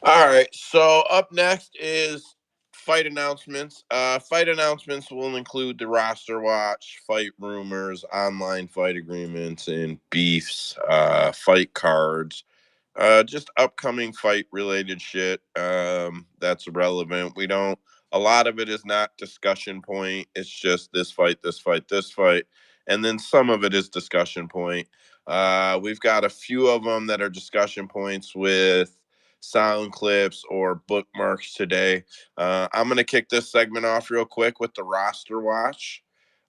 All right. So up next is fight announcements. Fight announcements will include the roster watch, fight rumors, online fight agreements, and beefs, fight cards. Just upcoming fight related shit that's relevant. We don't. A lot of it is not discussion point. It's just this fight, this fight, this fight, and then some of it is discussion point. We've got a few of them that are discussion points with sound clips or bookmarks today. I'm gonna kick this segment off real quick with the roster watch.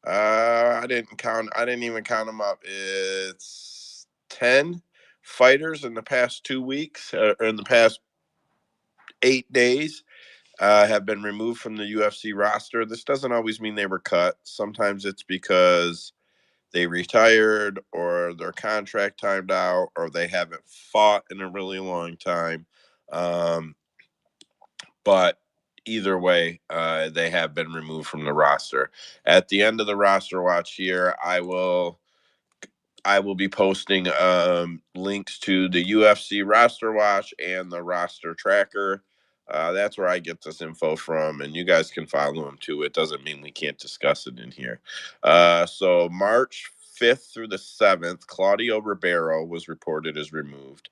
I didn't count. I didn't even count them up. It's 10 fighters in the past 2 weeks, or in the past 8 days, have been removed from the UFC roster. This doesn't always mean they were cut. Sometimes it's because they retired or their contract timed out or they haven't fought in a really long time. Um, but either way, they have been removed from the roster. At the end of the roster watch here, I will be posting links to the UFC roster watch and the roster tracker. That's where I get this info from, and you guys can follow them too. It doesn't mean we can't discuss it in here. So March 5th through the 7th, Claudio Ribeiro was reported as removed.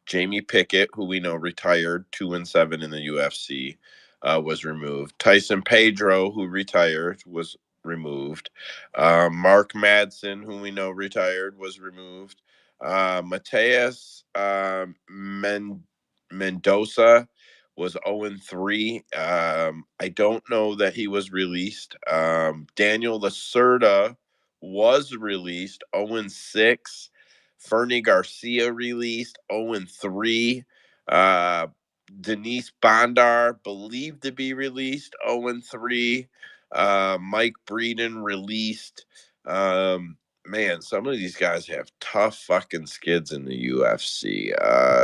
Jamie Pickett, who we know retired 2-7 in the UFC, was removed. Tyson Pedro, who retired, was removed. Mark Madsen, who we know retired, was removed. Mateus Mendoza was 0-3. I don't know that he was released. Daniel Lacerda was released, 0-6. Fernie Garcia released, 0-3. Denise Bondar believed to be released, 0-3. Mike Breeden released. Man, some of these guys have tough fucking skids in the UFC.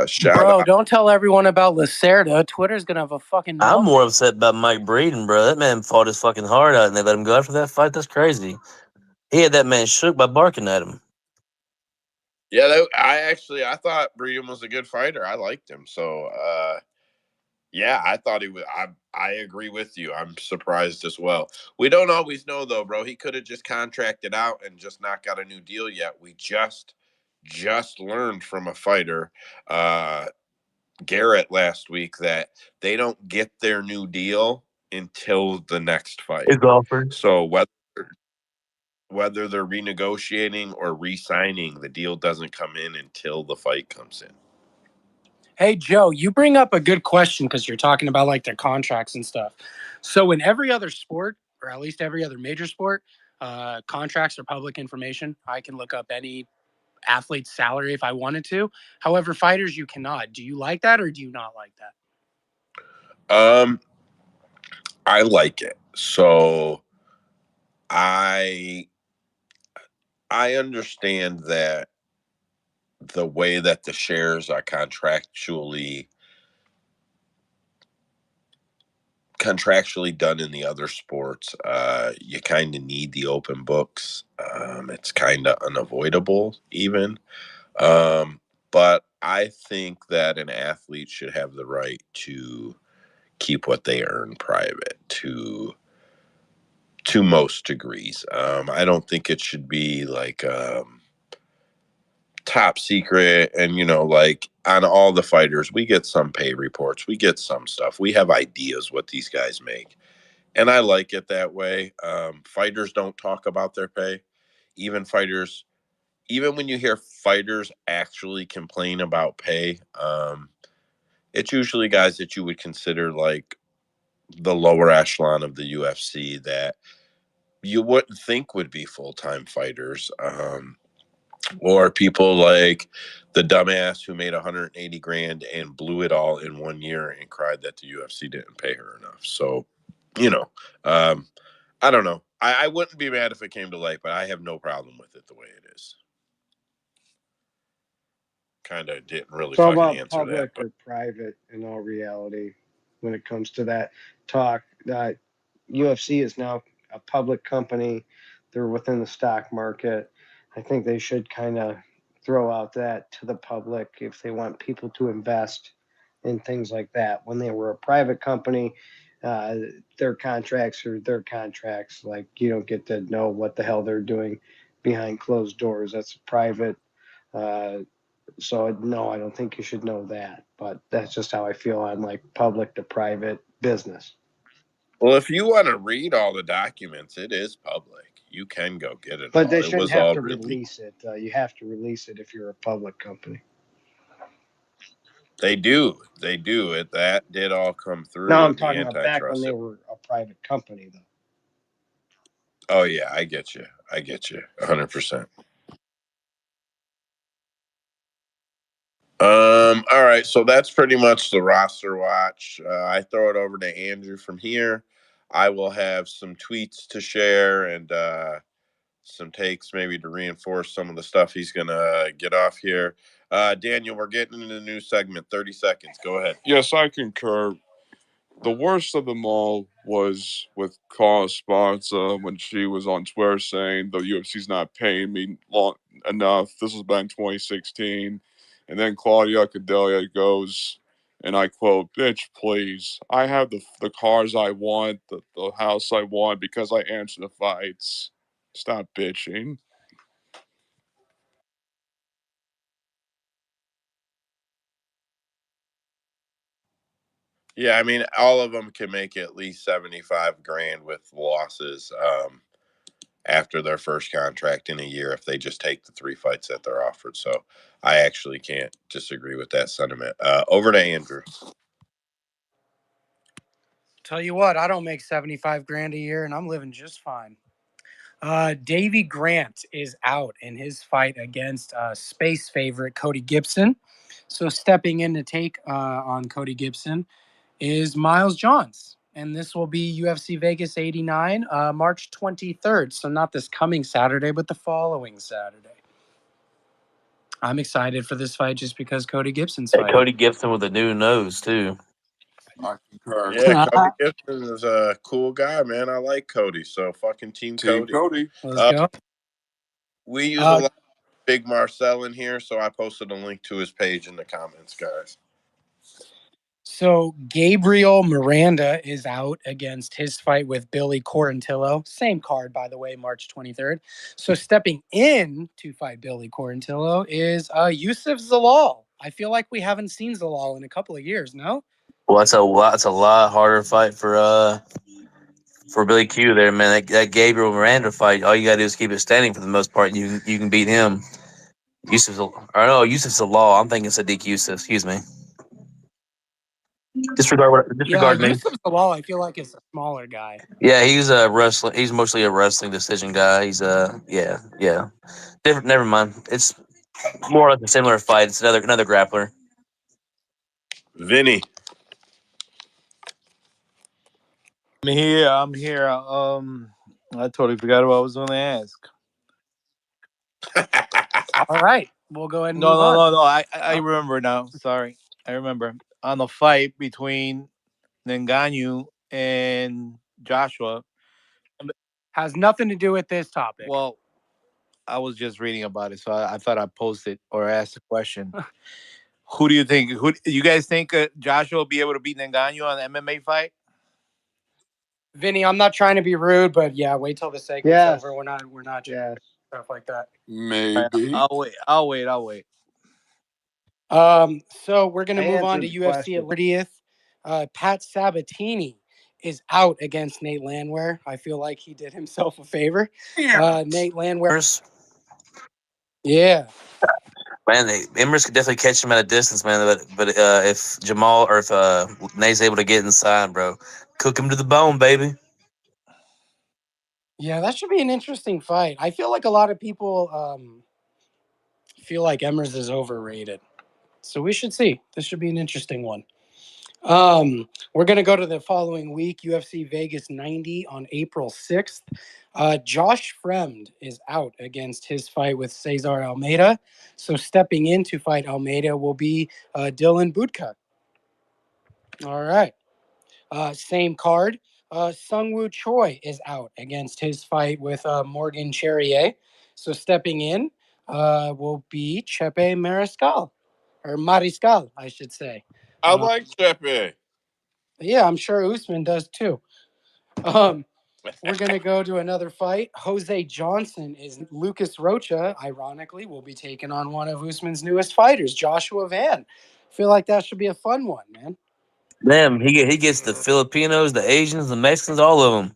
Shout Bro, out. don't tell everyone about Lacerda. Twitter's gonna have a fucking I'm melt. more upset about Mike Breeden, bro. That man fought his fucking heart out, and they let him go after that fight. That's crazy. He had that man shook by barking at him. Yeah, I thought Breeden was a good fighter. I liked him. So, yeah, I thought he was. I agree with you. I'm surprised as well. We don't always know though, bro. He could have just contracted out and just not got a new deal yet. We just learned from a fighter, Garrett, last week, that they don't get their new deal until the next fight. It's offered. So whether they're renegotiating or re-signing, the deal doesn't come in until the fight comes in. Hey, Joe, you bring up a good question because you're talking about like their contracts and stuff. So in every other sport, or at least every other major sport, contracts are public information. I can look up any athlete's salary if I wanted to. However, fighters, you cannot. Do you like that or do you not like that? I like it. So I understand that the way that the shares are contractually done in the other sports, you kind of need the open books. It's kind of unavoidable even. But I think that an athlete should have the right to keep what they earn private to most degrees. I don't think it should be like top secret. And like on all the fighters, we get some pay reports, we get some stuff, we have ideas what these guys make, and I like it that way. Fighters don't talk about their pay. Even fighters, even when you hear fighters actually complain about pay, it's usually guys that you would consider like the lower echelon of the UFC that you wouldn't think would be full-time fighters, or people like the dumbass who made 180 grand and blew it all in 1 year and cried that the UFC didn't pay her enough. So, I don't know. I wouldn't be mad if it came to light, but I have no problem with it the way it is. Kind of didn't really It's all fucking about answer that, public but or private in all reality when it comes to that talk. UFC is now a public company. They're within the stock market. I think they should kind of throw out that to the public if they want people to invest in things like that. When they were a private company, their contracts are their contracts. Like, you don't get to know what the hell they're doing behind closed doors. That's private. Uh, so no, I don't think you should know that. But that's just how I feel on like public to private business. well, if you want to read all the documents, it is public. You can go get it But all. they It shouldn't was have all to released. release it. You have to release it if you're a public company. They do. They do. That did all come Now through I'm the talking about back when antitrust. they were a private company, though. Oh yeah, I get you. 100%. All right, so that's pretty much the roster watch. I throw it over to Andrew from here. I will have some tweets to share and some takes maybe to reinforce some of the stuff he's gonna get off here. Daniel, we're getting into the new segment. 30 seconds. Go ahead. Yes, I concur. The worst of them all was with Carl Sparta when she was on Twitter saying the UFC's not paying me long enough. This was back in 2016. And then Claudia Cadelia goes, and I quote, "Bitch, please. I have the cars I want, the house I want because I answer the fights. Stop bitching." Yeah, I mean, all of them can make at least 75 grand with losses. after their first contract in a year if they just take the 3 fights that they're offered. So I actually can't disagree with that sentiment. Over to Andrew. Tell you what, I don't make 75 grand a year and I'm living just fine. Davy Grant is out in his fight against space favorite Cody Gibson. So stepping in to take on Cody Gibson is Miles Johns. And this will be UFC Vegas 89, March 23rd. So not this coming Saturday, but the following Saturday. I'm excited for this fight just because Cody Gibson's fighting. Cody Gibson with a new nose, too. I concur. Yeah, Cody Gibson is a cool guy, man. I like Cody. So fucking Team Cody. Let's go. We use a lot of Big Marcel in here, so I posted a link to his page in the comments, guys. So Gabriel Miranda is out against his fight with Billy Quarantillo. Same card, by the way, March 23rd. So stepping in to fight Billy Quarantillo is Yusuf Zalal. I feel like we haven't seen Zalal in a couple of years, no? Well, that's a lot harder fight for Billy Q there, man. That Gabriel Miranda fight, all you gotta do is keep it standing for the most part. You can beat him. Yusuf's the law. I'm thinking Sadiq Yusuf. Excuse me. Disregard me. Yusuf Zalal, I feel like is a smaller guy. Yeah, he's a wrestling. He's mostly a wrestling decision guy. He's yeah. Different. Never mind. It's more like a similar fight. It's another grappler. Vinny. I'm here. I totally forgot what I was going to ask. All right, we'll go ahead and move on. No. I remember now. Sorry, I remember on the fight between Ngannou and Joshua. Has nothing to do with this topic. Well, I was just reading about it, so I thought I'd post it or ask the question. Who do you think? Who you guys think Joshua will be able to beat Ngannou on an MMA fight? Vinny, I'm not trying to be rude, but yeah, wait till the segment's over. We're not just stuff like that. Maybe. I'll wait. So we're gonna move on to UFC at 30th. Pat Sabatini is out against Nate Landwehr. I feel like he did himself a favor. Nate Landwehr. Yeah. Man, Emrys could definitely catch him at a distance, man. But if Jamal or if Nate's able to get inside, bro, cook him to the bone, baby. Yeah, that should be an interesting fight. I feel like a lot of people feel like Emrys is overrated. So we should see. This should be an interesting one. We're going to go to the following week, UFC Vegas 90 on April 6th. Josh Fremd is out against his fight with Cesar Almeida. So stepping in to fight Almeida will be Dylan Budka. All right. Same card. Sungwoo Choi is out against his fight with Morgan Charrier. So stepping in will be Chepe Mariscal. Or Mariscal, I should say. I like Chepe. Yeah, I'm sure Usman does too. We're going to go to another fight. Jose Johnson is Lucas Rocha, ironically, will be taking on one of Usman's newest fighters, Joshua Van. Feel like that should be a fun one, man. Damn, he gets the Filipinos, the Asians, the Mexicans, all of them.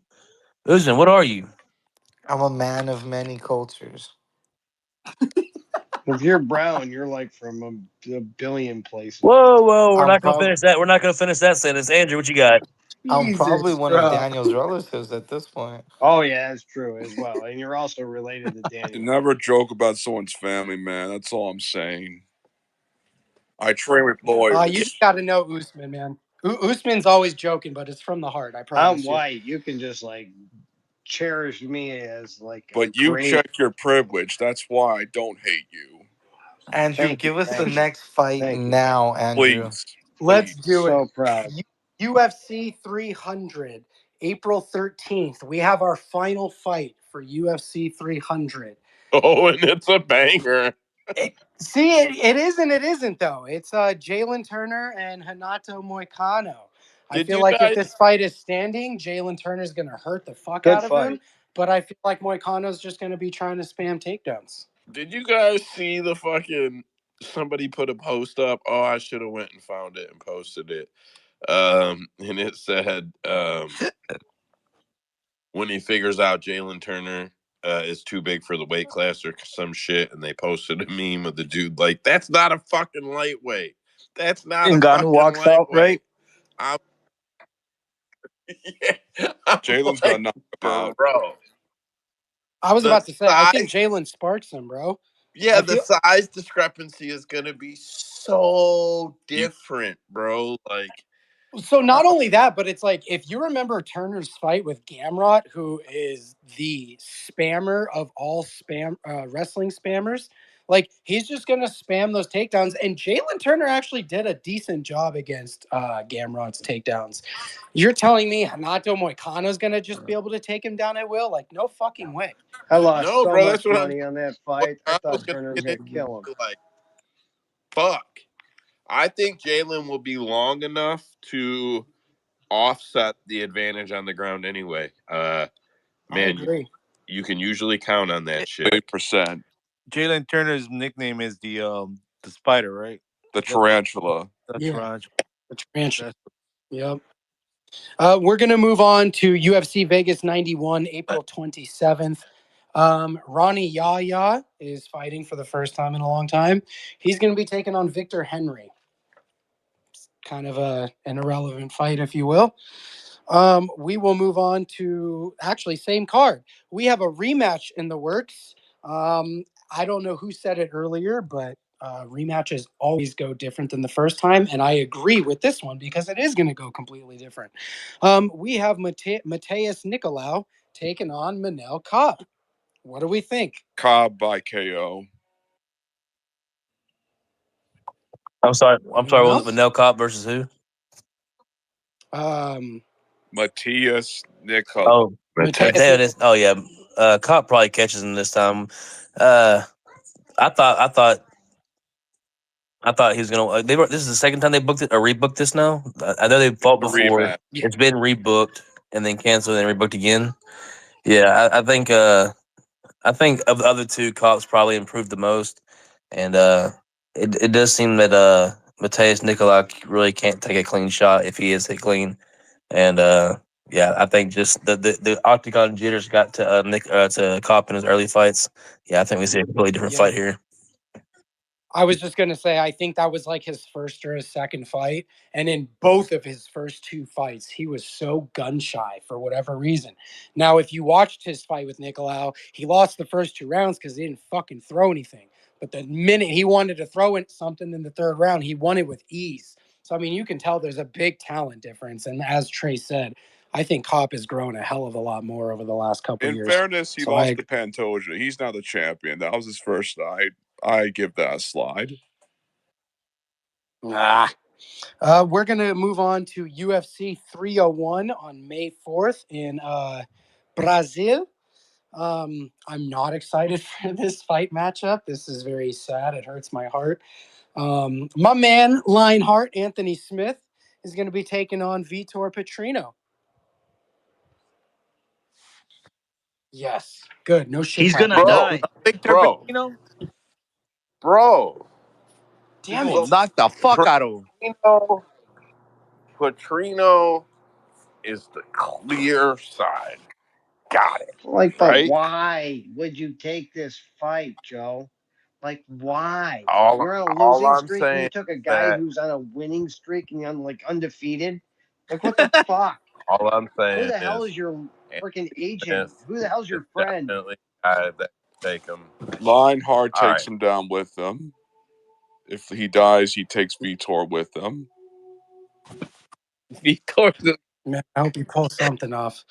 Usman, what are you? I'm a man of many cultures. If you're brown, you're like from a billion places. Whoa, we're I'm not gonna prob- finish that. We're not gonna finish that sentence. Andrew, what you got? I'm probably Jesus, one of bro. Daniel's relatives at this point. Oh yeah, that's true as well. And you're also related to You Daniel. never joke about someone's family, man. That's all I'm saying. I train with lawyers. You just got to know Usman, man. Usman's always joking, but it's from the heart, I promise I'm you. white. You can just like cherish me as like a But you great. check your privilege. That's why I don't hate you. Andrew, Thank you. give us the Thank you. next fight Thank you. now, Andrew. Please. Let's do So it. proud. UFC 300, April 13th. We have our final fight for UFC 300. Oh, and it's a banger. It is and it isn't, though. It's Jalen Turner and Hanato Moicano. I feel like if this fight is standing, Jalen Turner's going to hurt the fuck Good out of him. But I feel like Moicano's just going to be trying to spam takedowns. Did you guys see the fucking somebody put a post up? Oh, I should have went and found it and posted it. And it said when he figures out Jalen Turner is too big for the weight class or some shit, and they posted a meme of the dude like, that's not a fucking lightweight. That's not a Ngannou fucking walks out, right? lightweight. I'm, yeah, I'm Jalen's gonna like, knock him out. bro. I was The about to say, I think size, Jalen sparks him, bro. yeah, I the feel size discrepancy is gonna be so different, bro. Like, so. Not only that, but it's like if you remember Turner's fight with Gamrot, who is the spammer of all spam wrestling spammers. Like he's just gonna spam those takedowns, and Jalen Turner actually did a decent job against Gamrot's takedowns. You're telling me Hanato Moicano's gonna just be able to take him down at will? Like no fucking way. I lost no, so bro, that's much what I'm money on that saying. fight. I I thought was gonna Turner was get going to into kill him. like, fuck. I think Jalen will be long enough to offset the advantage on the ground anyway. I Man, agree. you can usually count on that shit. 8%. Jalen Turner's nickname is the spider, right? The Is that tarantula. the Yeah, tarantula? the tarantula. That's Yep. We're going to move on to UFC Vegas 91, April 27th. Ronnie Yahya is fighting for the first time in a long time. He's going to be taking on Victor Henry. Kind of an irrelevant fight, if you will. We will move on to actually same card. We have a rematch in the works. I don't know who said it earlier, but rematches always go different than the first time, and I agree with this one because it is going to go completely different. We have Mateus Nicolau taking on Manel Kape. What do we think? Cobb by KO. I'm sorry. I'm sorry. Anyone Was it else? Manel Cop versus who? Matthias Nicola. Oh, Mateus Mateo. Nicolau. Oh yeah. Cop probably catches him this time. Uh, I thought he was gonna. This is the second time they booked it or rebooked this now. I know they fought A before. rematch. Yeah, It's been rebooked and then canceled and rebooked again. Yeah, I think. I think of the other two, Cops probably improved the most, and it does seem that Mateus Nicolau really can't take a clean shot if he is hit clean, and yeah, I think just the octagon jitters got to to Cop in his early fights. Yeah, I think we see a completely different yeah. fight here. I was just gonna say, I think that was like his first or his second fight, and in both of his first two fights, he was so gun shy for whatever reason. Now, if you watched his fight with Nicolau, he lost the first two rounds because he didn't fucking throw anything. But the minute he wanted to throw in something in the third round, he won it with ease. So I mean, you can tell there's a big talent difference. And as Trey said, I think Kopp has grown a hell of a lot more over the last couple In years. fairness, he So lost to Pantoja. He's now the champion. That was his first night. I give that a slide. We're going to move on to UFC 301 on May 4th in Brazil. I'm not excited for this fight matchup. This is very sad. It hurts my heart. My man, Lionheart, Anthony Smith, is going to be taking on Vitor Petrino. Yes. Good. No shit He's gonna talking. bro, die. Victor bro, Pacino. bro. Damn Will it. knock the fuck out of him. Petrino is the clear side. Got it. Like, but Right? why would you take this fight, Joe? Like, why? You're on a All losing I'm streak and saying you took a is guy that who's on a winning streak and you're like undefeated. Like, what the fuck? all I'm Who saying the hell is is your freaking Anthony agent? Smith Who the hell's is your friend? definitely a guy that can take him. Lionheart All takes right. him down with him. If he dies, he takes Vitor with him. Vitor. Man, I hope you pull something off.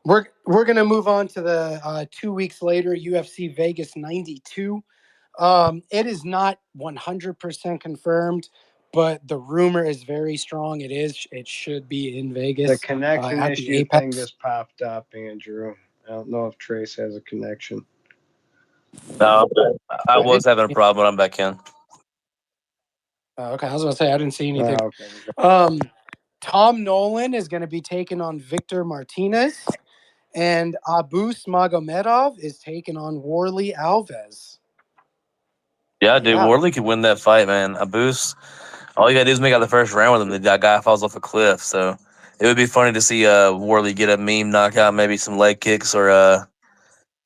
We're gonna move on to the 2 weeks later UFC Vegas 92. It is not 100% confirmed, but the rumor is very strong. It is. It should be in The Vegas connection at the issue thing Apex. just popped up, Andrew. I don't know if Trace has a connection. No, I I was didn't. having a problem, but I'm back in. Okay, I was gonna say I didn't see anything. Oh, okay. Tom Nolan is going to be taking on Victor Martinez, and Abu Smagomedov is taking on Warley Alves. Yeah, dude, Yeah. Wardley could win that fight, man. Abus, all you gotta do is make out the first round with him. That guy falls off a cliff. So it would be funny to see Warley get a meme knockout, maybe some leg kicks or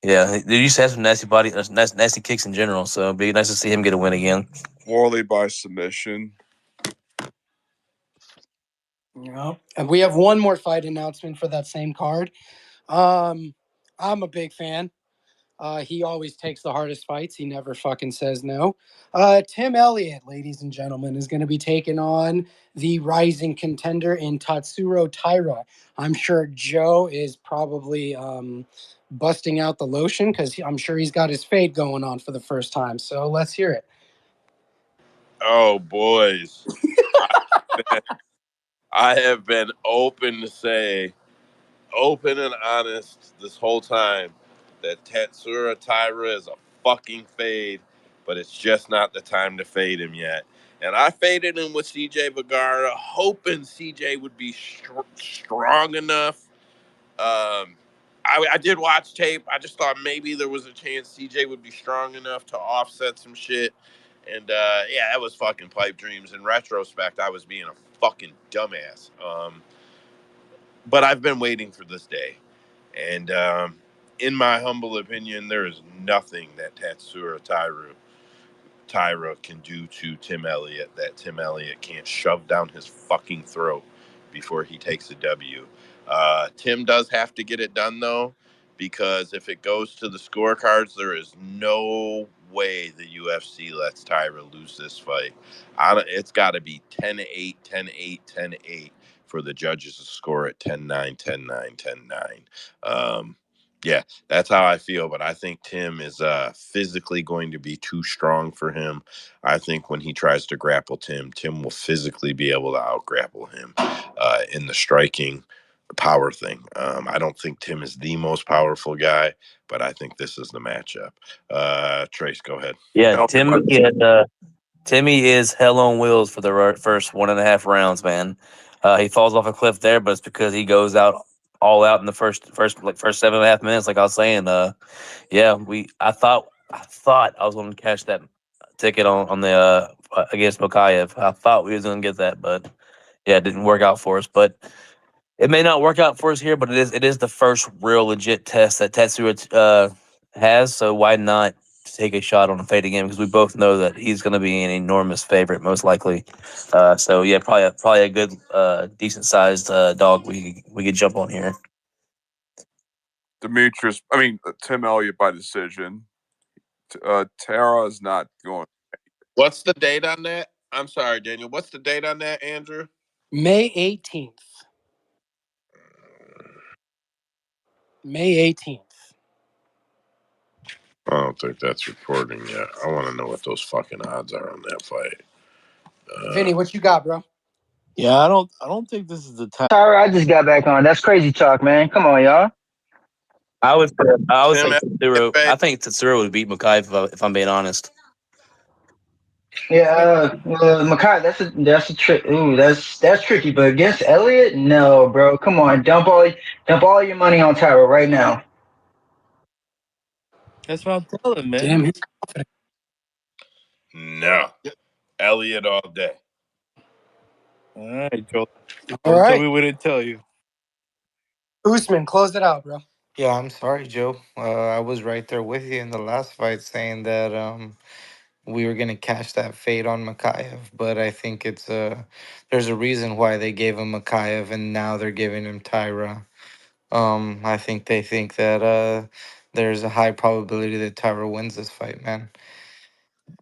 Yeah, he used to have some nasty kicks in general. So it'd be nice to see him get a win again. Worley by submission. Yeah. And we have one more fight announcement for that same card. I'm a big fan. He always takes the hardest fights. He never fucking says no. Tim Elliott, ladies and gentlemen, is going to be taking on the rising contender in Tatsuro Taira. I'm sure Joe is probably busting out the lotion because I'm sure he's got his fade going on for the first time. So let's hear it. Oh, boys. I have been open and honest this whole time that Tatsura Taira is a fucking fade, but it's just not the time to fade him yet. And I faded him with CJ Vergara, hoping CJ would be strong enough. I did watch tape. I just thought maybe there was a chance CJ would be strong enough to offset some shit. And yeah, that was fucking pipe dreams. In retrospect, I was being a fucking dumbass. But I've been waiting for this day. And in my humble opinion, there is nothing that Tatsura Taira can do to Tim Elliott that Tim Elliott can't shove down his fucking throat before he takes a W. Tim does have to get it done, though, because if it goes to the scorecards, there is no way the UFC lets Taira lose this fight. It's got to be 10-8, 10-8, 10-8 for the judges to score it 10-9, 10-9, 10-9. Yeah, that's how I feel. But I think Tim is physically going to be too strong for him. I think when he tries to grapple Tim will physically be able to out-grapple him in the striking power thing. I don't think Tim is the most powerful guy, but I think this is the matchup. Trace, go ahead. Yeah, Timmy is hell on wheels for the first 1.5 rounds, man. He falls off a cliff there, but it's because he goes out all out in the first 7.5 minutes. Like I was saying, yeah, I thought I was going to catch that ticket on the against Mokayev. I thought we was going to get that, but yeah, it didn't work out for us. But it may not work out for us here, but it is the first real legit test that Tetsuya has. So why not take a shot on a fade again? Because we both know that he's going to be an enormous favorite, most likely. So yeah, probably a good, decent sized dog we could jump on here. Tim Elliott by decision. Tara is not going. What's the date on that? I'm sorry, Daniel. What's the date on that, Andrew? May 18th. May 18th. I don't think that's reporting yet. I want to know what those fucking odds are on that fight. Vinny, what you got, bro? Yeah, I don't think this is the time. Tyra, I just got back on. That's crazy talk, man. Come on, y'all. I would say Tim Tatsuro. I think Tatsuro would beat Mokayev if I'm being honest. Yeah, Makai, that's a trick. Ooh, that's tricky. But against Elliott, no, bro. Come on, dump all your money on Tyra right now. That's what I'm telling, man. Damn, he's confident. No. Elliott all day. All right, Joe. All right. Tell me we didn't tell you. Usman, close it out, bro. Yeah, I'm sorry, Joe. I was right there with you in the last fight saying that we were gonna catch that fade on Makayev, but I think there's a reason why they gave him Makayev and now they're giving him Tyra. I think they think that there's a high probability that Tyra wins this fight, man.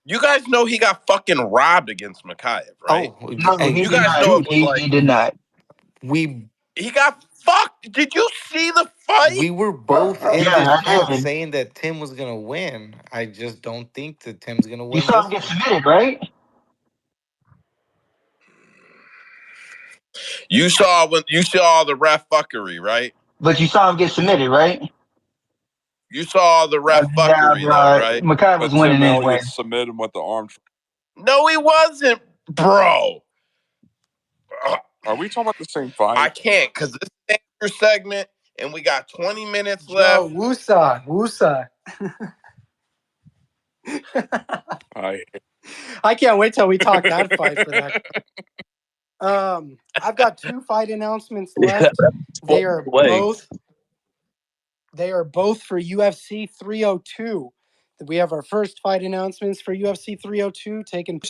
You guys know he got fucking robbed against Makayev, right? Oh, No, hey, he You did guys not. know it was He did not. he got fucked. Did you see the we fight? were both in Yeah, this I chat did. saying that Tim was gonna win. I just don't think that Tim's gonna You win saw him this get one. submitted, right? You saw the ref fuckery, right? But you saw him get submitted, right? You saw the ref fuckery though, right? Makai was But winning Tim anyway. Elliott submitted him with the arm. No, he wasn't, bro. Are we talking about the same I fight? can't because this is your segment and we got 20 minutes Joe, left. Wusa. I I can't wait till we talk that fight for that. I've got 2 fight announcements Yeah, left. They are way. both They are both for UFC 302. We have our first fight announcements for UFC 302 taken.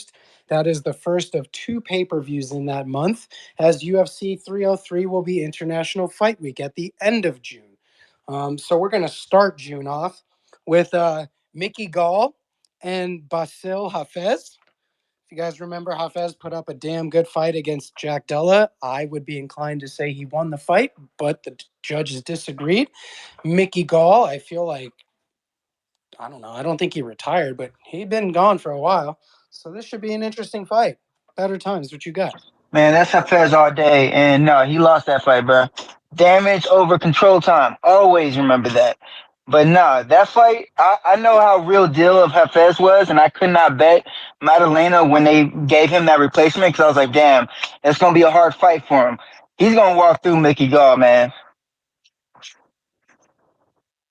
That is the first of 2 pay-per-views in that month, as UFC 303 will be International Fight Week at the end of June. So we're going to start June off with Mickey Gall and Basil Hafez. If you guys remember, Hafez put up a damn good fight against Jack Della. I would be inclined to say he won the fight, but the judges disagreed. Mickey Gall, I feel like, I don't know, I don't think he retired, but he'd been gone for a while. So this should be an interesting fight. Better times, what you got? Man, that's Hafez all day. And no, he lost that fight, bro. Damage over control time. Always remember that. But no, that fight, I know how real deal of Hafez was, and I could not bet Madalena when they gave him that replacement because I was like, damn, it's going to be a hard fight for him. He's going to walk through Mickey Gall, man.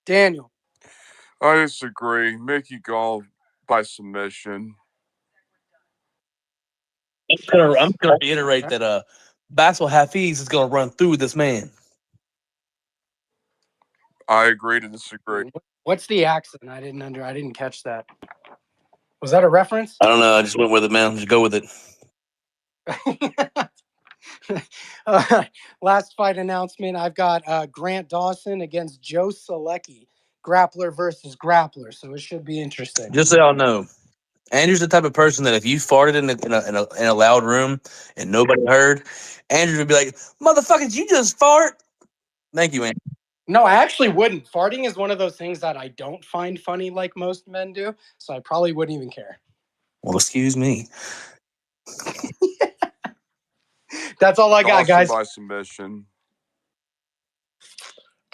Daniel. I disagree. Mickey Gall by submission. I'm gonna reiterate that Basil Hafiz is gonna run through this man. I agree to disagree. What's the accent? I didn't catch that. Was that a reference? I don't know. I just went with it, man. Just go with it. Last fight announcement. I've got Grant Dawson against Joe Selecki. Grappler versus grappler. So it should be interesting. Just so y'all know, Andrew's the type of person that if you farted in a loud room and nobody heard, Andrew would be like, "Motherfucker, did you just fart?" Thank you, Andrew. No, I actually wouldn't. Farting is one of those things that I don't find funny like most men do. So I probably wouldn't even care. Well, excuse me. That's all I got, Dawson guys. by submission.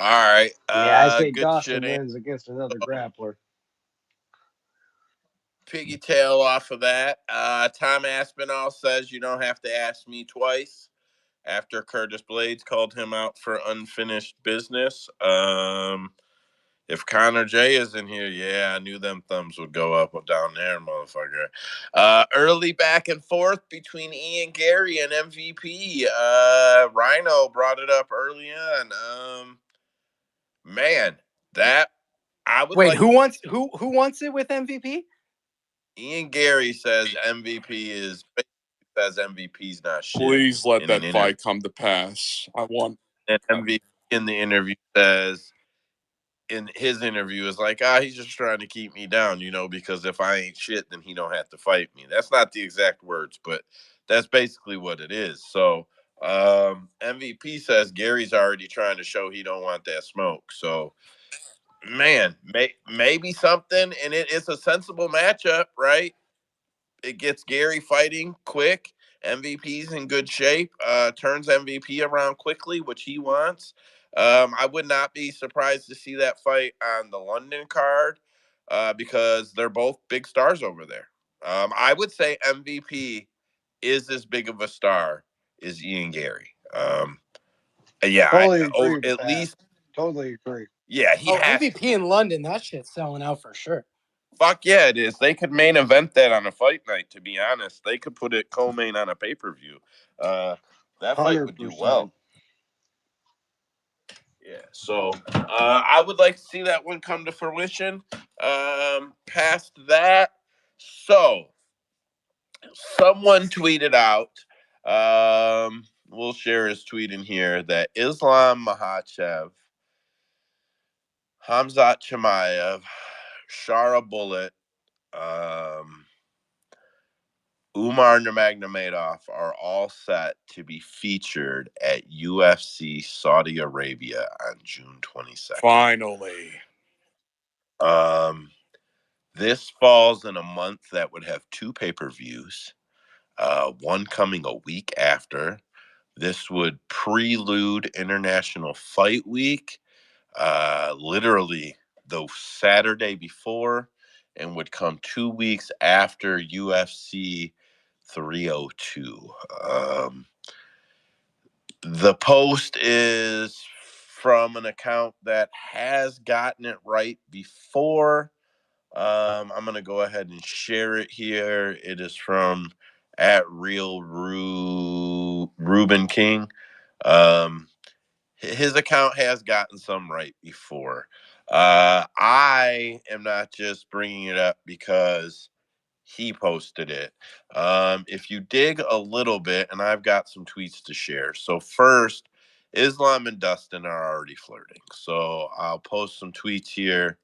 All right. Yeah, I say Good Dawson shit. wins against another grappler. Piggy tail off of that. Tom Aspinall says you don't have to ask me twice after Curtis Blades called him out for unfinished business. If Connor J is in here, yeah, I knew them thumbs would go up or down there, motherfucker. Early back and forth between Ian Gary and MVP. Rhino brought it up early on. Man, that I would Wait, like. who wants it with MVP? Ian Gary says MVP's not shit. Please let in that fight come to pass. I want. And MVP in the interview says, in his interview, is like, he's just trying to keep me down, because if I ain't shit, then he don't have to fight me. That's not the exact words, but that's basically what it is. So MVP says Gary's already trying to show he don't want that smoke. So man, maybe something, and it's a sensible matchup, right? It gets Gary fighting quick. MVP's in good shape. Turns MVP around quickly, which he wants. I would not be surprised to see that fight on the London card because they're both big stars over there. I would say MVP is as big of a star as Ian Gary. Yeah, Totally agree with at that. least. Totally agree. Yeah, he has MVP in London, that shit's selling out for sure. Fuck yeah, it is. They could main event that on a fight night, to be honest. They could put it co-main on a pay-per-view. That fight would do 100%. well. Yeah, so I would like to see that one come to fruition. Past that, so someone tweeted out, we'll share his tweet in here, that Islam Makhachev, Hamzat Chimaev, Shara Bullet, Umar Nurmagomedov are all set to be featured at UFC Saudi Arabia on June 22nd. Finally. This falls in a month that would have 2 pay-per-views, one coming a week after. This would prelude International Fight Week, literally the Saturday before, and would come 2 weeks after UFC 302. The post is from an account that has gotten it right before. I'm going to go ahead and share it here. It is from @RealRuben King. his account has gotten some right before. I am not just bringing it up because he posted it. If you dig a little bit, and I've got some tweets to share. So first, Islam and Dustin are already flirting. So I'll post some tweets here,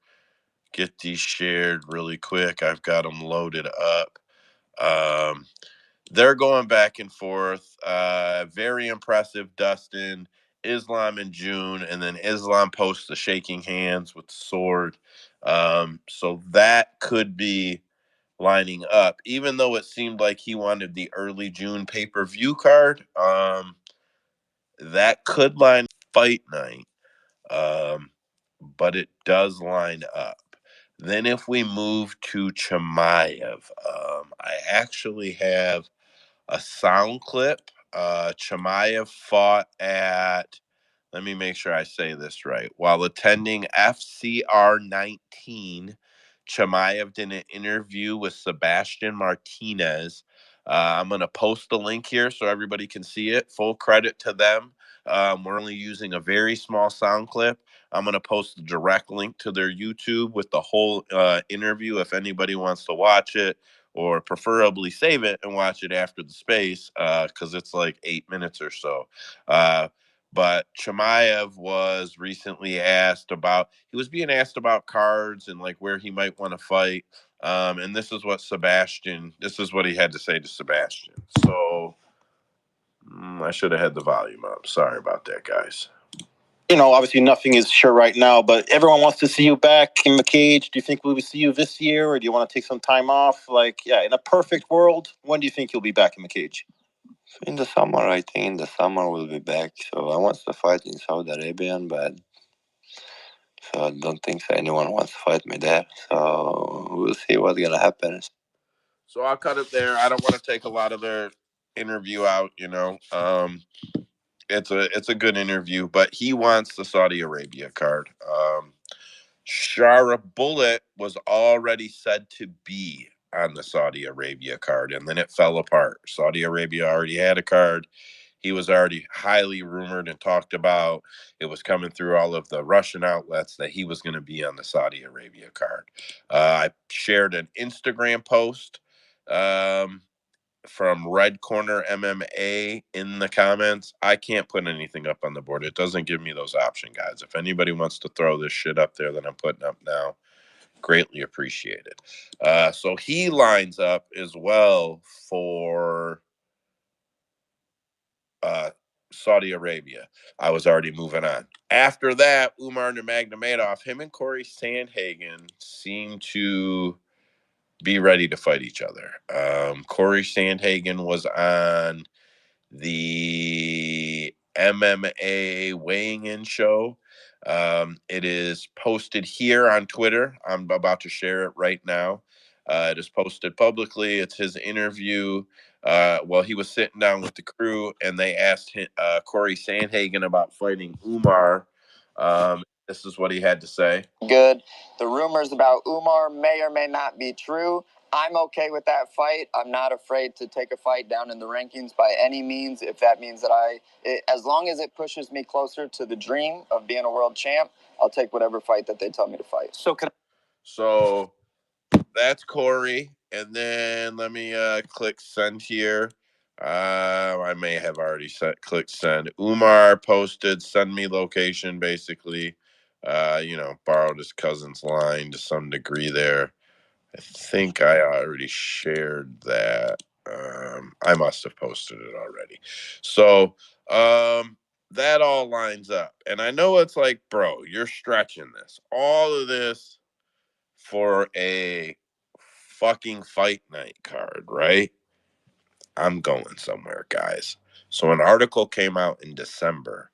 get these shared really quick. I've got them loaded up. They're going back and forth. Very impressive, Dustin. Islam in June, and then Islam posts the shaking hands with the sword. So that could be lining up, even though it seemed like he wanted the early June pay-per-view card. That could line fight night, but it does line up. Then if we move to Chimaev, I actually have a sound clip. Chimaev fought at, let me make sure I say this right. While attending FCR 19, Chimaev did an interview with Sebastian Martinez. I'm going to post the link here so everybody can see it. Full credit to them. We're only using a very small sound clip. I'm going to post the direct link to their YouTube with the whole interview if anybody wants to watch it, or preferably save it and watch it after the space because it's like 8 minutes or so. But Chimaev was recently asked about, he was being asked about cards and like where he might want to fight. And this is what he had to say to Sebastian. So I should have had the volume up. Sorry about that, guys. Obviously nothing is sure right now, but everyone wants to see you back in the cage. Do you think we'll see you this year, or do you want to take some time off? In a perfect world, when do you think you'll be back in the cage? In the summer, I think in the summer we'll be back. So I want to fight in Saudi Arabia, but so I don't think anyone wants to fight me there. So we'll see what's gonna happen. So I'll cut it there. I don't want to take a lot of their interview out, It's a good interview, but he wants the Saudi Arabia card. Shara Bullet was already said to be on the Saudi Arabia card, and then it fell apart. Saudi Arabia already had a card. He was already highly rumored and talked about. It was coming through all of the Russian outlets that he was going to be on the Saudi Arabia card. I shared an Instagram post from Red Corner MMA in the comments. I can't put anything up on the board. It doesn't give me those options, guys. If anybody wants to throw this shit up there that I'm putting up now, greatly appreciated. So he lines up as well for Saudi Arabia. I was already moving on. After that, Umar Nurmagomedov, him and Corey Sandhagen seem to be ready to fight each other. Corey Sandhagen was on the MMA weighing in show. It is posted here on Twitter. I'm about to share it right now. It is posted publicly. It's his interview. He was sitting down with the crew, and they asked Corey Sandhagen about fighting Umar. This is what he had to say. Good. The rumors about Umar may or may not be true. I'm okay with that fight. I'm not afraid to take a fight down in the rankings by any means. If that means that as long as it pushes me closer to the dream of being a world champ, I'll take whatever fight that they tell me to fight. So that's Corey. And then let me click send here. I may have already clicked send. Umar posted send me location, basically. Borrowed his cousin's line to some degree there. I think I already shared that. I must have posted it already. So that all lines up. And I know it's like, bro, you're stretching this. All of this for a fucking fight night card, right? I'm going somewhere, guys. So an article came out in December,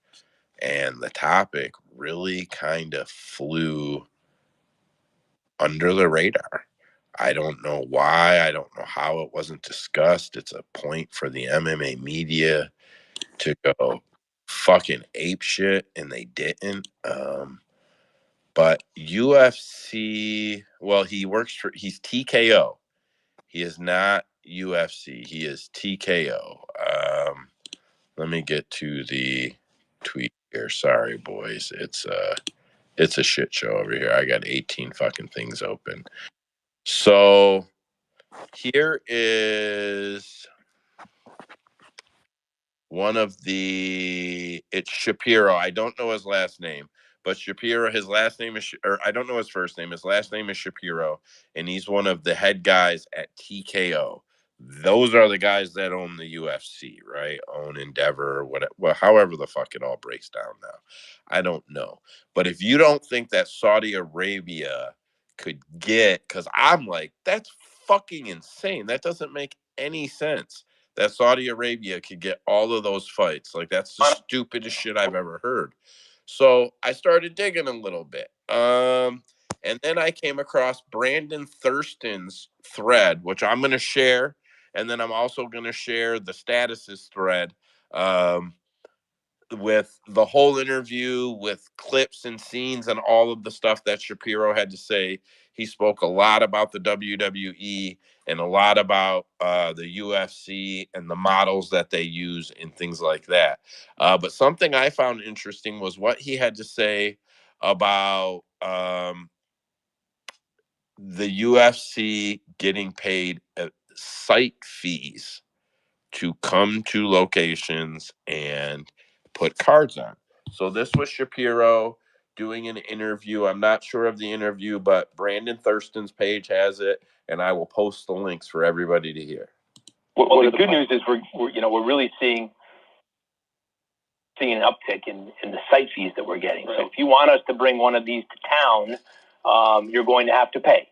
and the topic really kind of flew under the radar. I don't know why. I don't know how it wasn't discussed. It's a point for the MMA media to go fucking ape shit, and they didn't. But UFC, he's TKO. He is not UFC. He is TKO. Let me get to the tweet here. Sorry, boys. It's a shit show over here. I got 18 fucking things open. So here is one of it's Shapiro. I don't know his last name, but Shapiro, his last name is, or I don't know his first name. His last name is Shapiro, and he's one of the head guys at TKO. Those are the guys that own the UFC, right? Own Endeavor, or whatever. Well, however the fuck it all breaks down now, I don't know. But if you don't think that Saudi Arabia could get, because I'm like, that's fucking insane. That doesn't make any sense that Saudi Arabia could get all of those fights. Like, that's the stupidest shit I've ever heard. So I started digging a little bit. And then I came across Brandon Thurston's thread, which I'm going to share. And then I'm also going to share the statuses thread with the whole interview, with clips and scenes and all of the stuff that Shapiro had to say. He spoke a lot about the WWE and a lot about the UFC and the models that they use and things like that. But something I found interesting was what he had to say about the UFC getting paid site fees to come to locations and put cards on. So this was Shapiro doing an interview. I'm not sure of the interview, but Brandon Thurston's page has it, and I will post the links for everybody to hear. Well, the good news is we're really seeing an uptick in the site fees that we're getting. Right. So if you want us to bring one of these to town, you're going to have to pay.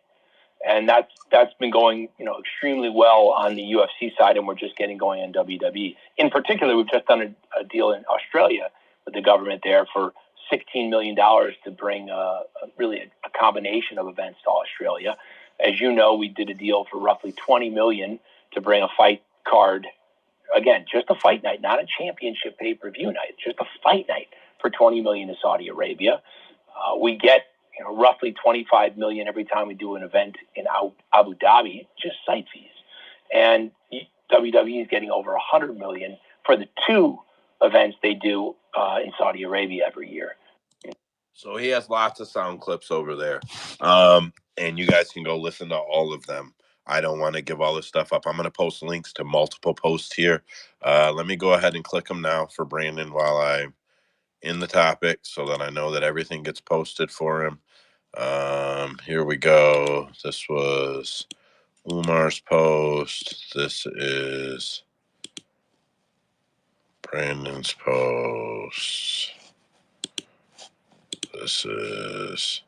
And that's been going, extremely well on the UFC side, and we're just getting going on WWE. In particular, we've just done a deal in Australia with the government there for $16 million to bring really a combination of events to Australia. As you know, we did a deal for roughly $20 million to bring a fight card. Again, just a fight night, not a championship pay-per-view night, just a fight night for $20 million to Saudi Arabia. We get roughly $25 million every time we do an event in Abu Dhabi, just site fees. And WWE is getting over $100 million for the 2 events they do in Saudi Arabia every year. So he has lots of sound clips over there. And you guys can go listen to all of them. I don't want to give all this stuff up. I'm going to post links to multiple posts here. Let me go ahead and click them now for Brandon while I'm in the topic so that I know that everything gets posted for him. Here we go. This was Umar's post. This is Brandon's post. This is...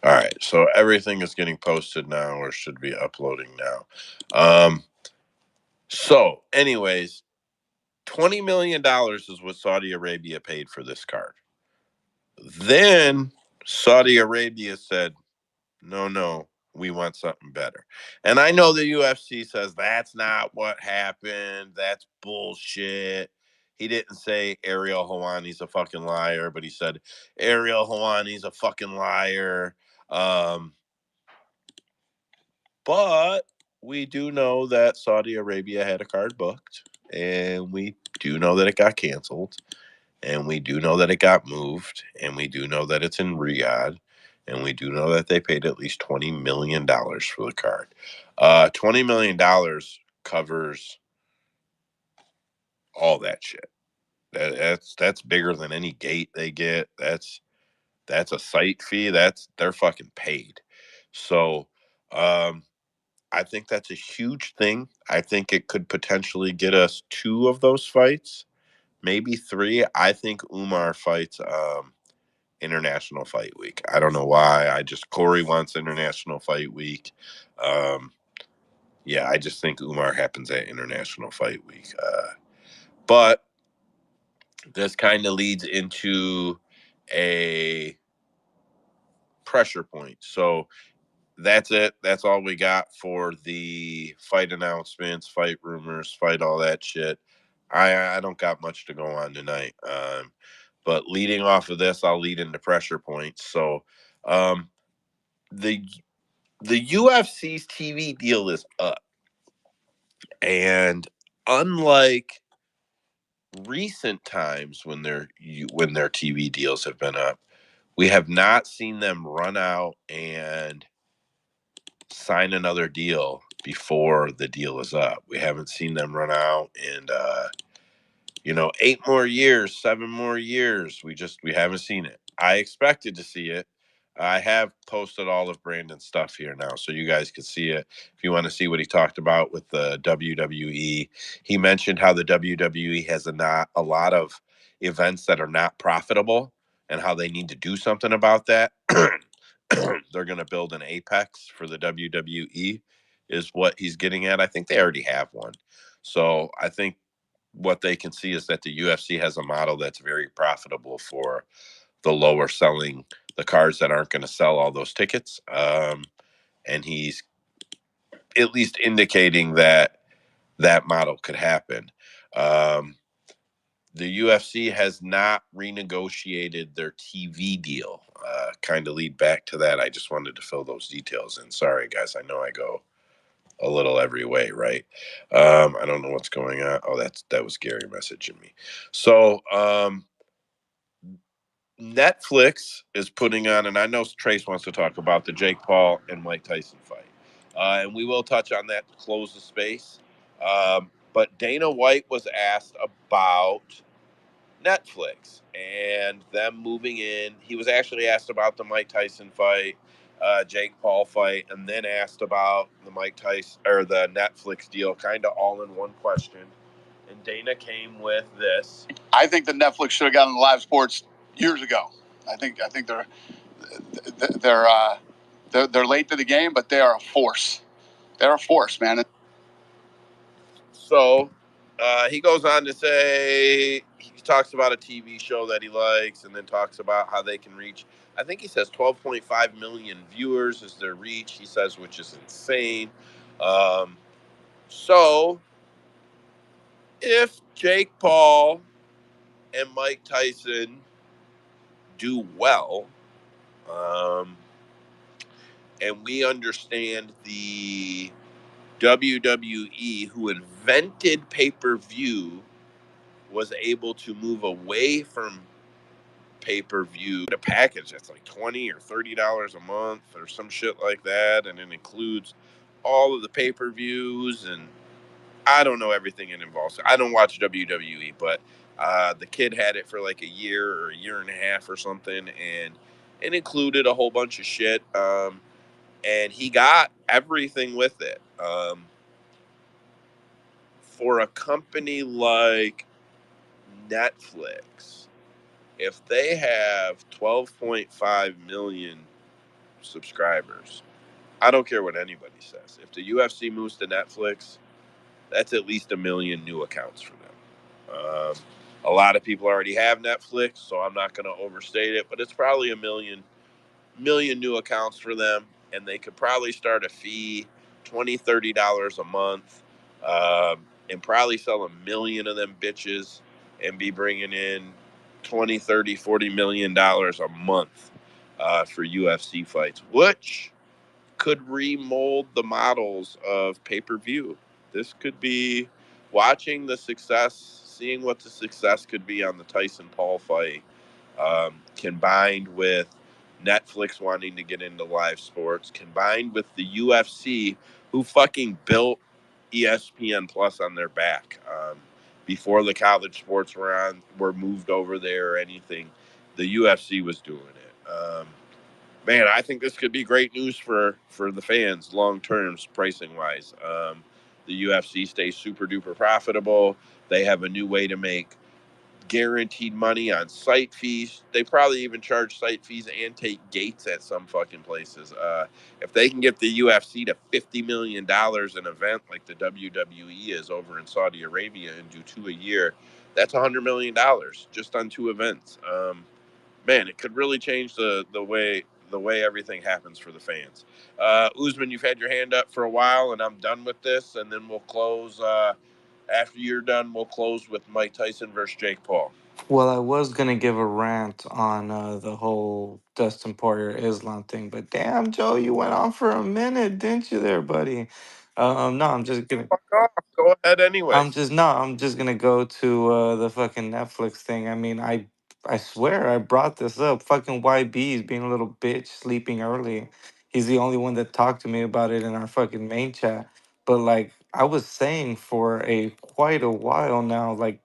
All right, so everything is getting posted now, or should be uploading now. So anyways, $20 million is what Saudi Arabia paid for this card. Then Saudi Arabia said, no, we want something better. And I know the UFC says that's not what happened. That's bullshit. He didn't say Ariel Helwani's a fucking liar, but he said Ariel Helwani's a fucking liar. But we do know that Saudi Arabia had a card booked, and we do know that it got canceled, and we do know that it got moved, and we do know that it's in Riyadh, and we do know that they paid at least $20 million for the card. $20 million covers all that shit. That's bigger than any gate they get. That's a site fee. They're fucking paid. So I think that's a huge thing. I think it could potentially get us 2 of those fights, maybe 3. I think Umar fights International Fight Week. I don't know why. Corey wants International Fight Week. Yeah, I just think Umar happens at International Fight Week. But this kind of leads into a pressure point. So that's it. That's all we got for the fight announcements, fight rumors, fight all that shit. I don't got much to go on tonight. But leading off of this, I'll lead into pressure points. So the UFC's TV deal is up. And unlike recent times when their TV deals have been up, we have not seen them run out and sign another deal before the deal is up. We haven't seen them run out and 8 more years, 7 more years. We haven't seen it. I expected to see it. I have posted all of Brandon's stuff here now, so you guys can see it. If you want to see what he talked about with the WWE, he mentioned how the WWE has a lot of events that are not profitable and how they need to do something about that. They're going to build an Apex for the WWE, is what he's getting at. I think they already have one. So I think what they can see is that the UFC has a model that's very profitable for the lower selling, the cards that aren't going to sell all those tickets. And he's at least indicating that that model could happen. The UFC has not renegotiated their TV deal. Kind of lead back to that. I just wanted to fill those details in. Sorry, guys. I know I go a little every way, right? I don't know what's going on. Oh, that was Gary messaging me. So Netflix is putting on, and I know Trace wants to talk about the Jake Paul and Mike Tyson fight, and we will touch on that to close the space. But Dana White was asked about Netflix and them moving in. He was actually asked about the Mike Tyson fight, Jake Paul fight, and then asked about the Mike Tyson or the Netflix deal, kind of all in one question. And Dana came with this. I think that Netflix should have gotten the live sports years ago. I think they're late to the game, but they are a force. They're a force, man. So he goes on to say, he talks about a TV show that he likes and then talks about how they can reach, I think he says 12.5 million viewers is their reach, he says, which is insane. So if Jake Paul and Mike Tyson do well, and we understand the WWE, who invented pay-per-view, was able to move away from pay-per-view, a package that's like $20 or $30 a month or some shit like that, and it includes all of the pay-per-views, and I don't know everything it involves. I don't watch WWE, but the kid had it for like a year or a year and a half or something, and it included a whole bunch of shit, and he got everything with it. For a company like Netflix, if they have 12.5 million subscribers, I don't care what anybody says. If the UFC moves to Netflix, that's at least 1 million new accounts for them. A lot of people already have Netflix, so I'm not going to overstate it, but it's probably 1 million new accounts for them, and they could probably start a fee, $20-$30 a month, and probably sell 1 million of them bitches and be bringing in 20, 30, 40 million dollars a month for UFC fights, which could remold the models of pay-per-view. This could be watching the success, seeing what the success could be on the Tyson Paul fight, combined with Netflix wanting to get into live sports, combined with the UFC, who fucking built ESPN Plus on their back. Before the college sports were moved over there or anything, the UFC was doing it. Man, I think this could be great news for the fans long term, pricing wise. The UFC stays super duper profitable. They have a new way to make guaranteed money on site fees. They probably even charge site fees and take gates at some fucking places. If they can get the UFC to $50 million an event like the WWE is over in Saudi Arabia and do 2 a year, that's $100 million just on 2 events. Man, it could really change the way everything happens for the fans. Usman, you've had your hand up for a while, and I'm done with this, and then we'll close. After you're done, we'll close with Mike Tyson versus Jake Paul. Well, I was gonna give a rant on the whole Dustin Poirier Islam thing, but damn, Joe, you went on for a minute, didn't you, there, buddy? No, I'm just gonna. Fuck off. Go ahead anyway. I'm just gonna go to the fucking Netflix thing. I mean, I swear I brought this up. Fucking YB is being a little bitch, sleeping early. He's the only one that talked to me about it in our fucking main chat. But like I was saying for a quite a while now, like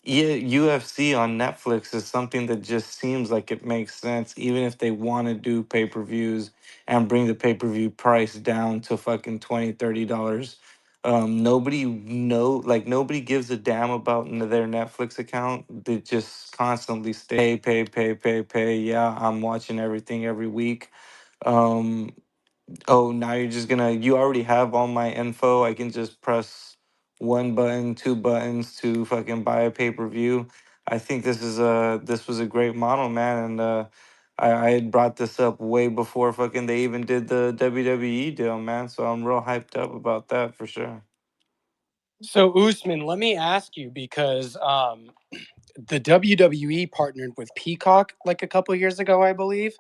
yeah, UFC on Netflix is something that just seems like it makes sense, even if they want to do pay-per-views and bring the pay-per-view price down to fucking $20, $30. Nobody gives a damn about their Netflix account. They just constantly stay pay. Yeah, I'm watching everything every week. Um, Oh, now you already have all my info. I can just press one button, two buttons to fucking buy a pay-per-view. I think this was a great model, man, and I had brought this up way before fucking they even did the WWE deal, man. So I'm real hyped up about that for sure. So Usman, let me ask you because the WWE partnered with Peacock like a couple years ago, I believe.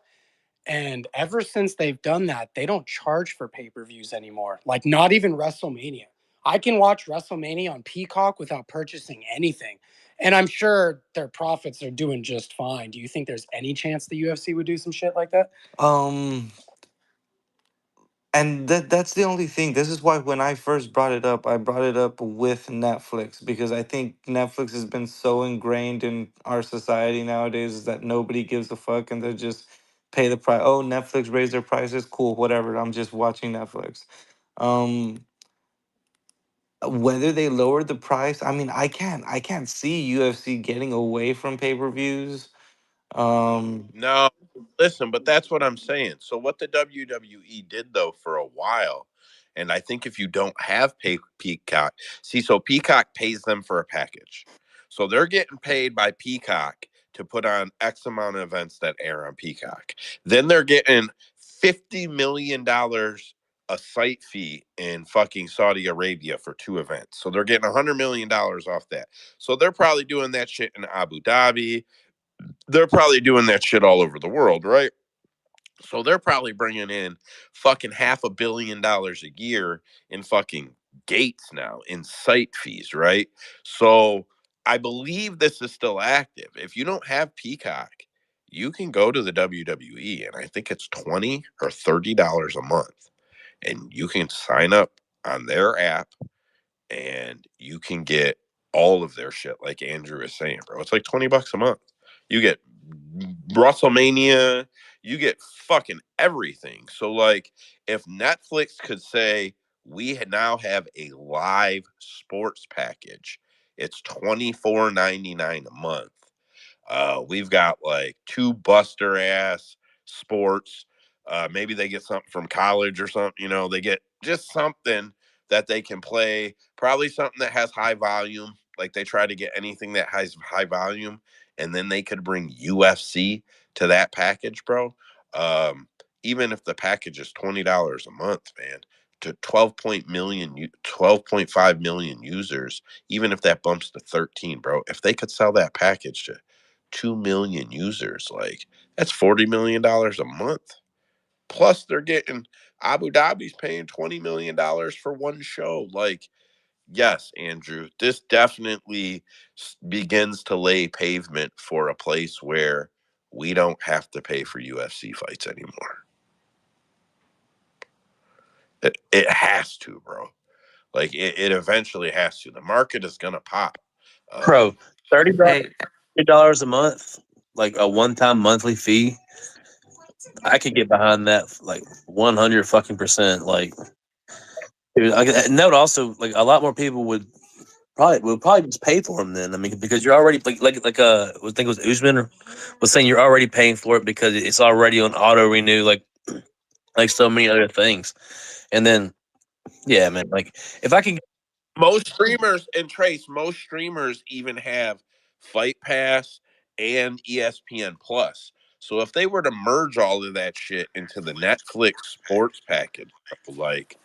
And ever since they've done that, they don't charge for pay-per-views anymore. Like not even WrestleMania. I can watch WrestleMania on Peacock without purchasing anything. And I'm sure their profits are doing just fine. Do you think there's any chance the UFC would do some shit like that? And that's the only thing. This is why when I first brought it up, I brought it up with Netflix because I think Netflix has been so ingrained in our society nowadays is that nobody gives a fuck and they just pay the price. Oh, Netflix raised their prices, cool, whatever. I'm just watching Netflix. Um, Whether they lowered the price, I mean, I can't see UFC getting away from pay-per-views. No, listen, but that's what I'm saying. So what the WWE did though for a while, and I think if you don't have Peacock, see, so Peacock pays them for a package. So they're getting paid by Peacock to put on X amount of events that air on Peacock. Then they're getting $50 million a site fee in fucking Saudi Arabia for 2 events. So they're getting $100 million off that. So they're probably doing that shit in Abu Dhabi. They're probably doing that shit all over the world, right? So they're probably bringing in fucking $500 million a year in fucking gates now in site fees, right? So I believe this is still active. If you don't have Peacock, you can go to the WWE and I think it's $20 or $30 a month. And you can sign up on their app and you can get all of their shit, like Andrew is saying, bro. It's like $20 a month. You get WrestleMania, you get fucking everything. So, like, if Netflix could say we now have a live sports package, it's $24.99 a month. We've got like 2 buster ass sports. Maybe they get something from college or something. You know, they get just something that they can play. Probably something that has high volume. Like they try to get anything that has high volume, and then they could bring UFC to that package, bro. Even if the package is $20 a month, man, to 12.5 million users, even if that bumps to 13, bro, if they could sell that package to 2 million users, like that's $40 million a month. Plus they're getting Abu Dhabi's paying $20 million for one show. Like, yes, Andrew, this definitely begins to lay pavement for a place where we don't have to pay for UFC fights anymore. It has to, bro. Like it eventually has to. The market is gonna pop. Bro, $30 Hey, $30 a month, like a one-time monthly fee. I could get behind that like 100 fucking percent. Like, dude, and that would also like a lot more people would probably just pay for them then. I mean, because you're already I think it was Usman was saying you're already paying for it because it's already on auto renew, like so many other things. And then yeah, man, like if I can, Most streamers and Trace, most streamers even have Fight Pass and ESPN Plus. So if they were to merge all of that shit into the Netflix sports package, like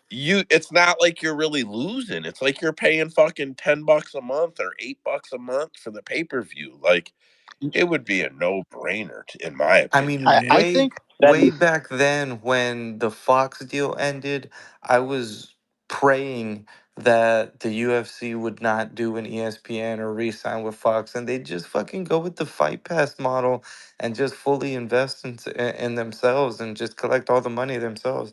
it's not like you're really losing. It's like you're paying fucking $10 a month or $8 a month for the pay-per-view. Like it would be a no-brainer in my I opinion, mean, man. I way think way back then when the Fox deal ended, I was praying that the UFC would not do an ESPN or re-sign with Fox, and they just fucking go with the Fight Pass model and just fully invest in themselves and just collect all the money themselves.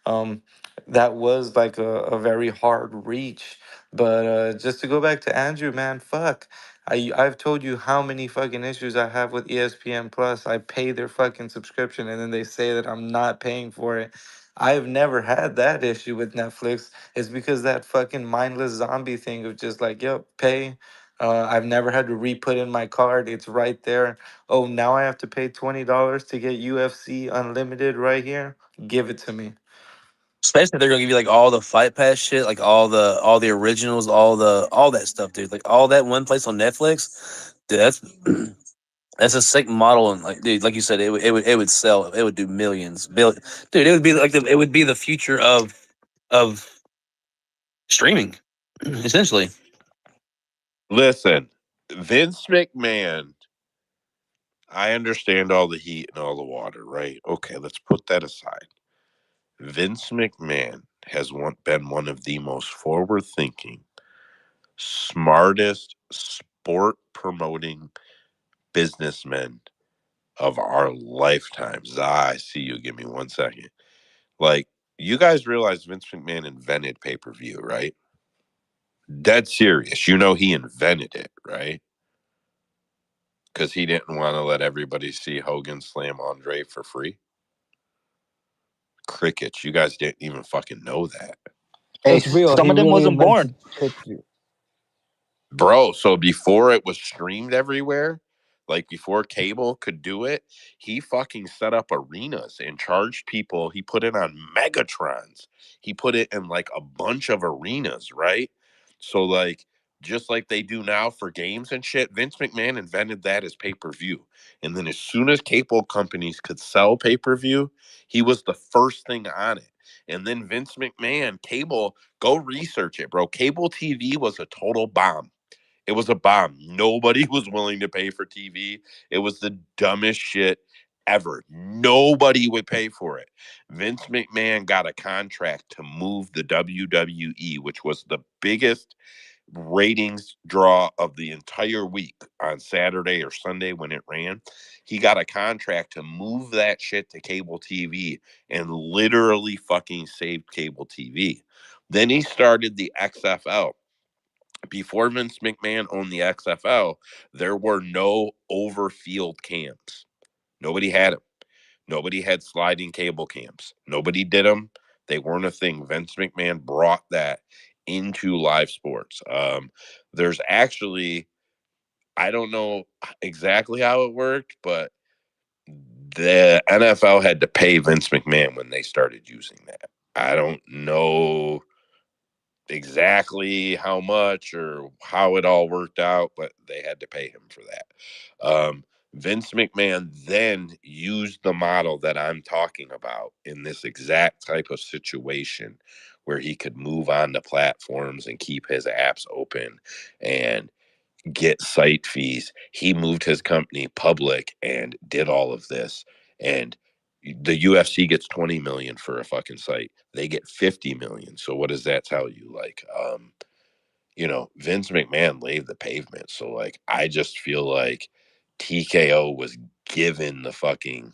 Um, that was like a very hard reach. But just to go back to Andrew, man, fuck. I've told you how many fucking issues I have with ESPN Plus. I pay their fucking subscription and then they say that I'm not paying for it. I've never had that issue with Netflix. It's because that fucking mindless zombie thing of just like, yep, pay. I've never had to re-put in my card. It's right there. Oh, now I have to pay $20 to get UFC Unlimited right here. Give it to me. Especially if they're gonna give you like all the Fight Pass shit, like all the originals, all that stuff, dude. Like all that one place on Netflix, dude. That's a sick model, and like, dude, like you said, it would sell. It would do millions, dude. It would be like it would be the future of streaming, essentially. Listen, Vince McMahon, I understand all the heat and all the water, right? Okay, let's put that aside. Vince McMahon has been one of the most forward thinking, smartest sport promoting businessmen of our lifetimes. I see you. Give me 1 second. Like, you guys realize Vince McMahon invented pay per view, right? Dead serious. You know, he invented it, right? Because he didn't want to let everybody see Hogan slam Andre for free. Crickets. You guys didn't even fucking know that. Hey, It's real. some He of them really wasn't invents born. pay-per-view. Bro, so before it was streamed everywhere, like before cable could do it, he fucking set up arenas and charged people. He put it on Megatrons. He put it in like a bunch of arenas, right? So like just like they do now for games and shit, Vince McMahon invented that as pay-per-view. And then as soon as cable companies could sell pay-per-view, he was the first thing on it. And then Vince McMahon, cable, go research it, bro. Cable TV was a total bomb. It was a bomb. Nobody was willing to pay for TV. It was the dumbest shit ever. Nobody would pay for it. Vince McMahon got a contract to move the WWE, which was the biggest ratings draw of the entire week on Saturday or Sunday when it ran. He got a contract to move that shit to cable TV and literally fucking saved cable TV. Then he started the XFL. Before Vince McMahon owned the XFL, there were no overfield cams. Nobody had them. Nobody had sliding cable cams. Nobody did them. They weren't a thing. Vince McMahon brought that into live sports. There's actually, I don't know exactly how it worked, but the NFL had to pay Vince McMahon when they started using that. I don't know exactly how much or how it all worked out, but they had to pay him for that. Vince McMahon then used the model that I'm talking about in this exact type of situation where he could move on to platforms and keep his apps open and get site fees. He moved his company public and did all of this. And the UFC gets 20 million for a fucking site. They get 50 million. So what does that tell you? Like, Vince McMahon laid the pavement. So like, I just feel like TKO was given the fucking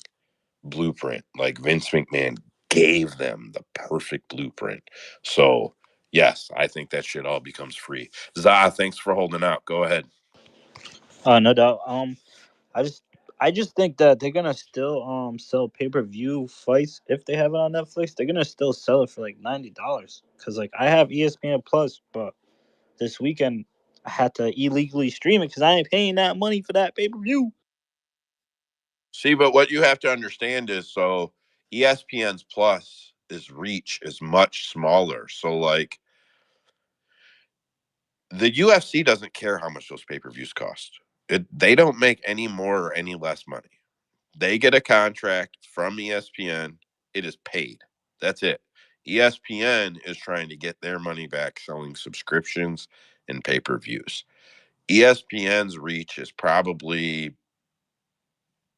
blueprint. Like Vince McMahon gave them the perfect blueprint. So yes, I think that shit all becomes free. Zah, thanks for holding out. Go ahead. No doubt. I just I just think that they're gonna still sell pay-per-view fights if they have it on Netflix. They're gonna still sell it for like $90. Cause like I have ESPN Plus, but this weekend I had to illegally stream it because I ain't paying that money for that pay-per-view. See, but what you have to understand is so ESPN's Plus is reach is much smaller. So like the UFC doesn't care how much those pay-per-views cost. They don't make any more or any less money. They get a contract from ESPN. It is paid. That's it. ESPN is trying to get their money back selling subscriptions and pay-per-views. ESPN's reach is probably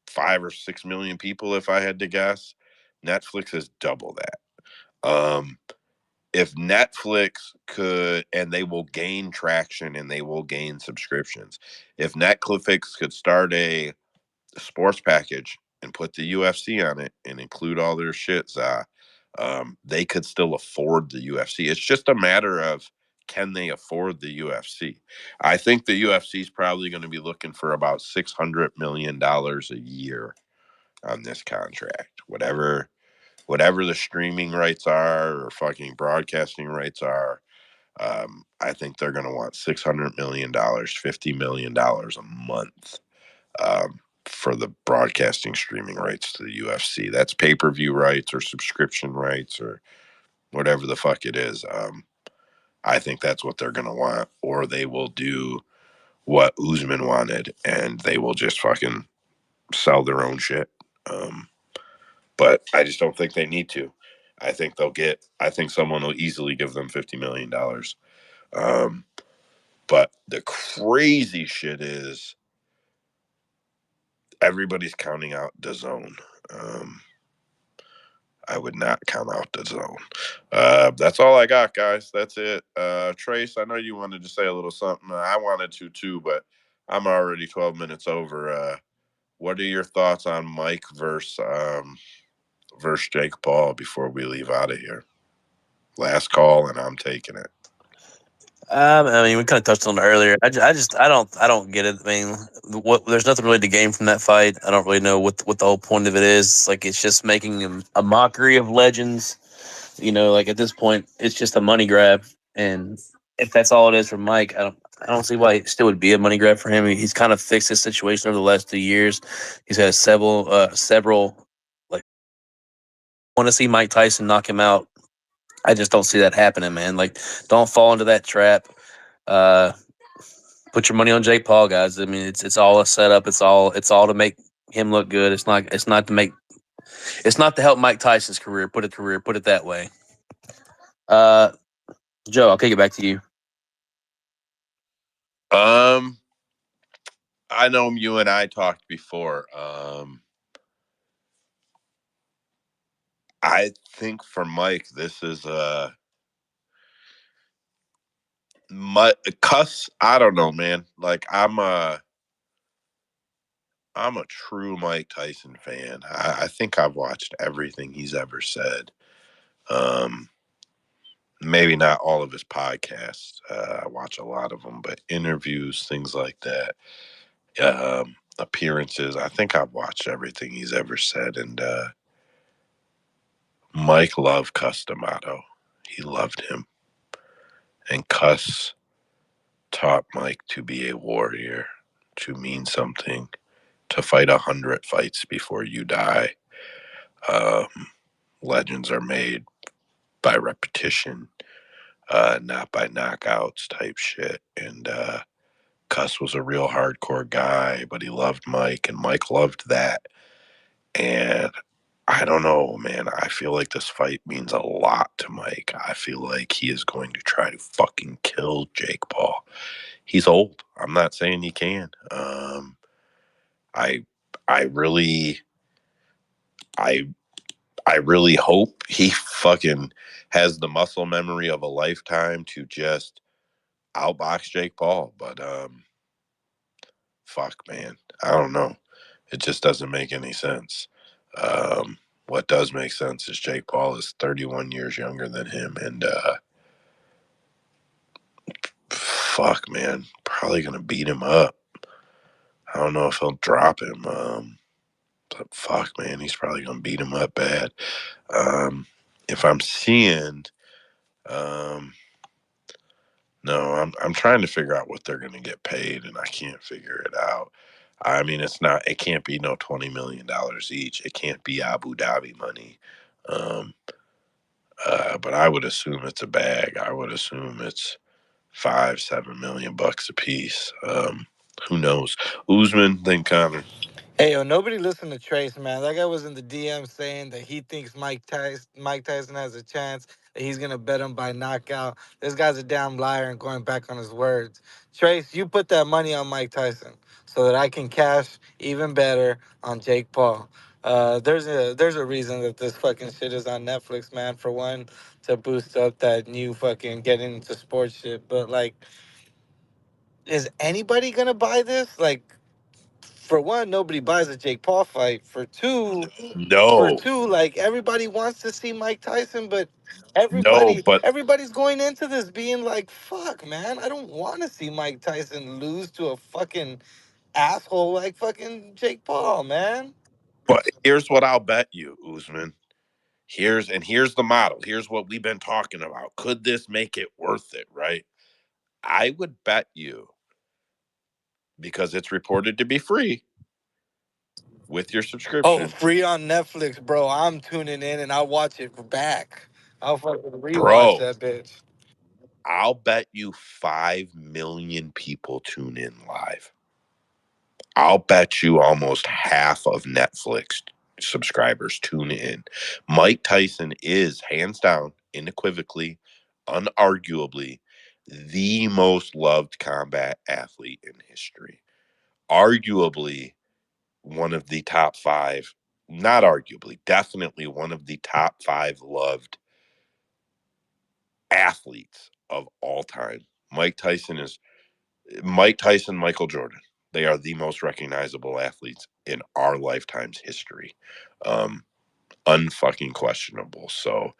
5 or 6 million people, if I had to guess. Netflix is double that. If Netflix could, and they will gain traction and they will gain subscriptions. If Netflix could start a sports package and put the UFC on it and include all their shit, they could still afford the UFC. It's just a matter of, can they afford the UFC? I think the UFC is probably going to be looking for about $600 million a year on this contract. Whatever the streaming rights are or fucking broadcasting rights are, I think they're going to want $600 million, $50 million a month for the broadcasting streaming rights to the UFC. That's pay-per-view rights or subscription rights or whatever the fuck it is. I think that's what they're going to want, or they will do what Usman wanted and they will just fucking sell their own shit. But I just don't think they need to. I think someone will easily give them $50 million. But the crazy shit is everybody's counting out DAZN. I would not count out DAZN. That's all I got, guys. That's it. Trace, I know you wanted to say a little something. I wanted to too, but I'm already 12 minutes over. What are your thoughts on Mike versus Jake Paul before we leave out of here? Last call, and I'm taking it. I mean, we kind of touched on it earlier. I don't get it. I mean, there's nothing really to gain from that fight. I don't really know what the whole point of it is. Like, it's just making a mockery of legends. Like at this point, it's just a money grab. And if that's all it is for Mike, I don't see why it still would be a money grab for him. He's kind of fixed his situation over the last 2 years. He's had several. Like, want to see Mike Tyson knock him out. I just don't see that happening, man. Like, don't fall into that trap. Uh, put your money on Jake Paul, guys. I mean, it's all a setup. It's all to make him look good. It's not to help Mike Tyson's career. Put it that way. Joe, I'll kick it back to you. I know you and I talked before. I think for Mike, this is cuss. I don't know, man. Like I'm a true Mike Tyson fan. I think I've watched everything he's ever said. Maybe not all of his podcasts. I watch a lot of them, but interviews, things like that, appearances. I think I've watched everything he's ever said, and Mike loved Cus D'Amato. He loved him, and Cus taught Mike to be a warrior, to mean something, to fight 100 fights before you die. Legends are made by repetition, not by knockouts type shit. And Cus was a real hardcore guy, but he loved Mike, and Mike loved that. And I don't know, man. I feel like this fight means a lot to Mike. I feel like he is going to try to fucking kill Jake Paul. He's old. I'm not saying he can. I really I really hope he fucking has the muscle memory of a lifetime to just outbox Jake Paul. But fuck, man, I don't know. It just doesn't make any sense. What does make sense is Jake Paul is 31 years younger than him, and fuck, man, probably gonna beat him up. I don't know if he'll drop him, but fuck, man, he's probably gonna beat him up bad. If I'm seeing, no, I'm trying to figure out what they're gonna get paid, and I can't figure it out. I mean, it can't be no $20 million each. It can't be Abu Dhabi money. But I would assume it's a bag. I would assume it's 5-7 million bucks a piece. Who knows? Usman, then Connor. Hey, yo, nobody listened to Trace, man. That guy was in the DM saying that he thinks Mike Tyson has a chance, that he's going to bet him by knockout. This guy's a damn liar and going back on his words. Trace, you put that money on Mike Tyson. so that I can cash even better on Jake Paul. There's a reason that this fucking shit is on Netflix, man. For one, to boost up that new fucking getting into sports shit. But like, is anybody gonna buy this? Like, for one, nobody buys a Jake Paul fight. For No, two, like everybody wants to see Mike Tyson, but no, but everybody's going into this being like, fuck, man, I don't want to see Mike Tyson lose to a fucking asshole like fucking Jake Paul, man. here's what I'll bet you, Usman. Here's the model. Here's what we've been talking about. Could this make it worth it, right? I would bet you, because it's reported to be free with your Oh, subscription, free on Netflix, bro. I'm tuning in and I'll watch it back. I'll fucking rewatch bro. that bitch. I'll bet you 5 million people tune in live. I'll bet you almost half of Netflix subscribers tune in. Mike Tyson is hands down, unequivocally, unarguably the most loved combat athlete in history. Arguably one of the top 5, not arguably, definitely one of the top 5 loved athletes of all time. Mike Tyson, Michael Jordan. They are the most recognizable athletes in our lifetime's history. Um, Unfucking questionable. So,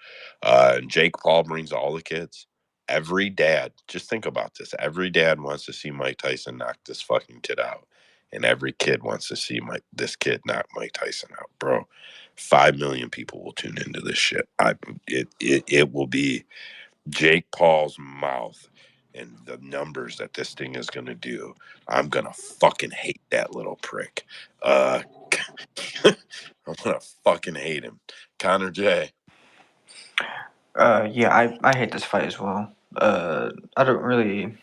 Jake Paul brings all the kids. Every dad, just think about this. Every dad wants to see Mike Tyson knock this fucking kid out, and every kid wants to see this kid knock Mike Tyson out, bro. 5 million people will tune into this shit. It will be Jake Paul's mouth and the numbers that this thing is going to do. I'm going to fucking hate that little prick. I'm going to fucking hate him. Connor J. Yeah, I hate this fight as well. I don't really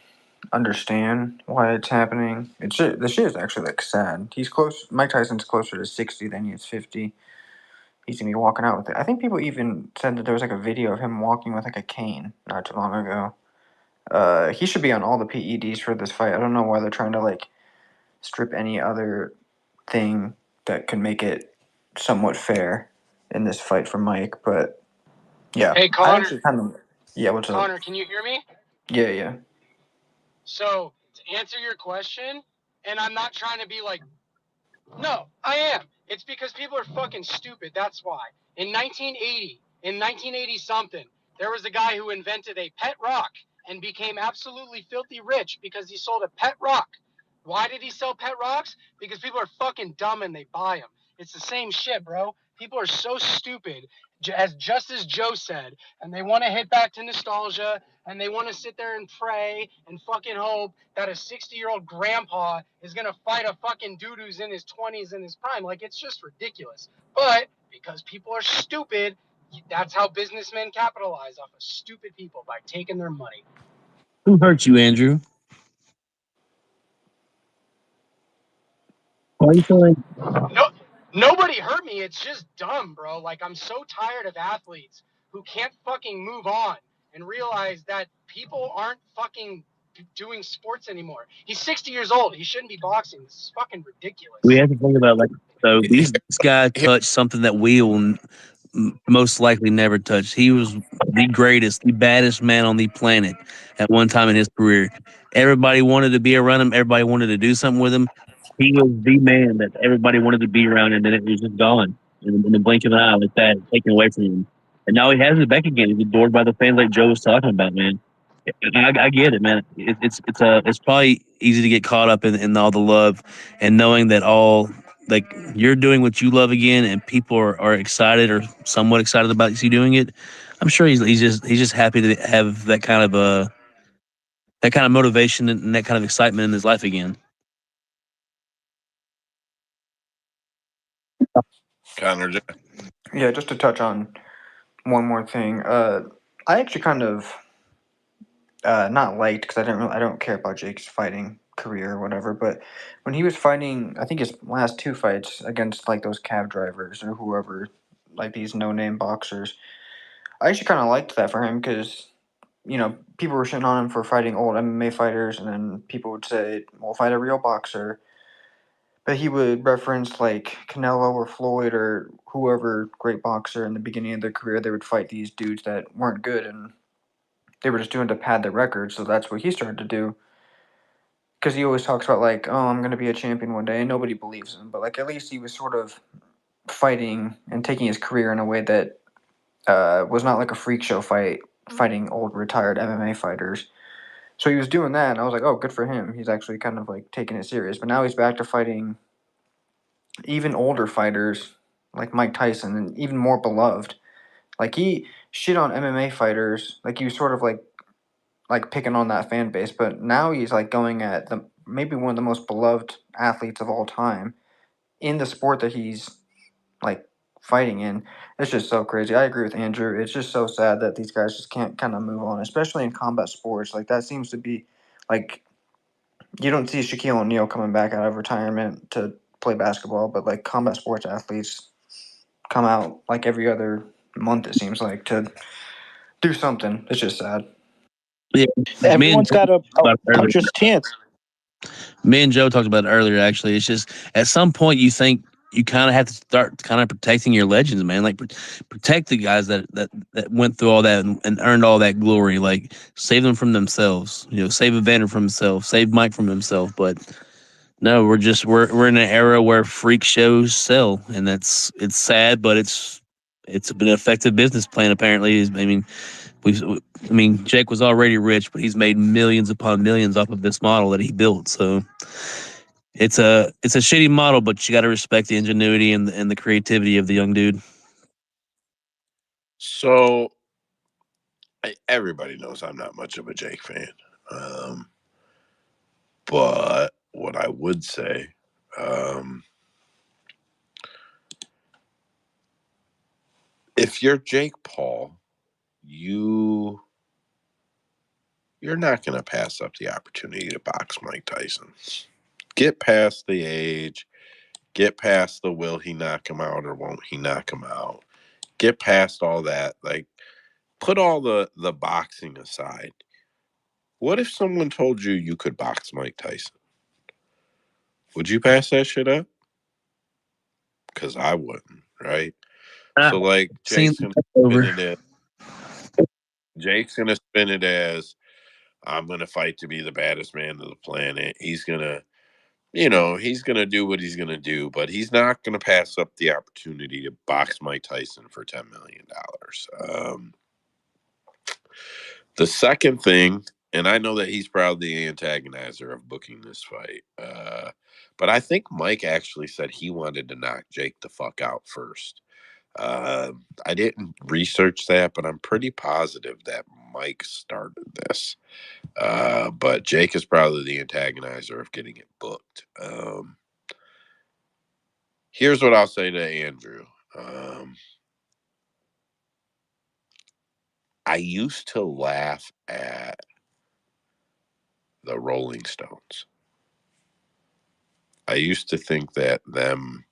understand why it's happening. The shit is actually like sad. He's close. Mike Tyson's closer to 60 than he is 50. He's gonna be walking out with it. I think people even said that there was like a video of him walking with like a cane not too long ago. He should be on all the PEDs for this fight. I don't know why they're trying to like strip any other thing that could make it somewhat fair in this fight for Mike. But yeah, Hey I Connor, actually kind of yeah. What's up? Connor, can you hear me? Yeah. So to answer your question, and I'm not trying to be like, no, I am. It's because people are fucking stupid. That's why. In 1980 something, there was a guy who invented a pet rock and became absolutely filthy rich because he sold a pet rock. Why did he sell pet rocks? Because people are fucking dumb and they buy them. It's the same shit, bro. People are so stupid, just as Joe said, and they want to hit back to nostalgia and they want to sit there and pray and fucking hope that a 60-year-old grandpa is going to fight a fucking dude who's in his 20s in his prime. Like, it's just ridiculous. But because people are stupid, that's how businessmen capitalize off of stupid people, by taking their money. Who hurt you, Andrew? Why are you feeling? No, nobody hurt me. It's just dumb, bro. Like, I'm so tired of athletes who can't fucking move on and realize that people aren't fucking doing sports anymore. He's 60 years old. He shouldn't be boxing. This is fucking We ridiculous. have to think about like so. This guy touched something that we will most likely never touch. He was the greatest, the baddest man on the planet at one time in his career. Everybody wanted to be around him. Everybody wanted to do something with him. He was the man that everybody wanted to be around, and then it was just gone in the blink of an eye, like that, taken away from him. And now he has it back again. He's adored by the fans, like Joe was talking about, man. I get it, man. It's probably easy to get caught up in all the love and knowing that all like you're doing what you love again, and people are excited or somewhat excited about you doing it. I'm sure he's just happy to have that kind of motivation and that kind of excitement in his life again. Connor J. Yeah, just to touch on one more thing. I actually kind of not liked because I don't care about Jake's fighting career or whatever. But when he was fighting, I think his last two fights against like those cab drivers or whoever, like these no name boxers, I actually kind of liked that for him because people were shitting on him for fighting old MMA fighters, and then people would say, "Well, fight a real boxer." But he would reference like Canelo or Floyd or whoever great boxer in the beginning of their career. They would fight these dudes that weren't good, and they were just doing to pad their record. So that's what he started to do. Because he always talks about like, oh, I'm gonna be a champion one day, and nobody believes him. But like, at least he was sort of fighting and taking his career in a way that was not like a freak show fight, fighting old retired MMA fighters. So he was doing that, and I was like, oh, good for him. He's actually kind of like taking it serious. But now he's back to fighting even older fighters like Mike Tyson, and even more beloved. Like he shit on MMA fighters, like he was sort of like picking on that fan base, but now he's like going at the maybe one of the most beloved athletes of all time in the sport that he's like fighting in. It's just so crazy. I agree with Andrew. It's just so sad that these guys just can't kind of move on, especially in combat sports. Like that seems to be like you don't see Shaquille O'Neal coming back out of retirement to play basketball, but like combat sports athletes come out like every other month, it seems like, to do something. It's just sad. Yeah, me and Everyone's got a about it earlier. puncher's chance. Me and Joe talked about it earlier. Actually, it's just at some point you think you kind of have to start kind of protecting your legends, man. Like protect the guys that went through all that and earned all that glory. Like save them from themselves. You know, save Evander from himself. Save Mike from himself. But no, we're in an era where freak shows sell, and it's sad, but it's been an effective business plan. Apparently, I mean, Jake was already rich, but he's made millions upon millions off of this model that he built. So it's a shitty model, but you got to respect the ingenuity and the creativity of the young dude. So everybody knows I'm not much of a Jake fan. But what I would say, if you're Jake Paul, you're not going to pass up the opportunity to box Mike Tyson. Get past the age. Get past the will he knock him out or won't he knock him out. Get past all that. Like, put all the boxing aside. What if someone told you you could box Mike Tyson? Would you pass that shit up? Because I wouldn't, right? So, like, Seen Jake's gonna spin over. it as Jake's gonna spin it as I'm gonna fight to be the baddest man of the planet. He's gonna, he's gonna do what he's gonna do, but he's not gonna pass up the opportunity to box Mike Tyson for $10 million. The second thing, and I know that he's probably the antagonizer of booking this fight, but I think Mike actually said he wanted to knock Jake the fuck out first. I didn't research that, but I'm pretty positive that Mike started this. But Jake is probably the antagonizer of getting it booked. Here's what I'll say to Andrew. I used to laugh at the Rolling Stones. I used to think that them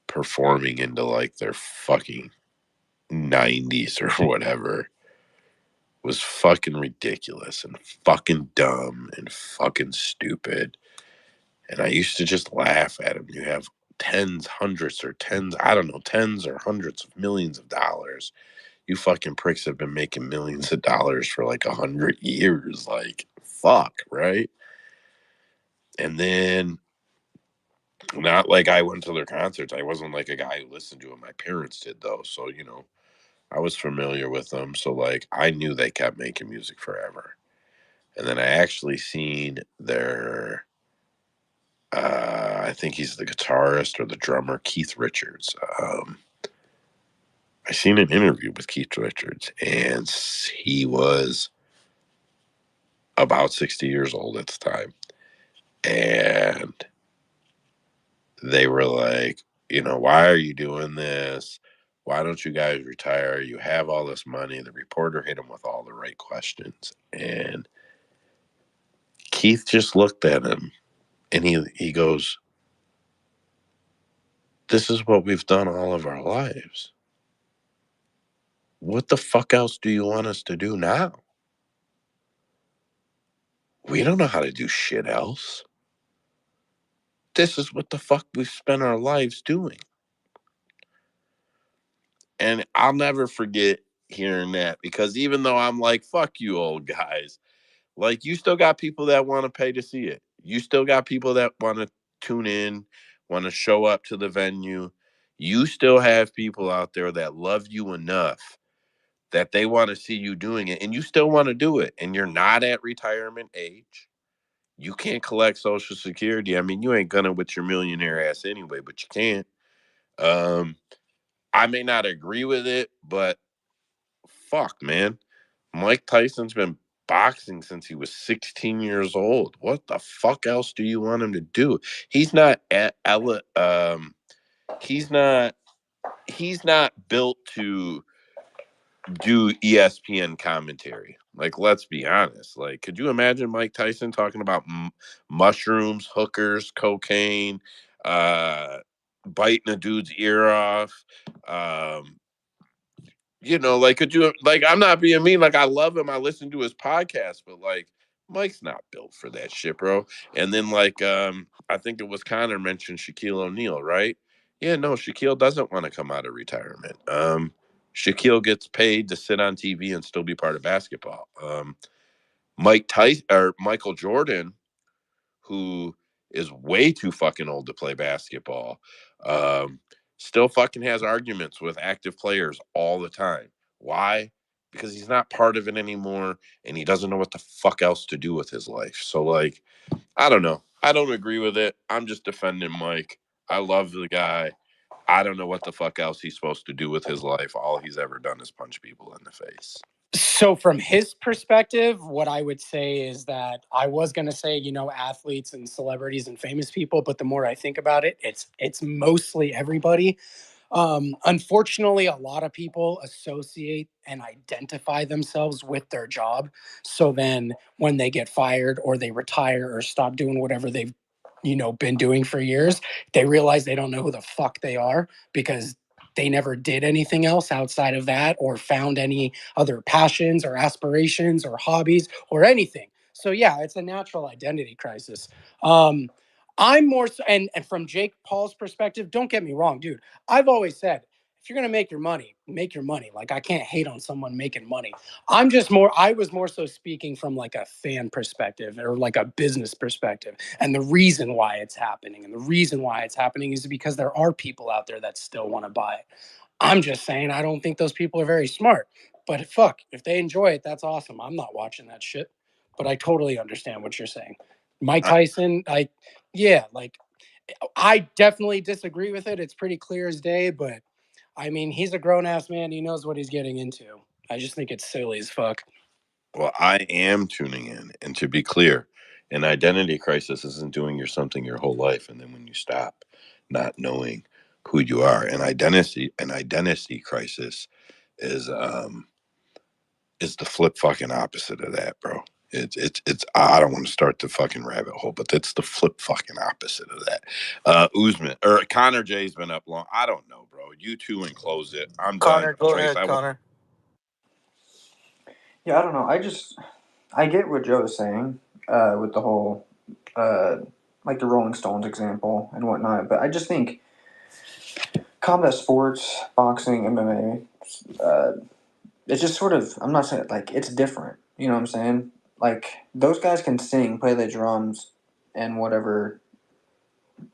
performing into like their fucking 90s or whatever was fucking ridiculous and fucking dumb and fucking stupid. And I used to just laugh at them. You have tens, hundreds, or tens, I don't know, tens or hundreds of millions of dollars. You fucking pricks have been making millions of dollars for like 100 years. Like, fuck, right? And then, not like I went to their concerts. I wasn't like a guy who listened to them. My parents did, though. So, I was familiar with them. So, like, I knew they kept making music forever. And then I actually seen their, I think he's the guitarist or the drummer, Keith Richards. I seen an interview with Keith Richards, and he was about 60 years old at the time. And they were like, why are you doing this? Why don't you guys retire? You have all this money. The reporter hit him with all the right questions. And Keith just looked at him and he goes, this is what we've done all of our lives. What the fuck else do you want us to do now? We don't know how to do shit else. this is what the fuck we've spent our lives doing. And I'll never forget hearing that, because even though I'm like, fuck you old guys, like, you still got people that want to pay to see it. You still got people that want to tune in, want to show up to the venue. You still have people out there that love you enough that they want to see you doing it, and you still want to do it. And you're not at retirement age. You can't collect Social Security. I mean, you ain't gonna with your millionaire ass anyway, but you can't. I may not agree with it, but fuck, man. Mike Tyson's been boxing since he was 16 years old. What the fuck else do you want him to do? He's not he's not built to do ESPN commentary. Like, let's be honest. Like, could you imagine Mike Tyson talking about mushrooms, hookers, cocaine, biting a dude's ear off? Like, could you, like, I'm not being mean. Like, I love him. I listen to his podcast, but like, Mike's not built for that shit, bro. And then, like, I think it was Connor mentioned Shaquille O'Neal, right? Yeah, no, Shaquille doesn't want to come out of retirement. Shaquille gets paid to sit on TV and still be part of basketball. Mike Tyson or Michael Jordan, who is way too fucking old to play basketball, still fucking has arguments with active players all the time. Why? Because he's not part of it anymore, and he doesn't know what the fuck else to do with his life. So, like, I don't know. I don't agree with it. I'm just defending Mike. I love the guy. I don't know what the fuck else he's supposed to do with his life. All he's ever done is punch people in the face. So from his perspective, what I would say is that I was going to say, athletes and celebrities and famous people, but the more I think about it, it's mostly everybody. Unfortunately, a lot of people associate and identify themselves with their job. So then when they get fired or they retire or stop doing whatever they've, been doing for years, they realize they don't know who the fuck they are because they never did anything else outside of that or found any other passions or aspirations or hobbies or anything. So yeah, it's a natural identity crisis. I'm more so, and from Jake Paul's perspective, don't get me wrong, dude. I've always said, if you're gonna make your money, make your money. Like, I can't hate on someone making money. I was more so speaking from like a fan perspective or like a business perspective. And the reason why it's happening is because there are people out there that still want to buy it. I'm just saying, I don't think those people are very smart. But fuck, if they enjoy it, that's awesome. I'm not watching that shit. But I totally understand what you're saying. Mike Tyson, I definitely disagree with it. It's pretty clear as day, but I mean, he's a grown ass man. He knows what he's getting into. I just think it's silly as fuck. Well, I am tuning in. And to be clear, an identity crisis isn't doing something your whole life, and then when you stop not knowing who you are. An identity crisis is the flip fucking opposite of that, bro. It's I don't want to start the fucking rabbit hole, but it's the flip fucking opposite of that. Usman or Connor J's been up long. I don't know, bro. You two and close it. I'm Connor, done. go Trace, ahead, Connor. Yeah, I don't know. I get what Joe's saying with the whole like the Rolling Stones example and whatnot, but I just think combat sports, boxing, MMA, it's just sort of, I'm not saying, like, it's different. You know what I'm saying? Like, those guys can sing, play the drums, and whatever,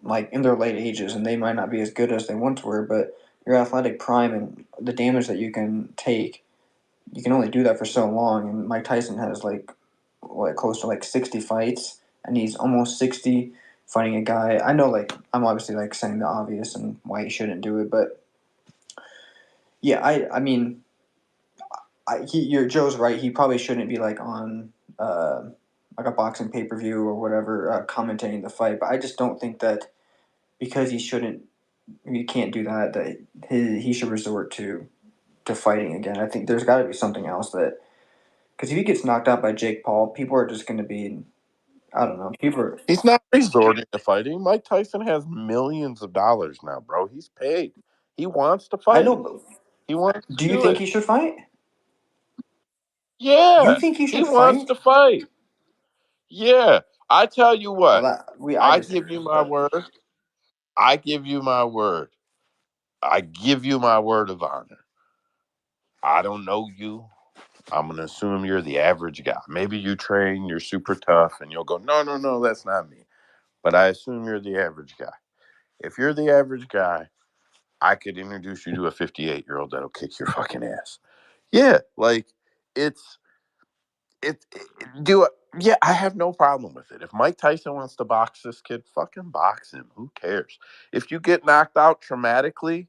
like, in their late ages, and they might not be as good as they once were, but your athletic prime and the damage that you can take, you can only do that for so long. And Mike Tyson has, like, close to, like, 60 fights, and he's almost 60 fighting a guy. I know, like, I'm obviously, like, saying the obvious and why he shouldn't do it, but yeah, I mean, Joe's right. He probably shouldn't be like on like a boxing pay per view or whatever, commentating the fight. But I just don't think that because he can't do that, that he should resort to fighting again. I think there's got to be something else because if he gets knocked out by Jake Paul, people are just going to be, I don't know. He's not resorting to fighting. Mike Tyson has millions of dollars now, bro. He's paid. He wants to I fight. know. He wants to Do you do think it. he should fight? You Yeah, think he he should wants fight? to fight. Yeah, I tell you what, I I give disagree, you my but word. I give you my word. I give you my word of honor. I don't know you. I'm going to assume you're the average guy. Maybe you train, you're super tough, and you'll go, no, that's not me. But I assume you're the average guy. If you're the average guy, I could introduce you to a 58-year-old that'll kick your fucking ass. Yeah, like yeah, I have no problem with it. If Mike Tyson wants to box this kid, fucking box him. Who cares? If you get knocked out traumatically,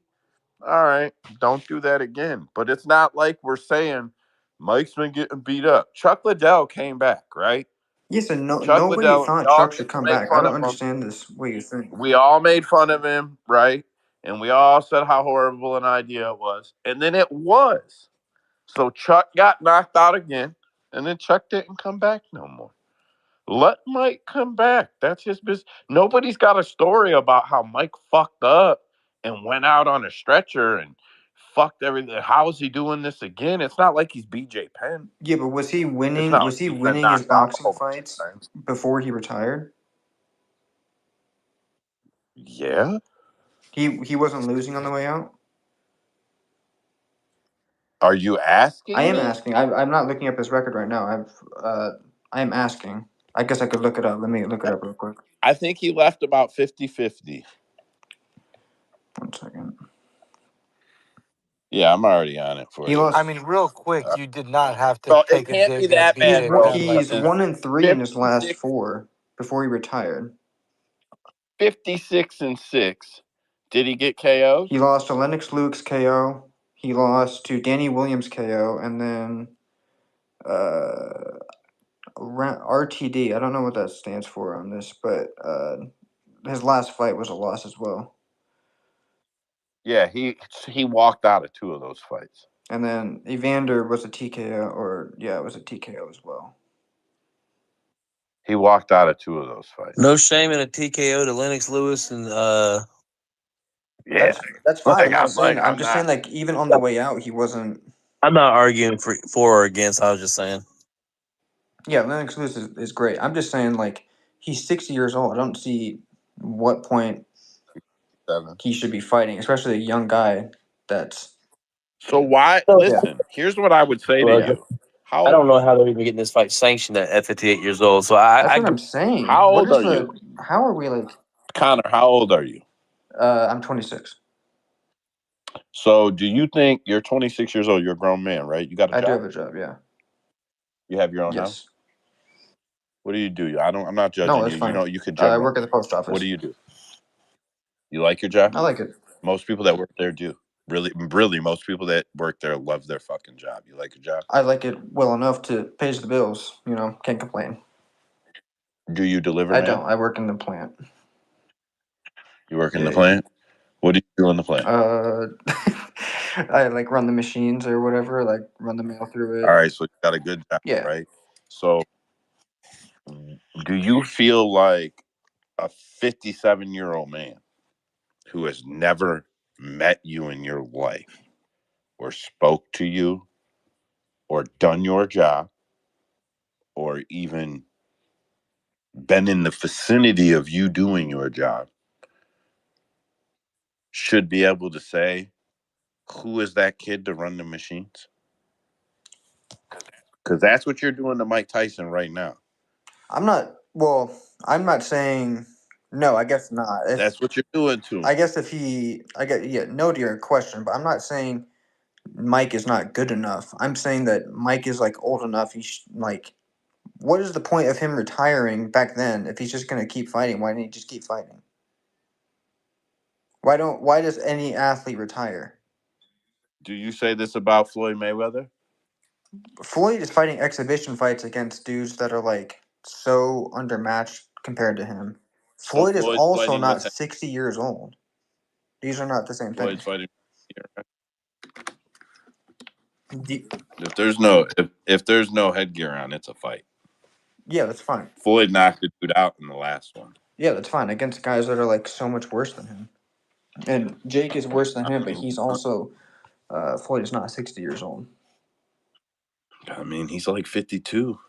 all right, don't do that again. But it's not like we're saying Mike's been getting beat up. Chuck Liddell came back, right? yes, and Chuck nobody Liddell, we thought all Chuck should used to come make back. I fun don't of him. understand this. What you think? We all made fun of him, right? And we all said how horrible an idea it was. And then it was. So Chuck got knocked out again, and then Chuck didn't come back no more. Let Mike come back. That's his business. Nobody's got a story about how Mike fucked up and went out on a stretcher and fucked everything. How is he doing this again? It's not like he's BJ Penn. Yeah, but was he It's winning? not Was like he he's been winning his knocked out a boxing whole bunch of fights times. before he retired? Yeah. He wasn't losing on the way out. Are you I asking am me? asking. I'm not looking up his record right now. I am asking. I guess I could look it up. Let me look it up real quick. I think he left about 50-50. 1 second. Yeah, I'm already on it for He you. I lost. mean, real quick, you did not have to So it take a can't be dig at that He's bad, BJ bro, Penn like he's because that. 1-3 in his last 56 4 before he retired. 56-6. Did he get KO'd? He lost to Lennox Lukes KO. He lost to Danny Williams KO, and then RTD. I don't know what that stands for on this, but his last fight was a loss as well. Yeah, he walked out of 2 of those fights. And then Evander was a TKO, it was a TKO as well. He walked out of 2 of those fights. No shame in a TKO to Lennox Lewis and Yeah, That's fine. I'm I'm just not. saying, like, even on the way out, he wasn't. I'm not arguing for or against. I was just saying. Yeah, Lennox Lewis is great. I'm just saying, like, he's 60 years old. I don't see what point 7. he should be fighting, especially a young guy that's. So why? Yeah, Listen, here's what I would say to Well, yeah. you. I How don't know how they're even getting this fight sanctioned at 58 years old. So That's I what get I'm saying. how What old is are you, how are we, like. Connor? How old are you? I'm 26. So do you think you're 26 years old? You're a grown man, right? You got a I do job. have a job, yeah. You have your own Yes. house. What do you do? I'm not No, judging it's you. You fine. know, you could I general. work at the post What office. do you do? You like your job? I like it. Most people that work there do. Really, most people that work there love their fucking job. You like your job? I like it well enough to pay the bills. Can't complain. Do you deliver, I man? don't. I work in the plant. You work in the Yeah. plant? What do you do in the plant? I like run the machines or whatever. Like run the mail through All it. right, so you got a good job, Yeah. right? So do you feel like a 57-year-old man who has never met you in your life or spoke to you or done your job or even been in the vicinity of you doing your job should be able to say, who is that kid to run the machines? Because that's what you're doing to Mike Tyson right now. I'm not. Well, I'm not saying. No, I guess not. That's what you're doing to him. I guess if he. I get. Yeah. No to your question, but I'm not saying Mike is not good enough. I'm saying that Mike is like old enough. Like. What is the point of him retiring back then if he's just gonna keep fighting? Why didn't he just keep fighting? Why does any athlete retire? Do you say this about Floyd Mayweather? Floyd is fighting exhibition fights against dudes that are like so undermatched compared to him. So Floyd is Floyd's also fighting not with 60 years old. These are not the same thing. Floyd's fighting. The- If there's no headgear on, it's a fight. yeah, that's fine. Floyd knocked the dude out in the last one. Yeah, that's fine against guys that are like so much worse than him. And Jake is worse than him, but he's also Floyd is not 60 years old. I mean, he's like 52.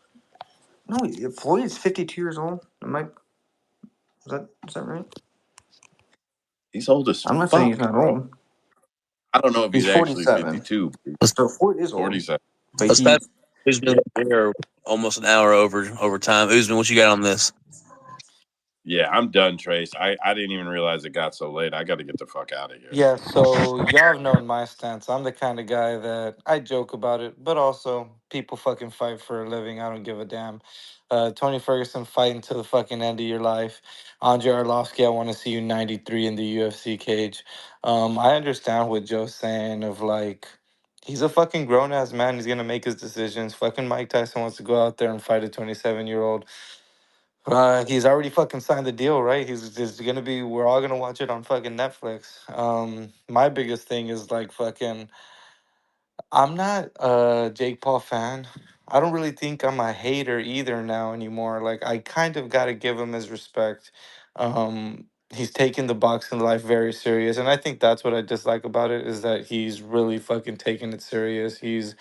No, Floyd is 52 years old. Is that right? He's old as I'm not saying he's fuck. not old. I don't know if He's he's actually 47. 52. So Floyd is old, 47. but Let's pass he's Usman here almost an hour over time. Usman, what you got on this? Yeah, I'm done, Trace. I didn't even realize it got so late. I got to get the fuck out of here. Yeah, so y'all have known my stance. I'm the kind of guy that I joke about it, but also people fucking fight for a living. I don't give a damn. Tony Ferguson fighting to the fucking end of your life. Andre Arlovsky, I want to see you 93 in the UFC cage. I understand what Joe's saying of like, he's a fucking grown ass man. He's gonna make his decisions. Fucking Mike Tyson wants to go out there and fight a 27-year-old. He's already fucking signed the deal, right? He's just gonna be. We're all gonna watch it on fucking Netflix. My biggest thing is like fucking. I'm not a Jake Paul fan. I don't really think I'm a hater either now anymore. Like I kind of got to give him his respect. He's taken the boxing life very serious, and I think that's what I dislike about it is that he's really fucking taking it serious. He's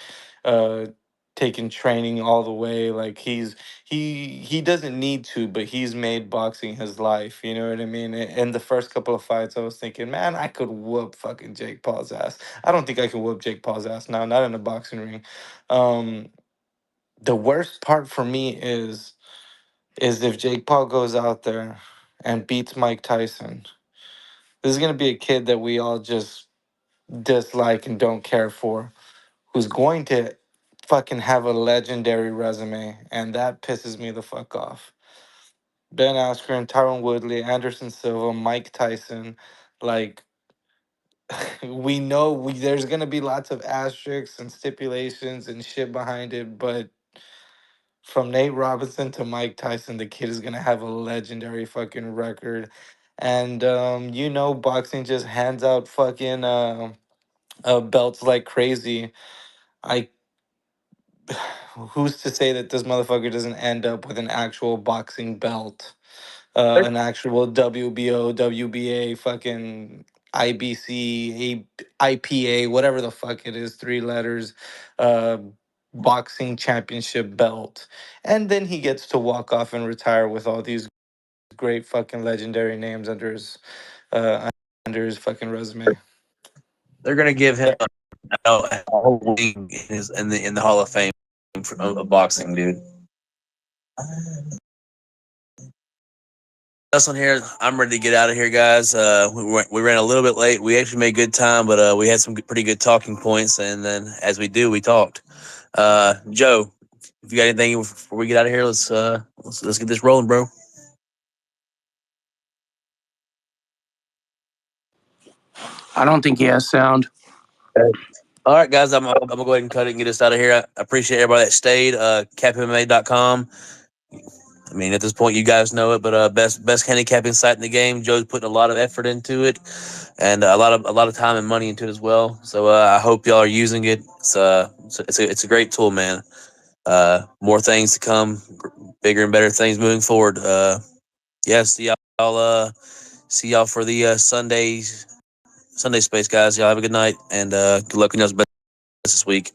uh taking training all the way. Like he doesn't need to, but he's made boxing his life. You know what I mean? In the first couple of fights, I was thinking, man, I could whoop fucking Jake Paul's ass. I don't think I can whoop Jake Paul's ass now, not in a boxing ring. Um, the worst part for me is if Jake Paul goes out there and beats Mike Tyson. This is gonna be a kid that we all just dislike and don't care for, who's going to fucking have a legendary resume, and that pisses me the fuck off. Ben Askren, Tyron Woodley, Anderson Silva, Mike Tyson, like we know there's gonna be lots of asterisks and stipulations and shit behind it, but from Nate Robinson to Mike Tyson, the kid is gonna have a legendary fucking record. And boxing just hands out fucking belts like crazy. I Who's to say that this motherfucker doesn't end up with an actual boxing belt? An actual WBO, WBA, fucking IBC, IPA, whatever the fuck it is, three letters, uh, boxing championship belt. And then he gets to walk off and retire with all these great fucking legendary names uh, under his fucking resume. They're gonna give him a whole league in the Hall of Fame of boxing, dude. Us on here. I'm ready to get out of here, guys. We ran a little bit late. We actually made good time, but we had some pretty good talking points. And then, as we do, we talked. Joe, if you got anything before we get out of here, let's get this rolling, bro. I don't think he has sound. All right, guys, I'm gonna go ahead and cut it and get us out of here. I appreciate everybody that stayed. CapMMA.com. I mean, at this point, you guys know it, but best handicapping site in the game. Joe's putting a lot of effort into it, and a lot of time and money into it as well. So I hope y'all are using it. It's a great tool, man. More things to come, bigger and better things moving forward. Yeah, see y'all for the Sunday space, guys. Y'all have a good night, and good luck in y'all's best this week.